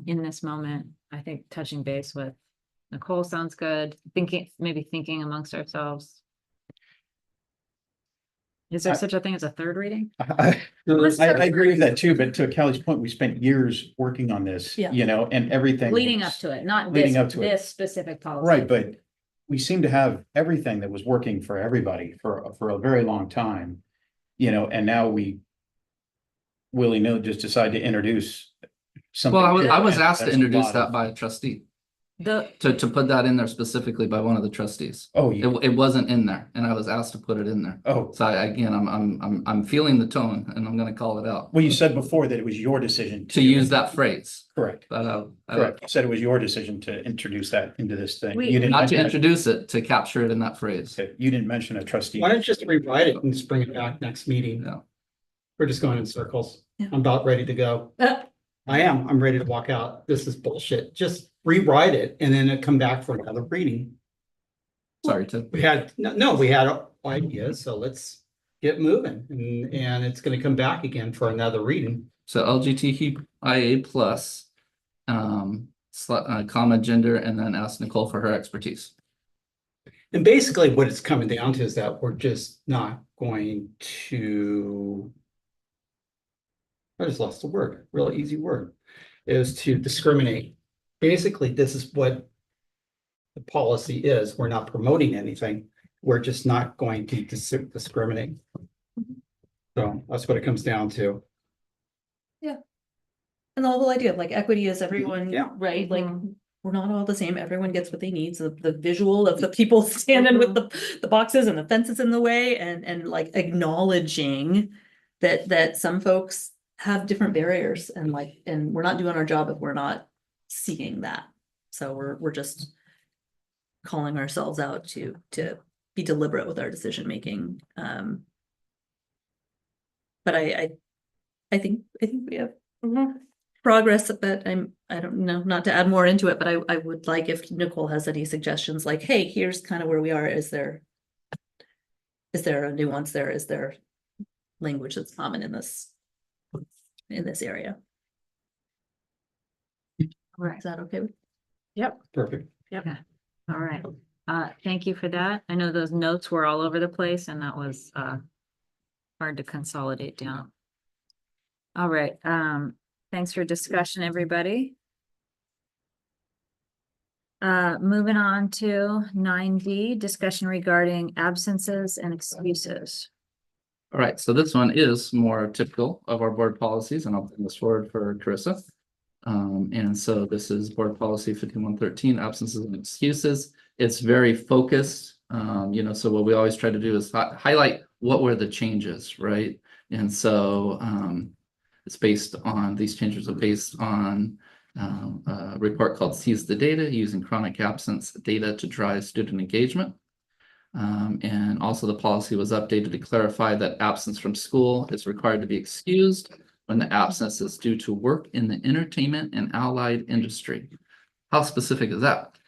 in this moment. I think touching base with Nicole sounds good. Maybe thinking amongst ourselves. Is there such a thing as a third reading? I agree with that too, but to Callie's point, we spent years working on this, Yeah. you know, and everything. Leading was- up to it, not leading this, up to it. this specific policy. Right, but we seem to have everything that was working for everybody for a very long time, you know, and now we willy-nilly just decide to introduce something. Well, I was new, and asked to that's a introduce lot that of- by a trustee, The, to put that in there specifically by one of the trustees. Oh, It wasn't in there and I was asked to put it in there. oh, So again, I'm feeling the tone and I'm gonna call it out. well, you said before that it was your decision To use that phrase. Correct, But correct. You said it was your decision to introduce that into this thing. We- You didn't not to mention introduce it, to capture it in that phrase. you didn't mention a trustee. Why don't you just rewrite it and just bring it back next meeting? Yeah. We're just going in circles. Yeah. I'm about ready to go. I am. I'm ready to walk out. This is bullshit. Just rewrite it and then it come back for another reading. Sorry, Tim. We had, we had ideas, so let's get moving and it's gonna come back again for another reading. So LGBTQIA plus, comma, gender, and then ask Nicole for her expertise. And basically what it's coming down to is that we're just not going to. I just lost the word, real easy word, is to discriminate. Basically, this is what the policy is. We're not promoting anything. We're just not going to discriminate. So that's what it comes down to. And the whole idea of like equity is everyone, Yeah. right? Like, we're not all the same. Everyone gets what they need. So the visual of the people standing with the boxes and the fences in the way and like acknowledging that some folks have different barriers and we're not doing our job if we're not seeing that. So we're just calling ourselves out to be deliberate with our decision making. But I think we have progress, but I don't know, not to add more into it, but I would like if Nicole has any suggestions, like, hey, here's kind of where we are. Is there a nuance there? Is there language that's common in this area? Right. Is that okay? Perfect. all right. Thank you for that. I know those notes were all over the place and that was hard to consolidate down. All right, thanks for discussion, everybody. Moving on to 9D, discussion regarding absences and excuses. All right, so this one is more typical of our board policies, and I'll bring this forward for Carissa. And so this is board policy 5113, absences and excuses. It's very focused, so what we always try to do is highlight what were the changes, right? And so it's based on, these changes are based on a report called Seize the Data, using chronic absence data to drive student engagement. And also the policy was updated to clarify that absence from school is required to be excused when the absence is due to work in the entertainment and allied industry. How specific is that?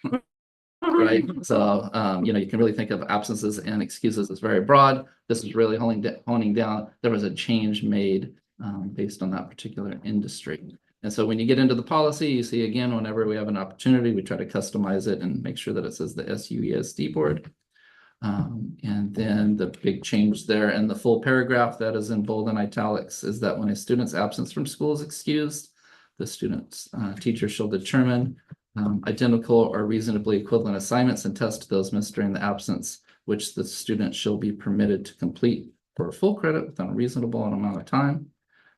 Right, so you can really think of absences and excuses as very broad. This is really honing down. There was a change made based on that particular industry. And so when you get into the policy, you see again, whenever we have an opportunity, we try to customize it and make sure that it says the SUESD board. And then the big change there in the full paragraph that is in bold and italics is that when a student's absence from school is excused, the student's teacher shall determine identical or reasonably equivalent assignments and test those missed during the absence, which the student shall be permitted to complete for full credit within a reasonable amount of time.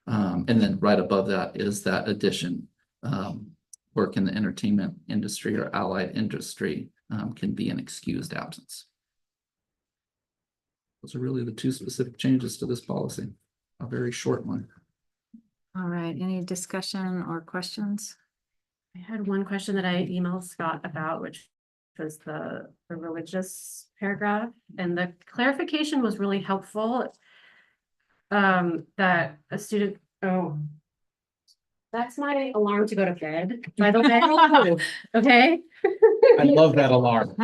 And then right above that is that addition, work in the entertainment industry or allied industry can be an excused absence. Those are really the two specific changes to this policy, a very short one. All right, any discussion or questions? I had one question that I emailed Scott about, which was the religious paragraph, and the clarification was really helpful. That a student, that's my alarm to go to bed, by the way. Okay. I love that alarm.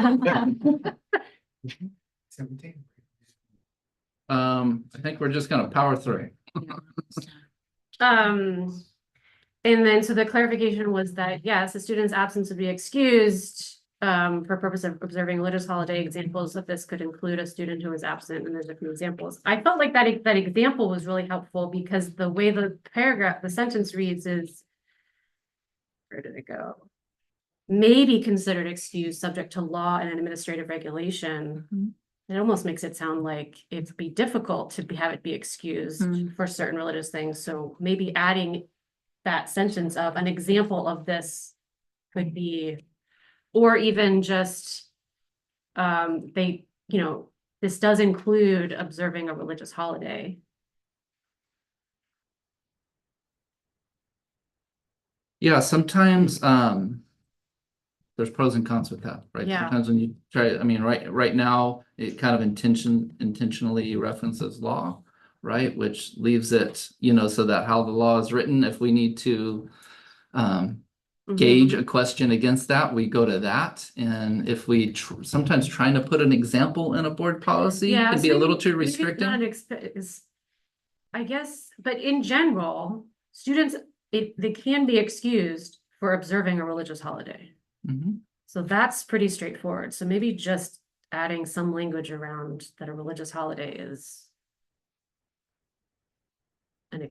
17. I think we're just gonna power through. And then, so the clarification was that, yes, the student's absence would be excused for purpose of observing religious holiday. Examples of this could include a student who is absent, and there's a few examples. I felt like that example was really helpful because the way the paragraph, the sentence reads is, where did it go? May be considered excused subject to law and administrative regulation. It almost makes it sound like it'd be difficult to have it be excused for certain religious things. So maybe adding that sentence of an example of this could be, or even just, this does include observing a religious holiday. Yeah, sometimes, there's pros and cons with that, right? Yeah. Sometimes when you try, I mean, right now, it kind of intentionally references law, right? Which leaves it, so that how the law is written, if we need to gauge a question against that, we go to that. And if we sometimes trying to put an example in a board policy can be a little too restricting. I guess, but in general, students, they can be excused for observing a religious holiday. So that's pretty straightforward. So maybe just adding some language around that a religious holiday is an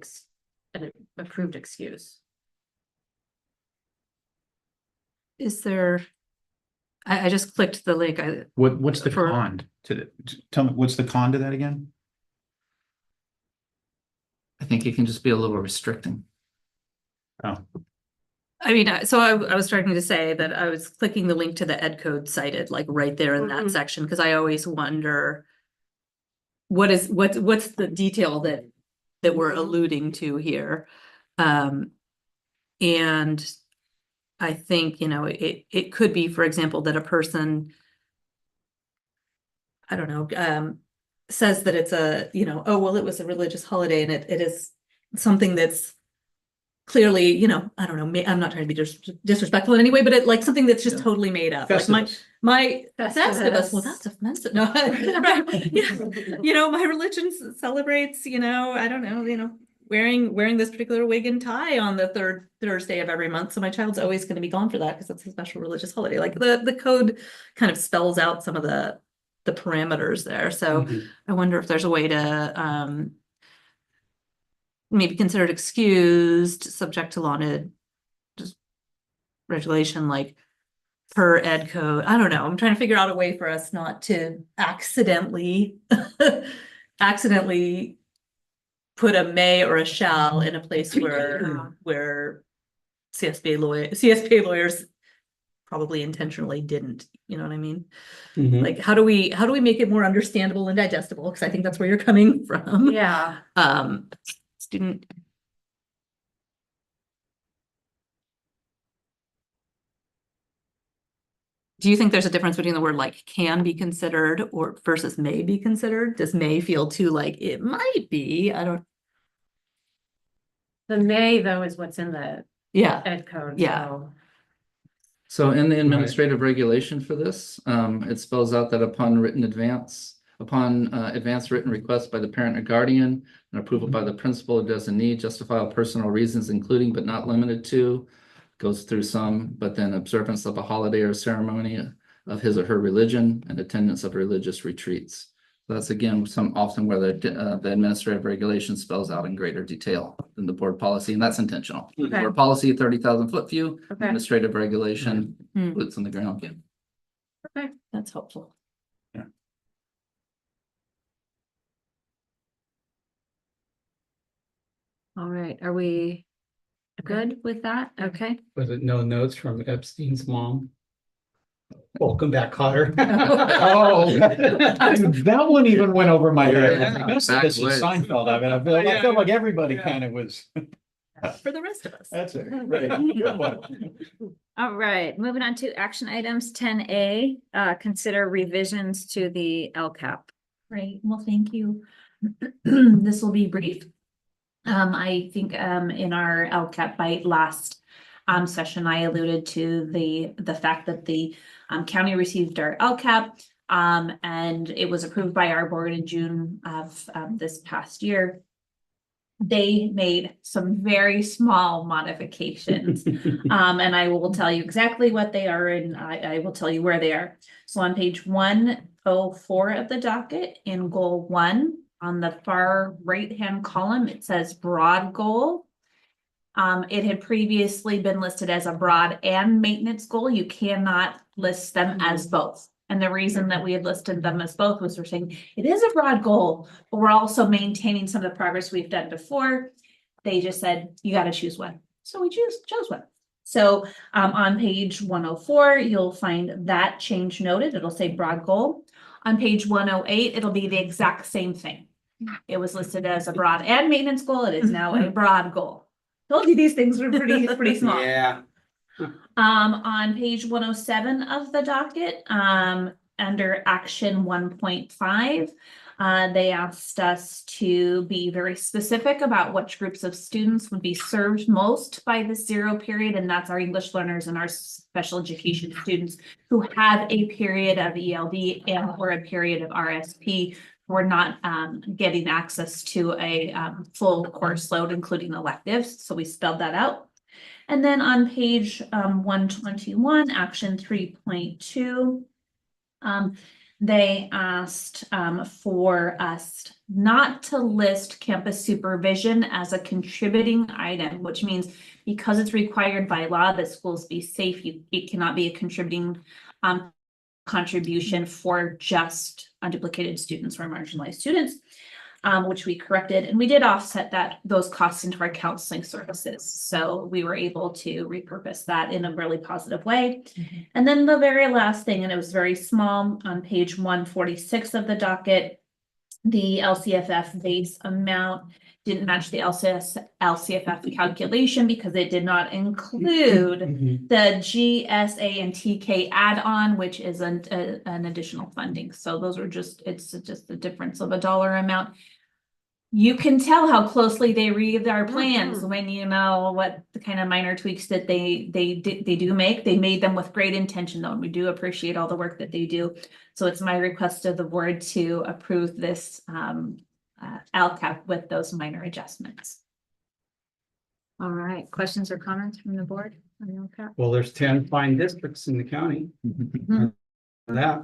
approved excuse. Is there? I just clicked the link. What's the con to the, tell me, what's the con to that again? I think it can just be a little restricting. Oh. I mean, so I was starting to say that I was clicking the link to the ed code cited, like right there in that section, because I always wonder what's the detail that we're alluding to here. And I think, it could be, for example, that a person, I don't know, says that it's oh, well, it was a religious holiday and it is something that's clearly, I don't know, I'm not trying to be disrespectful in any way, but it like something that's just totally made up. Like my Festivus, well, that's offensive. No, yeah. My religion celebrates, I don't know, wearing this particular wig and tie on the third Thursday of every month. So my child's always going to be gone for that because it's a special religious holiday. Like the code kind of spells out some of the parameters there. So I wonder if there's a way to maybe considered excused, subject to law and just regulation, like per ed code. I don't know. I'm trying to figure out a way for us not to accidentally put a may or a shall in a place where CSPA lawyers probably intentionally didn't. You know what I mean? Like, how do we make it more understandable and digestible? Because I think that's where you're coming from. Yeah. Student. Do you think there's a difference between the word like can be considered or versus may be considered? Does may feel too like it might be? I don't. The may though is what's in the ed code. Yeah. So in the administrative regulation for this, it spells out that upon advance written request by the parent or guardian and approval by the principal or designee, justifiable personal reasons, including but not limited to, goes through some, but then observance of a holiday or ceremony of his or her religion and attendance of religious retreats. So that's again, often where the administrative regulation spells out in greater detail than the board policy, and that's intentional. Okay. Board policy, 30,000-foot view, Okay. administrative regulation, boots on the ground. Okay, that's helpful. All right, are we good with that? Okay. Was it no notes from Epstein's mom? Welcome back, Cotter. Oh, that one even went over my head. Yeah. This is Seinfeld. I mean, I feel like everybody kind of was. For the rest of us. That's it. Right. Good one. All right, moving on to action items 10A, consider revisions to the LCAP. Great, well, thank you. This will be brief. I think in our LCAP bite last session, I alluded to the fact that the county received our LCAP. And it was approved by our board in June of this past year. They made some very small modifications. And I will tell you exactly what they are, and I will tell you where they are. So on page 104 of the docket, in goal 1, on the far right-hand column, it says broad goal. It had previously been listed as a broad and maintenance goal. You cannot list them as both. And the reason that we had listed them as both was we're saying it is a broad goal, but we're also maintaining some of the progress we've done before. They just said, you got to choose one. So we chose one. So on page 104, you'll find that change noted. It'll say broad goal. On page 108, it'll be the exact same thing. It was listed as a broad and maintenance goal. It is now a broad goal. Told you these things were pretty small. Yeah. On page 107 of the docket, under action 1.5, they asked us to be very specific about which groups of students would be served most by the 0 period, and that's our English learners and our special education students who have a period of ELD and or a period of RSP. We're not getting access to a full course load, including electives, so we spelled that out. And then on page 121, action 3.2, they asked for us not to list campus supervision as a contributing item, which means because it's required by law that schools be safe, it cannot be a contributing contribution for just unduplicated students or marginalized students. Which we corrected, and we did offset those costs into our counseling services. So we were able to repurpose that in a really positive way. And then the very last thing, and it was very small, on page 146 of the docket, the LCFF base amount didn't match the LCFF calculation because it did not include the GSA and TK add-on, which is an additional funding. So those are it's just the difference of a dollar amount. You can tell how closely they read our plans when you know what the kind of minor tweaks that they do make. They made them with great intention, though, and we do appreciate all the work that they do. So it's my request of the board to approve this LCAP with those minor adjustments. All right, questions or comments from the board on the LCAP? Well, there's 10 fine districts in the county. That, I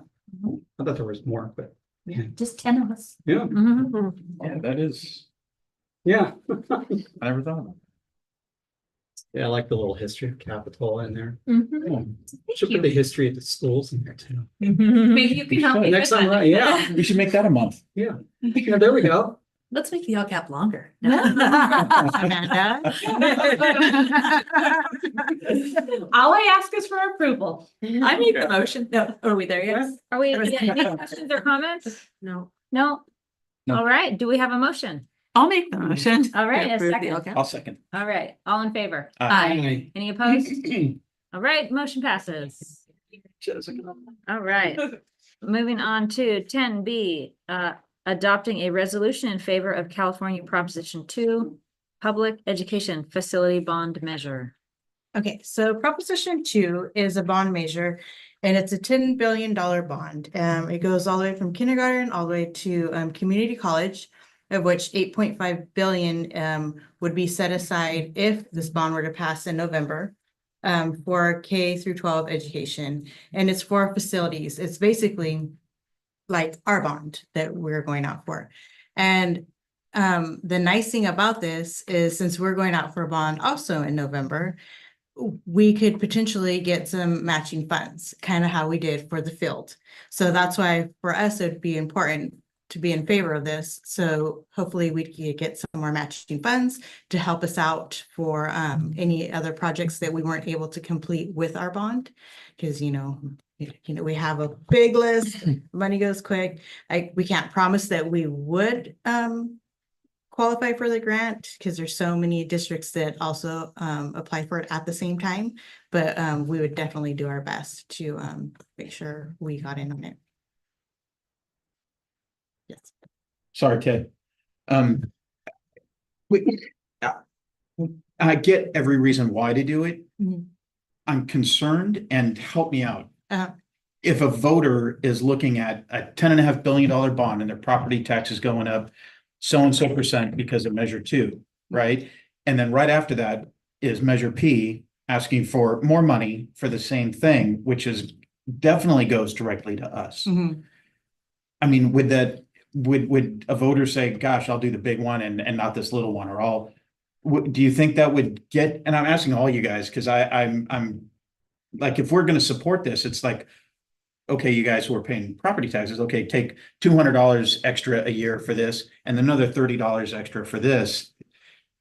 thought there was more, but Yeah, just 10 of us. yeah, Yeah, that is, yeah. I never thought of it. Yeah, I like the little history of Capitol in there. Thank Should put the history of the schools in there too. Maybe you can help me Next with time, that. right, yeah. We should make that a month. Yeah, there we go. Let's make the LCAP longer. Amanda. All I ask is for approval. I made the motion. No, are we there yet? Are we, any questions or comments? No. No? No. All right, do we have a motion? I'll make the motion. All right, to a approve the second. LCAP. I'll second. All right, all in favor? Aye. Any opposed? All right, motion passes. All right, moving on to 10B, adopting a resolution in favor of California Proposition 2, Public Education Facility Bond Measure. Okay, so Proposition 2 is a bond measure and it's a $10 billion bond. It goes all the way from kindergarten all the way to community college, of which 8.5 billion would be set aside if this bond were to pass in November for K through 12 education. And it's for facilities. It's basically like our bond that we're going out for. And the nice thing about this is since we're going out for a bond also in November, we could potentially get some matching funds, kind of how we did for the field. So that's why for us, it'd be important to be in favor of this. So hopefully we could get some more matching funds to help us out for any other projects that we weren't able to complete with our bond. Because, we have a big list, money goes quick. We can't promise that we would qualify for the grant because there's so many districts that also apply for it at the same time. But we would definitely do our best to make sure we got in on it. Yes. Sorry, Ted. I get every reason why to do it. Mhm. I'm concerned, and help me out. if a voter is looking at a $10.5 billion bond and their property tax is going up so and so percent because of Measure 2, right? And then right after that is Measure P asking for more money for the same thing, which is definitely goes directly to us. Mhm. I mean, would a voter say, gosh, I'll do the big one and not this little one, or do you think that would get, and I'm asking all you guys, because I'm like, if we're gonna support this, it's like, okay, you guys who are paying property taxes, okay, take $200 extra a year for this and another $30 extra for this.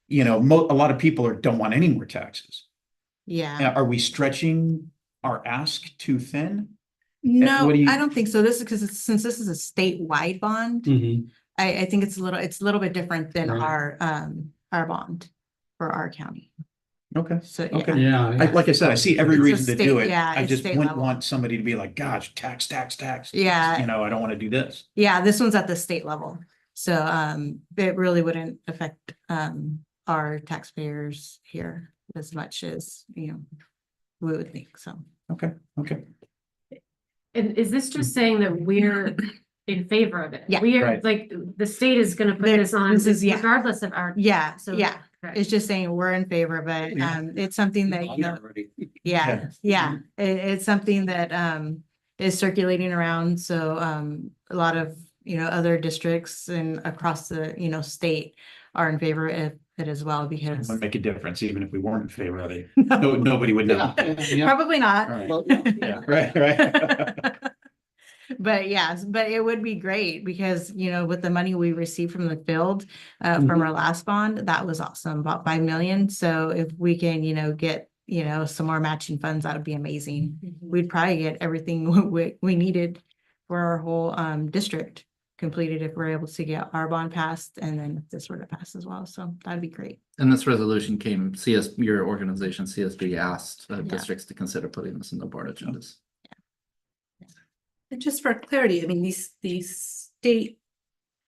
You know, a lot of people don't want any more taxes. Yeah. Are we stretching our ask too thin? No, what do you- I don't think so. This is because since this is a statewide bond, I think it's a little bit different than Right. our bond for our county. Okay. So, Okay. yeah. Yeah. Like I said, I see every It's a reason to do state- it. yeah, I it's just state wouldn't level. want somebody to be like, gosh, tax. Yeah. You know, I don't want to do this. Yeah, this one's at the state level. So, it really wouldn't affect, our taxpayers here as much as, we would think, so. Okay. And is this just saying that we're in favor of it? Yeah. We are, Right. like, the state is gonna put There- this on this is- yeah. regardless of our. Yeah, So- yeah. Okay. It's just saying we're in favor of it. Yeah. It's something that, it's something that, is circulating around. So, a lot of, other districts and across the, state are in favor of it as well It because would make a difference, even if we weren't in favor of it. No, nobody would know. probably not. Right. Yeah, right. But yes, but it would be great because, with the money we received from the field, from our last bond, that was awesome, about 5 million. So if we can, get, some more matching funds, that would be amazing. We'd probably get everything we needed for our whole, district completed if we're able to get our bond passed and then if this were to pass as well. So that'd be great. And this resolution came, your organization, CSB, asked districts to consider putting this in the board agendas. And just for clarity, I mean, these state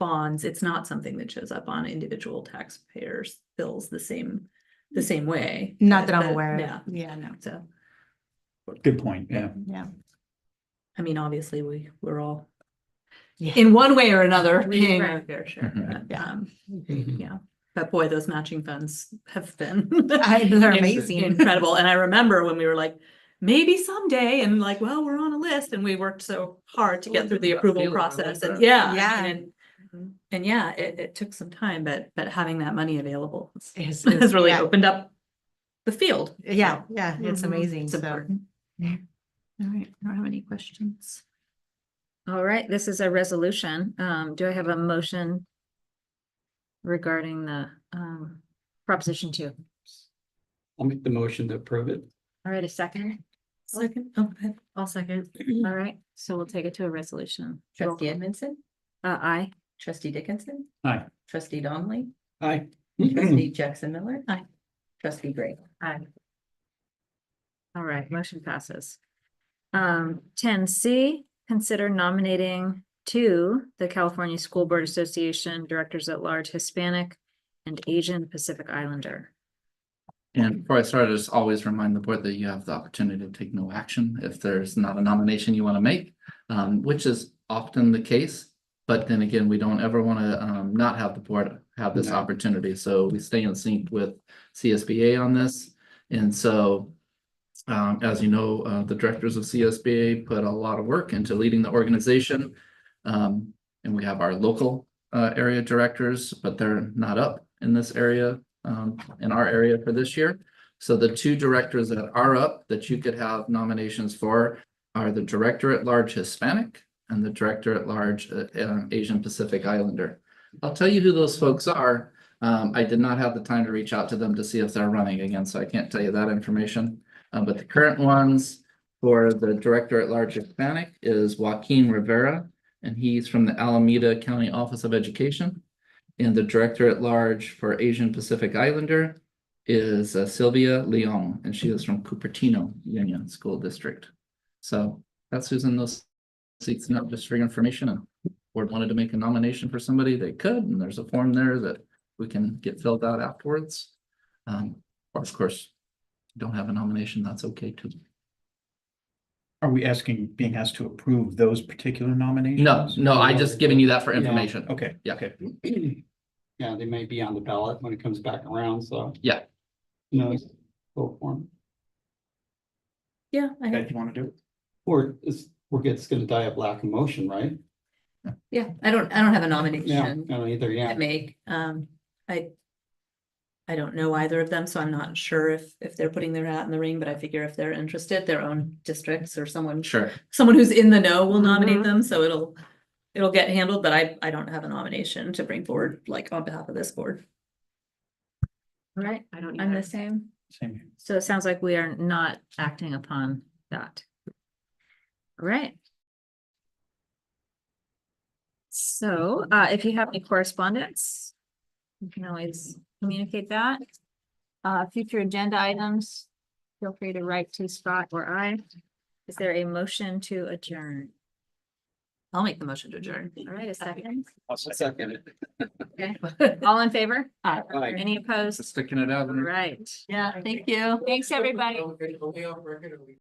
bonds, it's not something that shows up on individual taxpayers' bills the same way. Not that I'm But- aware Yeah, of. Yeah, no. so, Good point, yeah. Yeah. I mean, obviously, we're all Yeah. in one way or another paying our Right. fair share. Mhm. But, yeah, but boy, those matching funds have been They're amazing. incredible. And I remember when we were like, maybe someday, and like, well, we're on a list, and we worked so hard to get through the approval Feeling, I like process. And that. yeah, Yeah. and yeah, it took some time, but having that money available Is- has really yeah. opened up the field. Yeah, So, yeah, it's Mhm. amazing. it's So, important. All right, I don't have any questions. All right, this is a resolution. Do I have a motion regarding the Proposition 2? I'll make the motion to approve it. All right, a second? Second, oh, go ahead. I'll second. All right, so we'll take it to a resolution. Trustee Edmondson, Aye. trustee Dickinson, Aye. trustee Donnelly, Aye. trustee Jackson Miller. Aye. Trustee Gray. Aye. All right, motion passes. 10C, consider nominating to the California School Board Association Directors at Large Hispanic and Asian Pacific Islander. And before I start, I just always remind the board that you have the opportunity to take no action if there's not a nomination you want to make, which is often the case. But then again, we don't ever want to not have the board have this No. opportunity. So we stay in sync with CSBA on this. And so, as you know, the directors of CSBA put a lot of work into leading the organization. And we have our local area directors, but they're not up in this area, in our area for this year. So the two directors that are up that you could have nominations for are the Director at Large Hispanic and the Director at Large Asian Pacific Islander. I'll tell you who those folks are. I did not have the time to reach out to them to see if they're running again, so I can't tell you that information. But the current ones for the Director at Large Hispanic is Joaquin Rivera, and he's from the Alameda County Office of Education. And the Director at Large for Asian Pacific Islander is Sylvia Leon, and she is from Cupertino Union School District. So that's who's in those seats, not just for your information. And the board wanted to make a nomination for somebody, they could, and there's a form there that we can get filled out afterwards. Or of course, if you don't have a nomination, that's okay too. Are we being asked to approve those particular nominations? No, I just giving you that for Yeah, information. Okay. Yeah. Okay. Yeah, they may be on the ballot when it comes back around, so. Yeah. No, vote for 'em. Yeah, Okay, you want to do it? Or it's gonna die of lack of motion, right? yeah, I don't have a Yeah, nomination I don't either, yeah. to make. I don't know either of them, so I'm not sure if they're putting their hat in the ring, but I figure if they're interested, their own districts or someone Sure. who's in the know will nominate Mhm. them, so it'll get handled, but I don't have a nomination to bring forward, like on behalf of this board. All right, I don't I'm the either. same. Same here. So it sounds like we are not acting upon that. All right. So, if you have any correspondence, you can always communicate that. Future agenda items, feel free to write to Scott or I. Is there a motion to adjourn? I'll make the motion to adjourn. All right, a second. I'll second it. Okay, all in favor? Aye. Any opposed? Sticking it out. All right. Yeah, thank you. Thanks, everybody.